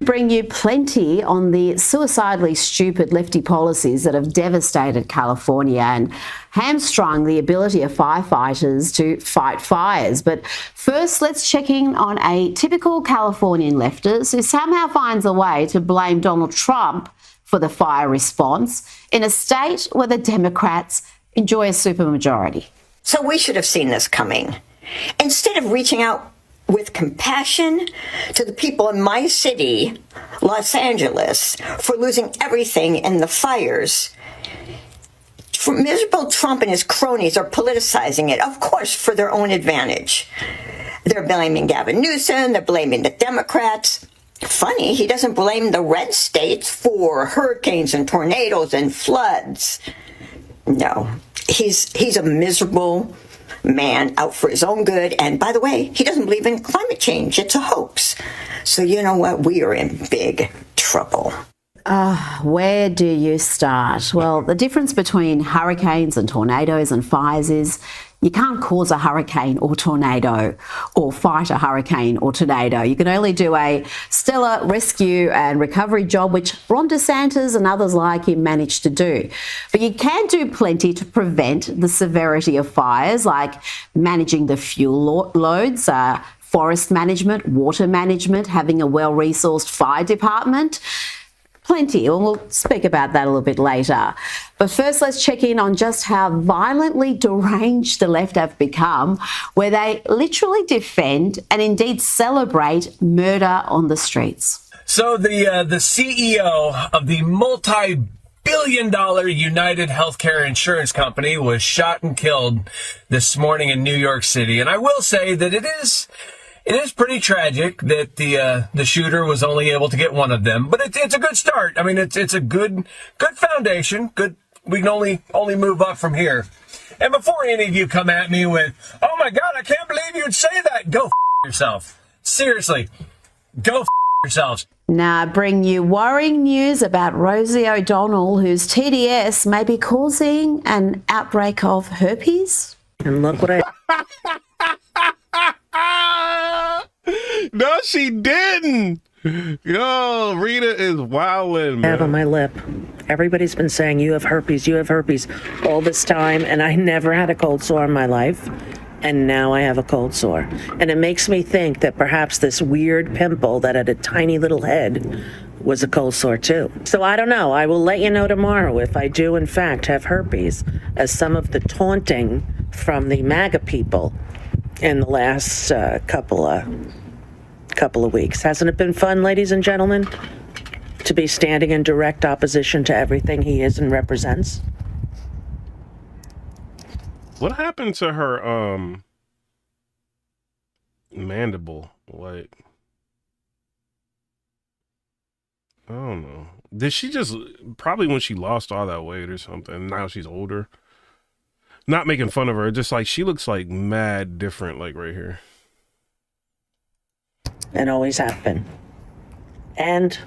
bring you plenty on the suicidally stupid lefty policies that have devastated California and hamstrung the ability of firefighters to fight fires. But first, let's check in on a typical Californian leftist who somehow finds a way to blame Donald Trump for the fire response in a state where the Democrats enjoy a supermajority. So we should have seen this coming. Instead of reaching out with compassion to the people in my city, Los Angeles, for losing everything in the fires, miserable Trump and his cronies are politicizing it, of course, for their own advantage. They're blaming Gavin Newsom, they're blaming the Democrats. Funny, he doesn't blame the red states for hurricanes and tornadoes and floods. No, he's a miserable man out for his own good. And by the way, he doesn't believe in climate change. It's a hoax. So you know what? We are in big trouble. Where do you start? Well, the difference between hurricanes and tornadoes and fires is you can't cause a hurricane or tornado or fight a hurricane or tornado. You can only do a stellar rescue and recovery job, which Ron DeSantis and others like him managed to do. But you can do plenty to prevent the severity of fires, like managing the fuel loads, forest management, water management, having a well-resourced fire department. Plenty, and we'll speak about that a little bit later. But first, let's check in on just how violently deranged the left have become, where they literally defend and indeed celebrate murder on the streets. So the CEO of the multi-billion-dollar United Healthcare Insurance Company was shot and killed this morning in New York City. And I will say that it is pretty tragic that the shooter was only able to get one of them. But it's a good start. I mean, it's a good foundation. Good. We can only move up from here. And before any of you come at me with, "Oh my God, I can't believe you'd say that," go yourself. Seriously, go yourselves. Now, bring you worrying news about Rosie O'Donnell, whose TDS may be causing an outbreak of herpes. And look what No, she didn't. Yo, Rita is wildin', man. I have on my lip. Everybody's been saying you have herpes all this time, and I never had a cold sore in my life. And now I have a cold sore. And it makes me think that perhaps this weird pimple that had a tiny little head was a cold sore too. So I don't know. I will let you know tomorrow if I do in fact have herpes, as some of the taunting from the MAGA people in the last couple of weeks. Hasn't it been fun, ladies and gentlemen, to be standing in direct opposition to everything he is and represents? What happened to her mandible? Like, I don't know. Did she just probably when she lost all that weight or something? Now she's older. Not making fun of her, just like she looks like mad different, like right here. And always have been. And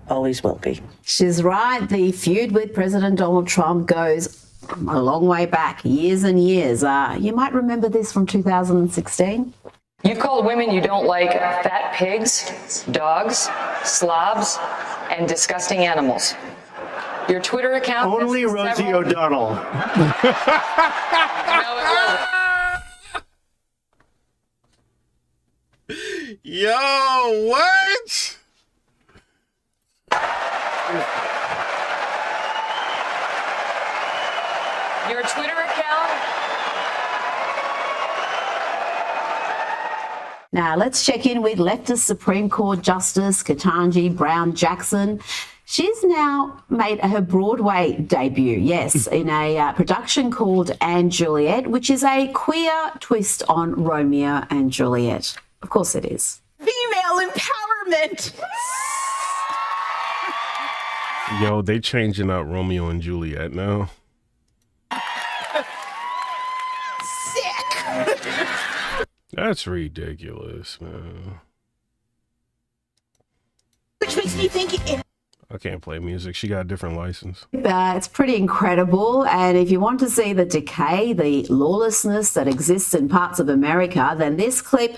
always will be. She's right. The feud with President Donald Trump goes a long way back, years and years. You might remember this from 2016. You've called women you don't like fat pigs, dogs, slobs, and disgusting animals. Your Twitter account... Only Rosie O'Donnell. No, it wasn't. Yo, what? Your Twitter account... Now, let's check in with leftist Supreme Court Justice Ketanji Brown Jackson. She's now made her Broadway debut, yes, in a production called & Juliet, which is a queer twist on Romeo and Juliet. Of course it is. Female empowerment. Yo, they changing up Romeo and Juliet now. Sick. That's ridiculous, man. Which makes me think I can't play music. She got a different license. It's pretty incredible. And if you want to see the decay, the lawlessness that exists in parts of America, then this clip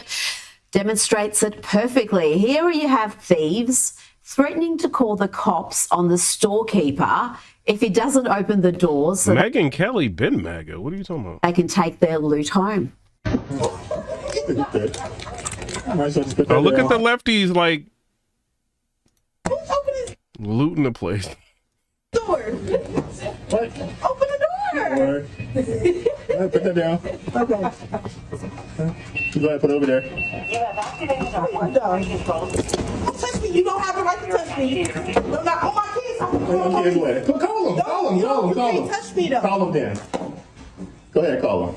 demonstrates it perfectly. Here you have thieves threatening to call the cops on the storekeeper if he doesn't open the doors so Megyn Kelly been MAGA. What are you talking about? they can take their loot home. Oh, look at the lefties like looting the place. door. What? Open the door. Put that down. Okay. Go ahead, put it over there. Don't touch me. You don't have the right to touch me. No, not on my kids. Okay, go ahead. Call him. Call him. Call him. Call him. You can't touch me though. Call him then. Go ahead, call him.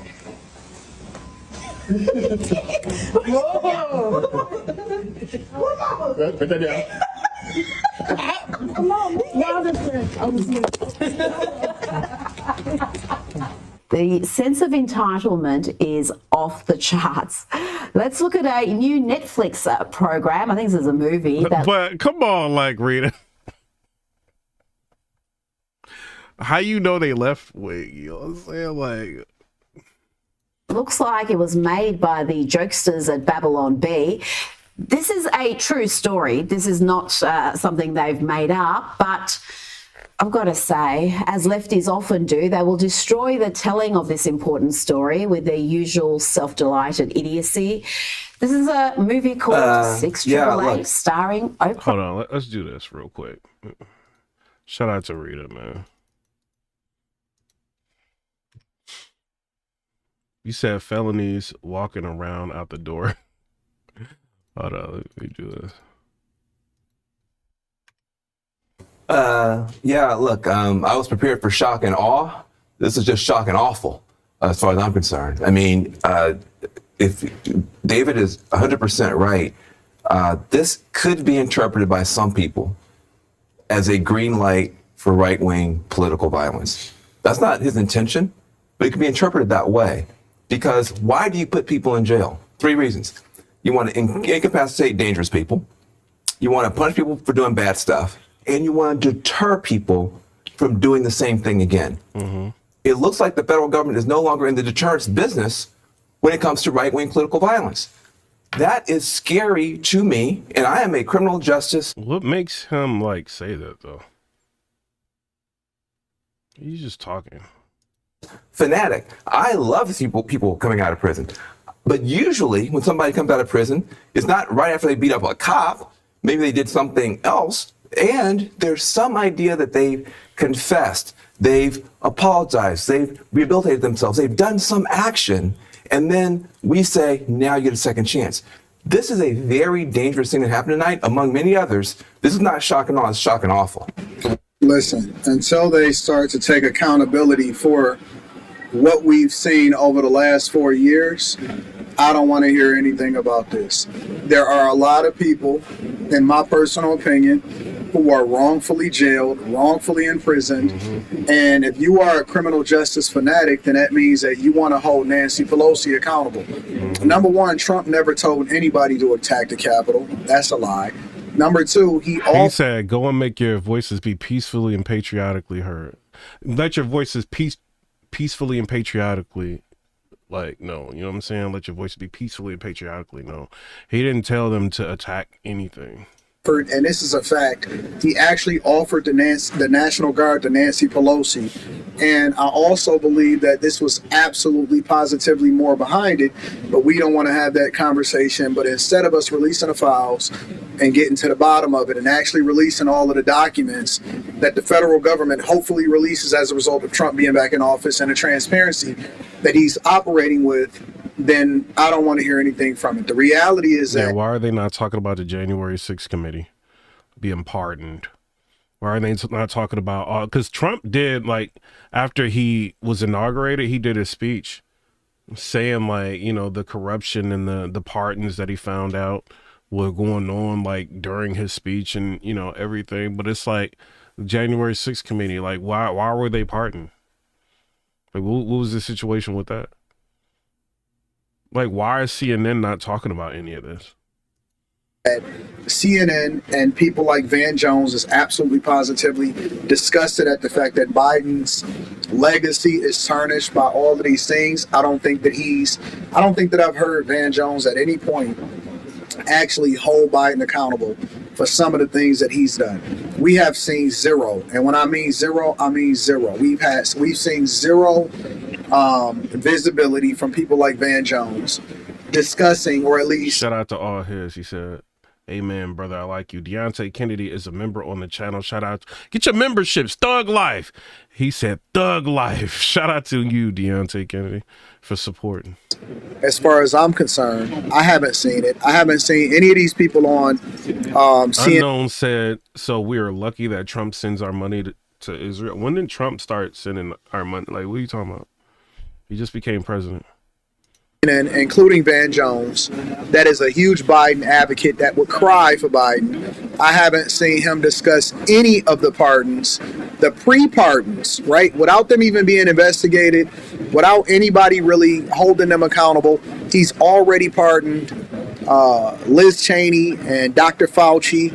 Whoa. Put that down. Come on, now The sense of entitlement is off the charts. Let's look at a new Netflix program. I think this is a movie. But come on, like, Rita. How you know they left wing? You know what I'm saying? Like, looks like it was made by the jokesters at Babylon Bee. This is a true story. This is not something they've made up, but I've got to say, as lefties often do, they will destroy the telling of this important story with their usual self-delighted idiocy. This is a movie called 688 starring Oprah. hold on, let's do this real quick. Shout out to Rita, man. You said felonies walking around out the door. Hold on, let me do this. Yeah, look, I was prepared for shock and awe. This is just shock and awful, as far as I'm concerned. I mean, if David is 100% right, this could be interpreted by some people as a green light for right-wing political violence. That's not his intention, but it can be interpreted that way. Because why do you put people in jail? 3 reasons. You want to incapacitate dangerous people. You want to punish people for doing bad stuff. And you want to deter people from doing the same thing again. It looks like the federal government is no longer in the deterrence business when it comes to right-wing political violence. That is scary to me, and I am a criminal justice. What makes him like say that though? He's just talking. Fanatic. I love to see people coming out of prison. But usually when somebody comes out of prison, it's not right after they beat up a cop. Maybe they did something else. And there's some idea that they've confessed, they've apologized, they've rehabilitated themselves, they've done some action, and then we say, now you get a second chance. This is a very dangerous thing that happened tonight, among many others. This is not shock and awe, it's shock and awful. Listen, until they start to take accountability for what we've seen over the last 4 years, I don't want to hear anything about this. There are a lot of people, in my personal opinion, who are wrongfully jailed, wrongfully imprisoned. And if you are a criminal justice fanatic, then that means that you want to hold Nancy Pelosi accountable. Number one, Trump never told anybody to attack the Capitol. That's a lie. Number two, he said, go and make your voices be peacefully and patriotically heard. Let your voices peacefully and patriotically, like, no, you know what I'm saying? Let your voice be peacefully and patriotically, no. He didn't tell them to attack anything. And this is a fact, he actually offered the National Guard to Nancy Pelosi. And I also believe that this was absolutely positively more behind it, but we don't want to have that conversation. But instead of us releasing the files and getting to the bottom of it and actually releasing all of the documents that the federal government hopefully releases as a result of Trump being back in office and the transparency that he's operating with, then I don't want to hear anything from it. The reality is that... why are they not talking about the January 6th committee being pardoned? Why are they not talking about... Because Trump did, like, after he was inaugurated, he did a speech saying, like, you know, the corruption and the pardons that he found out were going on, like, during his speech and, you know, everything. But it's like, the January 6th committee, like, why were they pardoned? Like, what was the situation with that? Like, why is CNN not talking about any of this? CNN and people like Van Jones is absolutely positively disgusted at the fact that Biden's legacy is tarnished by all of these things. I don't think that I've heard Van Jones at any point actually hold Biden accountable for some of the things that he's done. We have seen zero, and when I mean zero, I mean zero. We've seen zero visibility from people like Van Jones discussing, or at least... Shout out to all his. He said, amen, brother, I like you. Deontay Kennedy is a member on the channel. Shout out. Get your memberships. Thug Life. He said Thug Life. Shout out to you, Deontay Kennedy, for supporting. As far as I'm concerned, I haven't seen it. I haven't seen any of these people on Unknown said, so we are lucky that Trump sends our money to Israel. When did Trump start sending our money? Like, what are you talking about? He just became president. And including Van Jones, that is a huge Biden advocate that would cry for Biden. I haven't seen him discuss any of the pardons, the pre-pardons, right? Without them even being investigated, without anybody really holding them accountable. He's already pardoned Liz Cheney and Dr. Fauci.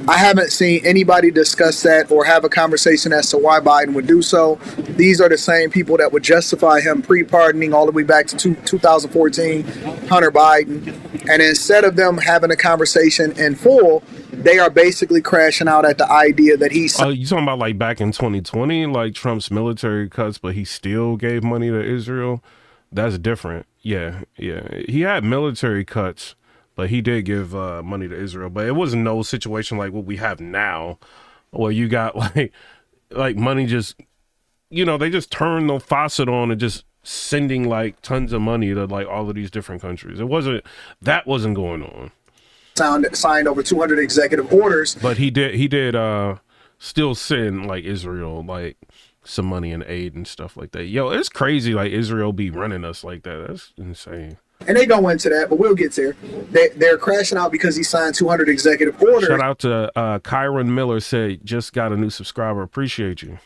I haven't seen anybody discuss that or have a conversation as to why Biden would do so. These are the same people that would justify him pre-pardoning all the way back to 2014, Hunter Biden. And instead of them having a conversation in full, they are basically crashing out at the idea that he's... you talking about like back in 2020, like Trump's military cuts, but he still gave money to Israel? That's different. Yeah. He had military cuts, but he did give money to Israel. But it wasn't no situation like what we have now, where you got like money just, you know, they just turn the faucet on and just sending like tons of money to like all of these different countries. That wasn't going on. Signed over 200 executive orders. But he did still send like Israel like some money and aid and stuff like that. Yo, it's crazy like Israel be running us like that. That's insane. And they go into that, but we'll get there. They're crashing out because he signed 200 executive orders. Shout out to Kyron Miller, said just got a new subscriber. Appreciate you.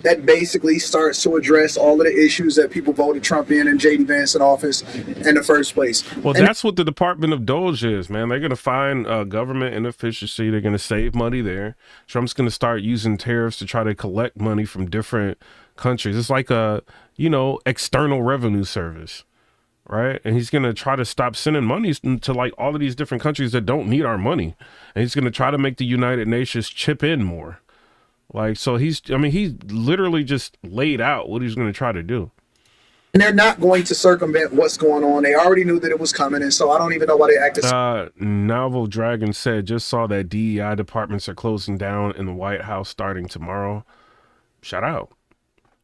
That basically starts to address all of the issues that people voted Trump in and J.D. Vance in office in the first place. Well, that's what the Department of Doge is, man. They're going to find government inefficiency. They're going to save money there. Trump's going to start using tariffs to try to collect money from different countries. It's like a, external revenue service. Right. And he's going to try to stop sending money to like all of these different countries that don't need our money. And he's going to try to make the United Nations chip in more. Like, so he's literally just laid out what he's going to try to do. And they're not going to circumvent what's going on. They already knew that it was coming. And so I don't even know why they acted. Novel Dragon said, just saw that DEI departments are closing down in the White House starting tomorrow. Shout out.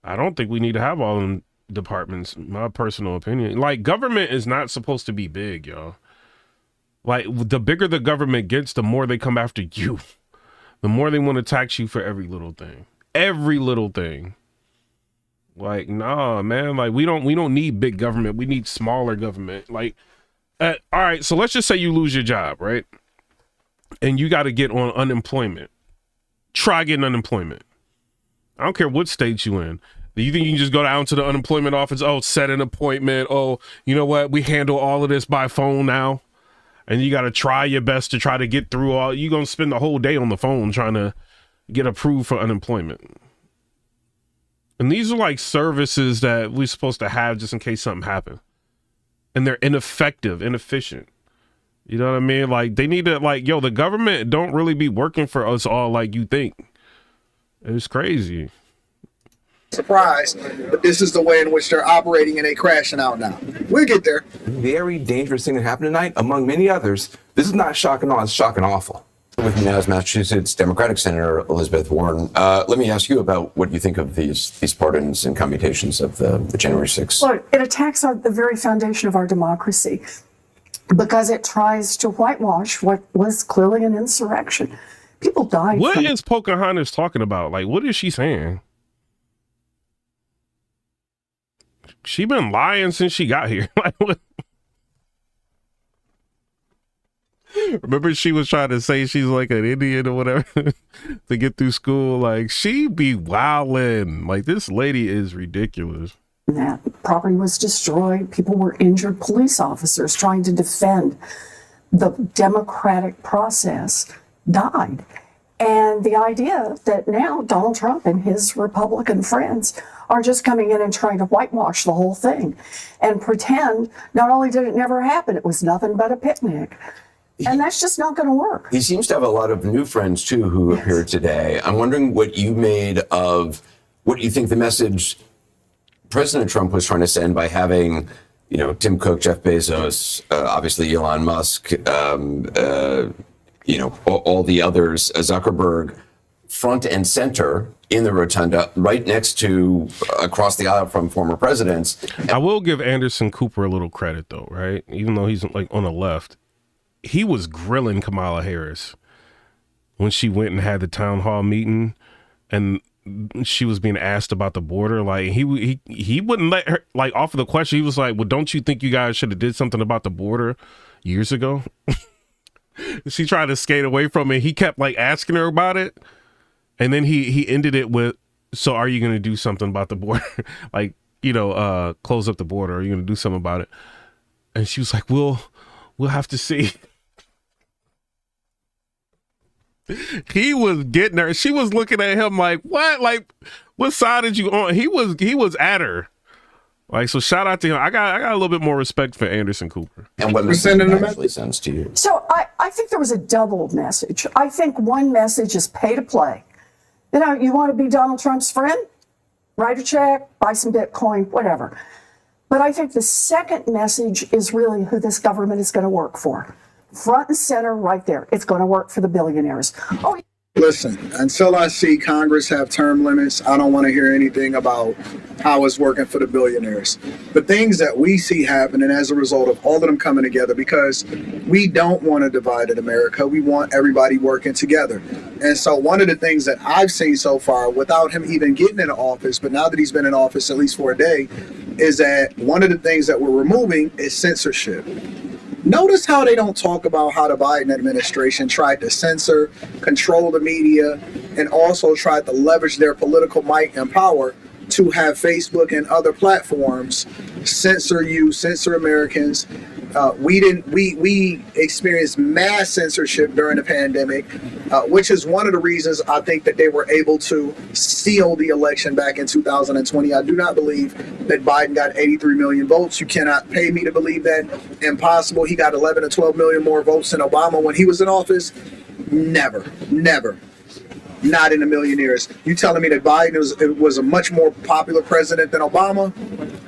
I don't think we need to have all of them departments, my personal opinion. Like, government is not supposed to be big, y'all. Like, the bigger the government gets, the more they come after you. The more they want to tax you for every little thing. Every little thing. Like, nah, man. Like, we don't need big government. We need smaller government. Like, all right, so let's just say you lose your job, right? And you got to get on unemployment. Try getting unemployment. I don't care what state you in. Do you think you can just go down to the unemployment office? Oh, set an appointment. Oh, you know what? We handle all of this by phone now. And you got to try your best to try to get through all. You're going to spend the whole day on the phone trying to get approved for unemployment. And these are like services that we're supposed to have just in case something happens. And they're ineffective, inefficient. You know what I mean? Like, they need to, like, the government don't really be working for us all like you think. It's crazy. Surprise, but this is the way in which they're operating and they crashing out now. We'll get there. Very dangerous thing that happened tonight, among many others. This is not shock and awe, it's shock and awful. With me now is Massachusetts Democratic Senator Elizabeth Warren. Let me ask you about what you think of these pardons and commutations of the January 6th. Look, it attacks the very foundation of our democracy because it tries to whitewash what was clearly an insurrection. People died. What is Pocahontas talking about? Like, what is she saying? She been lying since she got here. Like, what? Remember she was trying to say she's like an Indian or whatever to get through school. Like, she be wildin'. Like, this lady is ridiculous. That property was destroyed. People were injured. Police officers trying to defend the democratic process died. And the idea that now Donald Trump and his Republican friends are just coming in and trying to whitewash the whole thing and pretend not only did it never happen, it was nothing but a picnic. And that's just not going to work. He seems to have a lot of new friends, too, who appeared today. I'm wondering what you made of what you think the message President Trump was trying to send by having, Tim Cook, Jeff Bezos, obviously Elon Musk, all the others, Zuckerberg, front and center in the rotunda, right next to, across the aisle from former presidents. I will give Anderson Cooper a little credit, though, right? Even though he's like on the left, he was grilling Kamala Harris when she went and had the town hall meeting, and she was being asked about the border. Like, he wouldn't let her like offer the question. He was like, "Well, don't you think you guys should have did something about the border years ago?" She tried to skate away from it. He kept like asking her about it. And then he ended it with, "So are you going to do something about the border?" Like, close up the border. Are you going to do something about it? And she was like, we'll have to see. He was getting her. She was looking at him like, what? Like, what side did you on? He was at her. Like, so shout out to him. I got a little bit more respect for Anderson Cooper. And what message actually sends to you? So I think there was a double message. I think one message is pay to play. You want to be Donald Trump's friend? Write a check, buy some Bitcoin, whatever. But I think the second message is really who this government is going to work for. Front and center right there. It's going to work for the billionaires. Oh, Listen, until I see Congress have term limits, I don't want to hear anything about how it's working for the billionaires. The things that we see happening as a result of all of them coming together, because we don't want a divided America. We want everybody working together. And so one of the things that I've seen so far, without him even getting into office, but now that he's been in office at least for a day, is that one of the things that we're removing is censorship. Notice how they don't talk about how the Biden administration tried to censor, control the media, and also tried to leverage their political might and power to have Facebook and other platforms censor you, censor Americans. We experienced mass censorship during the pandemic, which is one of the reasons I think that they were able to steal the election back in 2020. I do not believe that Biden got 83 million votes. You cannot pay me to believe that. Impossible. He got 11 to 12 million more votes than Obama when he was in office. Never. Not in a million years. You telling me that Biden was a much more popular president than Obama?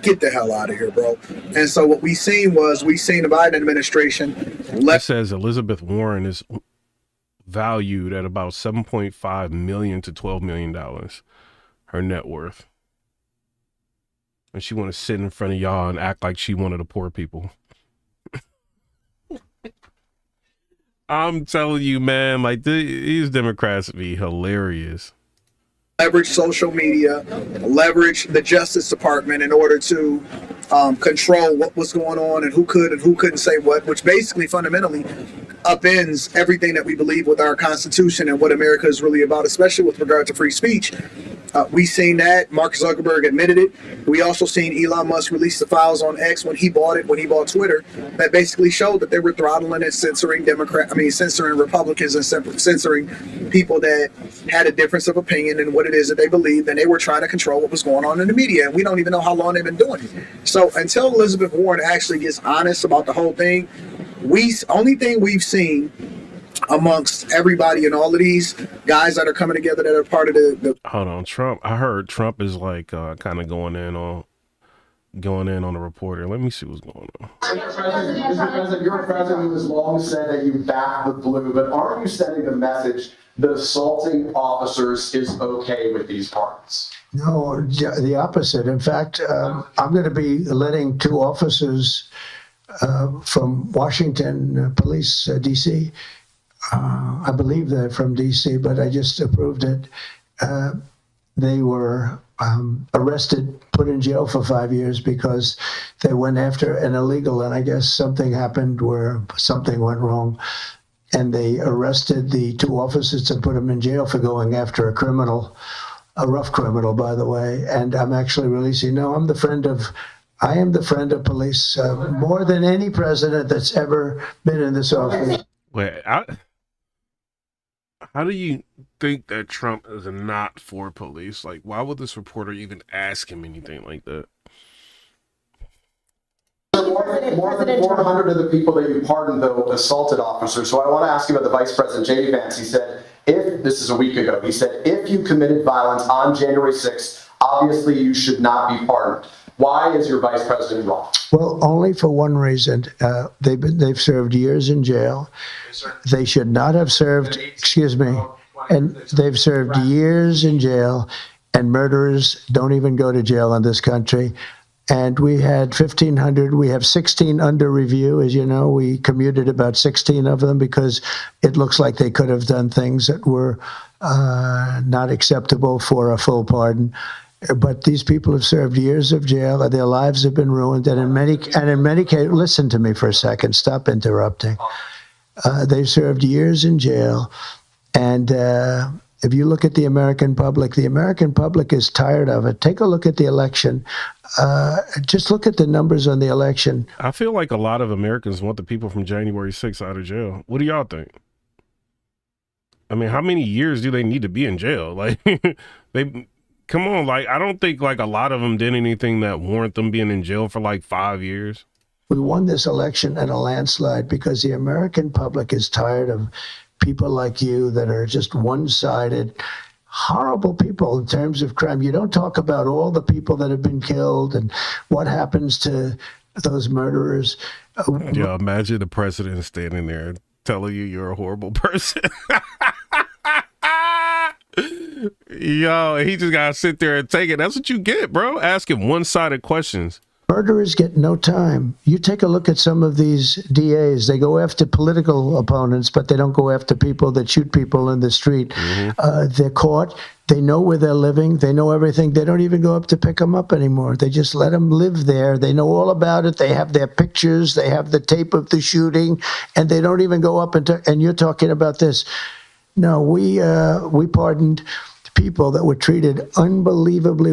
Get the hell out of here, bro. And so what we seen the Biden administration. It says Elizabeth Warren is valued at about $7.5 million to $12 million, her net worth. And she want to sit in front of y'all and act like she one of the poor people. I'm telling you, man, like these Democrats be hilarious. Leverage social media, leverage the Justice Department in order to control what was going on and who could and who couldn't say what, which basically fundamentally upends everything that we believe with our Constitution and what America is really about, especially with regard to free speech. We seen that. Mark Zuckerberg admitted it. We also seen Elon Musk release the files on X when he bought Twitter, that basically showed that they were throttling and censoring censoring Republicans and censoring people that had a difference of opinion and what it is that they believed, and they were trying to control what was going on in the media, and we don't even know how long they've been doing it. So until Elizabeth Warren actually gets honest about the whole thing, only thing we've seen amongst everybody and all of these guys that are coming together that are part of the hold on, Trump. I heard Trump is like kind of going in on the reporter. Let me see what's going on. Mr. President, you're a president who has long said that you back the blue, but aren't you sending the message that assaulting officers is okay with these pardons? No, the opposite. In fact, I'm going to be letting two officers from Washington Police, D.C., I believe they're from D.C., but I just approved it. They were arrested, put in jail for 5 years because they went after an illegal, and I guess something happened where something went wrong, and they arrested the two officers and put them in jail for going after a criminal, a rough criminal, by the way. And I'm actually releasing. No, I am the friend of police more than any president that's ever been in this office. Wait, how do you think that Trump is not for police? Like, why would this reporter even ask him anything like that? More than 400 of the people that you pardoned, though, assaulted officers. So I want to ask you about the Vice President, J.D. Vance. He said, this is a week ago, he said, if you committed violence on January 6th, obviously you should not be pardoned. Why is your vice president wrong? Well, only for one reason. They've served years in jail. They should not have served, and they've served years in jail, and murderers don't even go to jail in this country. And we had 1,500, we have 16 under review. As you know, we commuted about 16 of them because it looks like they could have done things that were not acceptable for a full pardon. But these people have served years of jail, and their lives have been ruined. And in many cases, listen to me for a second, stop interrupting. They've served years in jail. And if you look at the American public is tired of it. Take a look at the election. Just look at the numbers on the election. I feel like a lot of Americans want the people from January 6th out of jail. What do y'all think? I mean, how many years do they need to be in jail? Like, come on, like, I don't think like a lot of them did anything that warrant them being in jail for like 5 years. We won this election in a landslide because the American public is tired of people like you that are just one-sided, horrible people in terms of crime. You don't talk about all the people that have been killed and what happens to those murderers. Yeah, imagine the president standing there telling you you're a horrible person. Yo, he just gotta sit there and take it. That's what you get, bro. Asking one-sided questions. Murderers get no time. You take a look at some of these DAs. They go after political opponents, but they don't go after people that shoot people in the street. They're caught. They know where they're living. They know everything. They don't even go up to pick them up anymore. They just let them live there. They know all about it. They have their pictures. They have the tape of the shooting, and they don't even go up and you're talking about this. No, we pardoned people that were treated unbelievably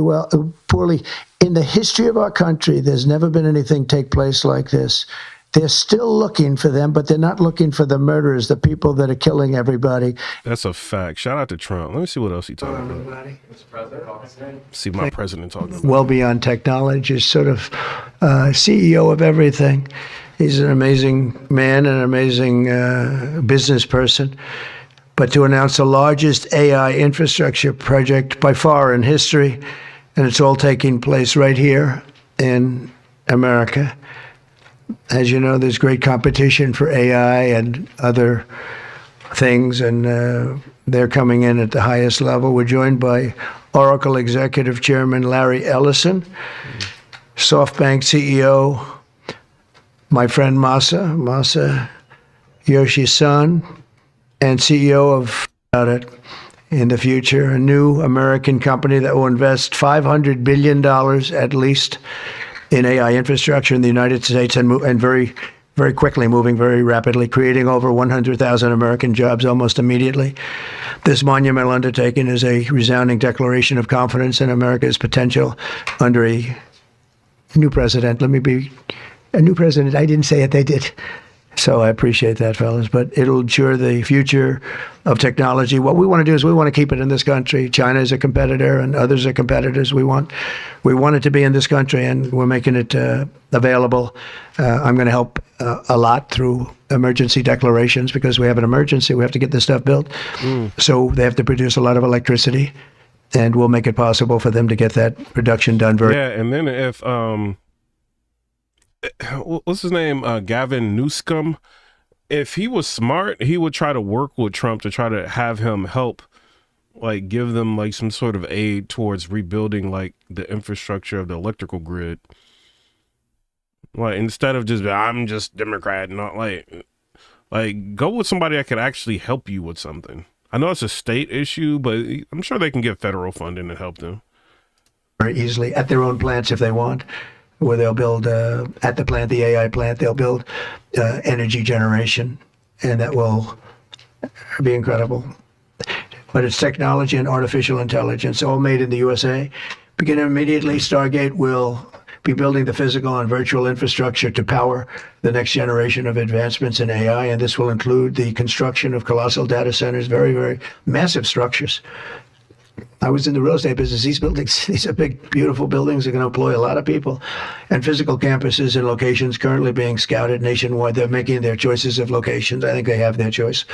poorly. In the history of our country, there's never been anything take place like this. They're still looking for them, but they're not looking for the murderers, the people that are killing everybody. That's a fact. Shout out to Trump. Let me see what else he talking about. See my president talking about. Well beyond technology, sort of CEO of everything. He's an amazing man, an amazing business person. But to announce the largest AI infrastructure project by far in history, and it's all taking place right here in America. As you know, there's great competition for AI and other things, and they're coming in at the highest level. We're joined by Oracle Executive Chairman Larry Ellison, SoftBank CEO, my friend Masa Yoshi's son, and CEO of it in the future, a new American company that will invest $500 billion at least in AI infrastructure in the United States, and very, very quickly, moving very rapidly, creating over 100,000 American jobs almost immediately. This monumental undertaking is a resounding declaration of confidence in America's potential under a new president. Let me be a new president. I didn't say it, they did. So I appreciate that, fellas, but it'll ensure the future of technology. What we want to do is we want to keep it in this country. China is a competitor and others are competitors. We want it to be in this country, and we're making it available. I'm going to help a lot through emergency declarations, because we have an emergency. We have to get this stuff built. So they have to produce a lot of electricity, and we'll make it possible for them to get that production done very. Yeah, and then if what's his name? Gavin Newsom. If he was smart, he would try to work with Trump to try to have him help, like give them like some sort of aid towards rebuilding like the infrastructure of the electrical grid. Like instead of just I'm just Democrat, not like go with somebody that could actually help you with something. I know it's a state issue, but I'm sure they can get federal funding to help them very easily at their own plants if they want. Where they'll build at the plant, the AI plant, they'll build energy generation, and that will be incredible. But it's technology and artificial intelligence, all made in the USA. Beginning immediately, Stargate will be building the physical and virtual infrastructure to power the next generation of advancements in AI, and this will include the construction of colossal data centers, very, very massive structures. I was in the real estate business. These buildings, these are big, beautiful buildings. They're going to employ a lot of people. And physical campuses and locations currently being scouted nationwide. They're making their choices of locations. I think they have their choice.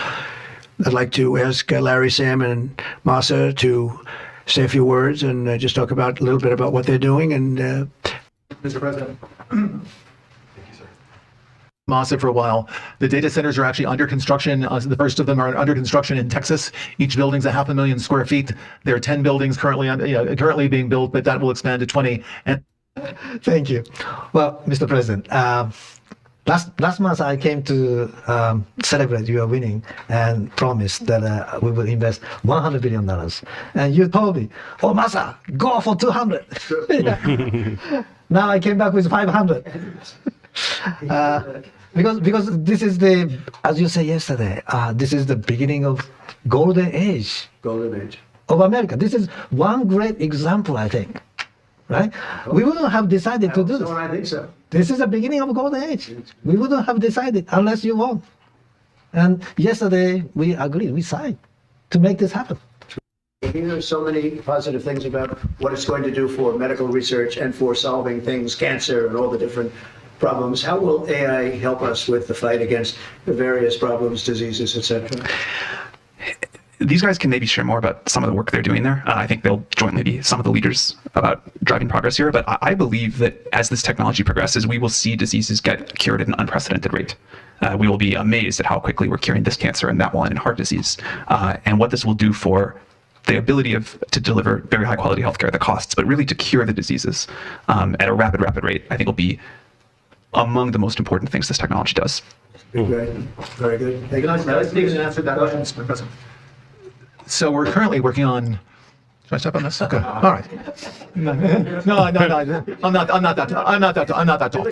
I'd like to ask Larry, Sam, and Masa to say a few words and just talk about a little bit about what they're doing. And Mr. President. Masa for a while. The data centers are actually under construction. The first of them are under construction in Texas. Each building's 500,000 square feet. There are 10 buildings currently being built, but that will expand to 20. And thank you. Well, Mr. President, last month I came to celebrate your winning and promised that we will invest $100 billion. And you told me, oh, Masa, go for 200. Now I came back with 500. Because this is the, as you said yesterday, this is the beginning of golden age of America. This is one great example, I think, right? We wouldn't have decided to do this. I think so. This is the beginning of golden age. We wouldn't have decided unless you won. And yesterday we agreed, we signed to make this happen. There's so many positive things about what it's going to do for medical research and for solving things, cancer and all the different problems. How will AI help us with the fight against the various problems, diseases, etc.? These guys can maybe share more about some of the work they're doing there. I think they'll jointly be some of the leaders about driving progress here. But I believe that as this technology progresses, we will see diseases get cured at an unprecedented rate. We will be amazed at how quickly we're curing this cancer and that one and heart disease. And what this will do for the ability to deliver very high quality healthcare, the costs, but really to cure the diseases at a rapid rate, I think will be among the most important things this technology does. Great. Very good. Hey, can I speak and answer that question, Mr. President? So we're currently working on. Should I step on this? Okay. All right. No. I'm not that tall. I'm not that tall.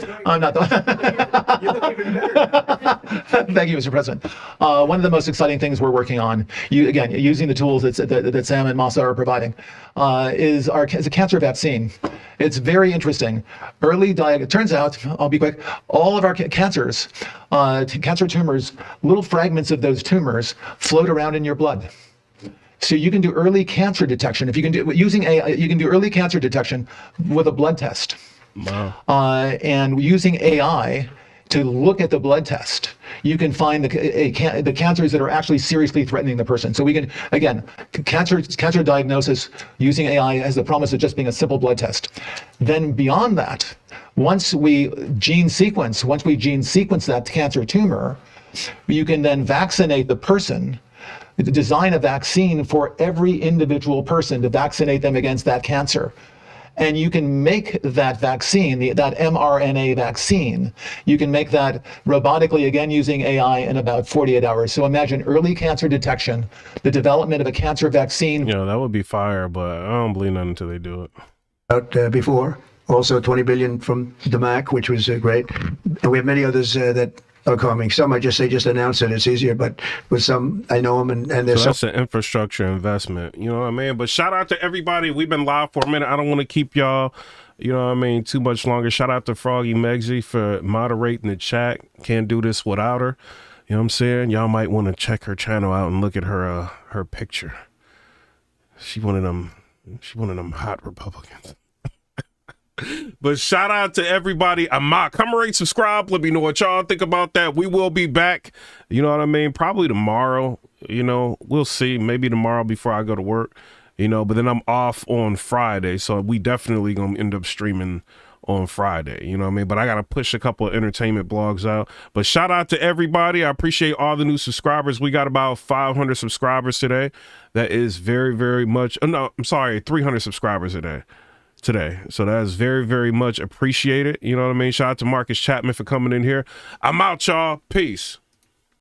Thank you, Mr. President. One of the most exciting things we're working on, using the tools that Sam and Masa are providing, is a cancer vaccine. It's very interesting. It turns out, I'll be quick, all of our cancers, cancer tumors, little fragments of those tumors float around in your blood. So you can do early cancer detection. If you can do using AI, you can do early cancer detection with a blood test. Wow. And using AI to look at the blood test, you can find the cancers that are actually seriously threatening the person. So we can, again, cancer diagnosis using AI has the promise of just being a simple blood test. Then beyond that, once we gene sequence that cancer tumor, you can then vaccinate the person, design a vaccine for every individual person to vaccinate them against that cancer. And you can make that vaccine, that mRNA vaccine, you can make that robotically, again, using AI in about 48 hours. So imagine early cancer detection, the development of a cancer vaccine. Yeah, that would be fire, but I don't believe nothing until they do it. Before, also 20 billion from the MAC, which was great. And we have many others that are coming. Some I just announce it. It's easier, but with some I know them, and there's so that's an infrastructure investment. You know what I mean? But shout out to everybody. We've been live for a minute. I don't want to keep y'all, you know what I mean, too much longer. Shout out to Froggy Megzy for moderating the chat. Can't do this without her. You know what I'm saying? Y'all might want to check her channel out and look at her her picture. She one of them hot Republicans. But shout out to everybody. Come rate, subscribe. Let me know what y'all think about that. We will be back. You know what I mean? Probably tomorrow. You know, we'll see. Maybe tomorrow before I go to work. You know, but then I'm off on Friday. So we definitely going to end up streaming on Friday. You know what I mean? But I got to push a couple of entertainment blogs out. But shout out to everybody. I appreciate all the new subscribers. We got about 500 subscribers today. That is very, very much. No, I'm sorry. 300 subscribers today. So that is very, very much appreciated. You know what I mean? Shout out to Marcus Chapman for coming in here. I'm out, y'all. Peace.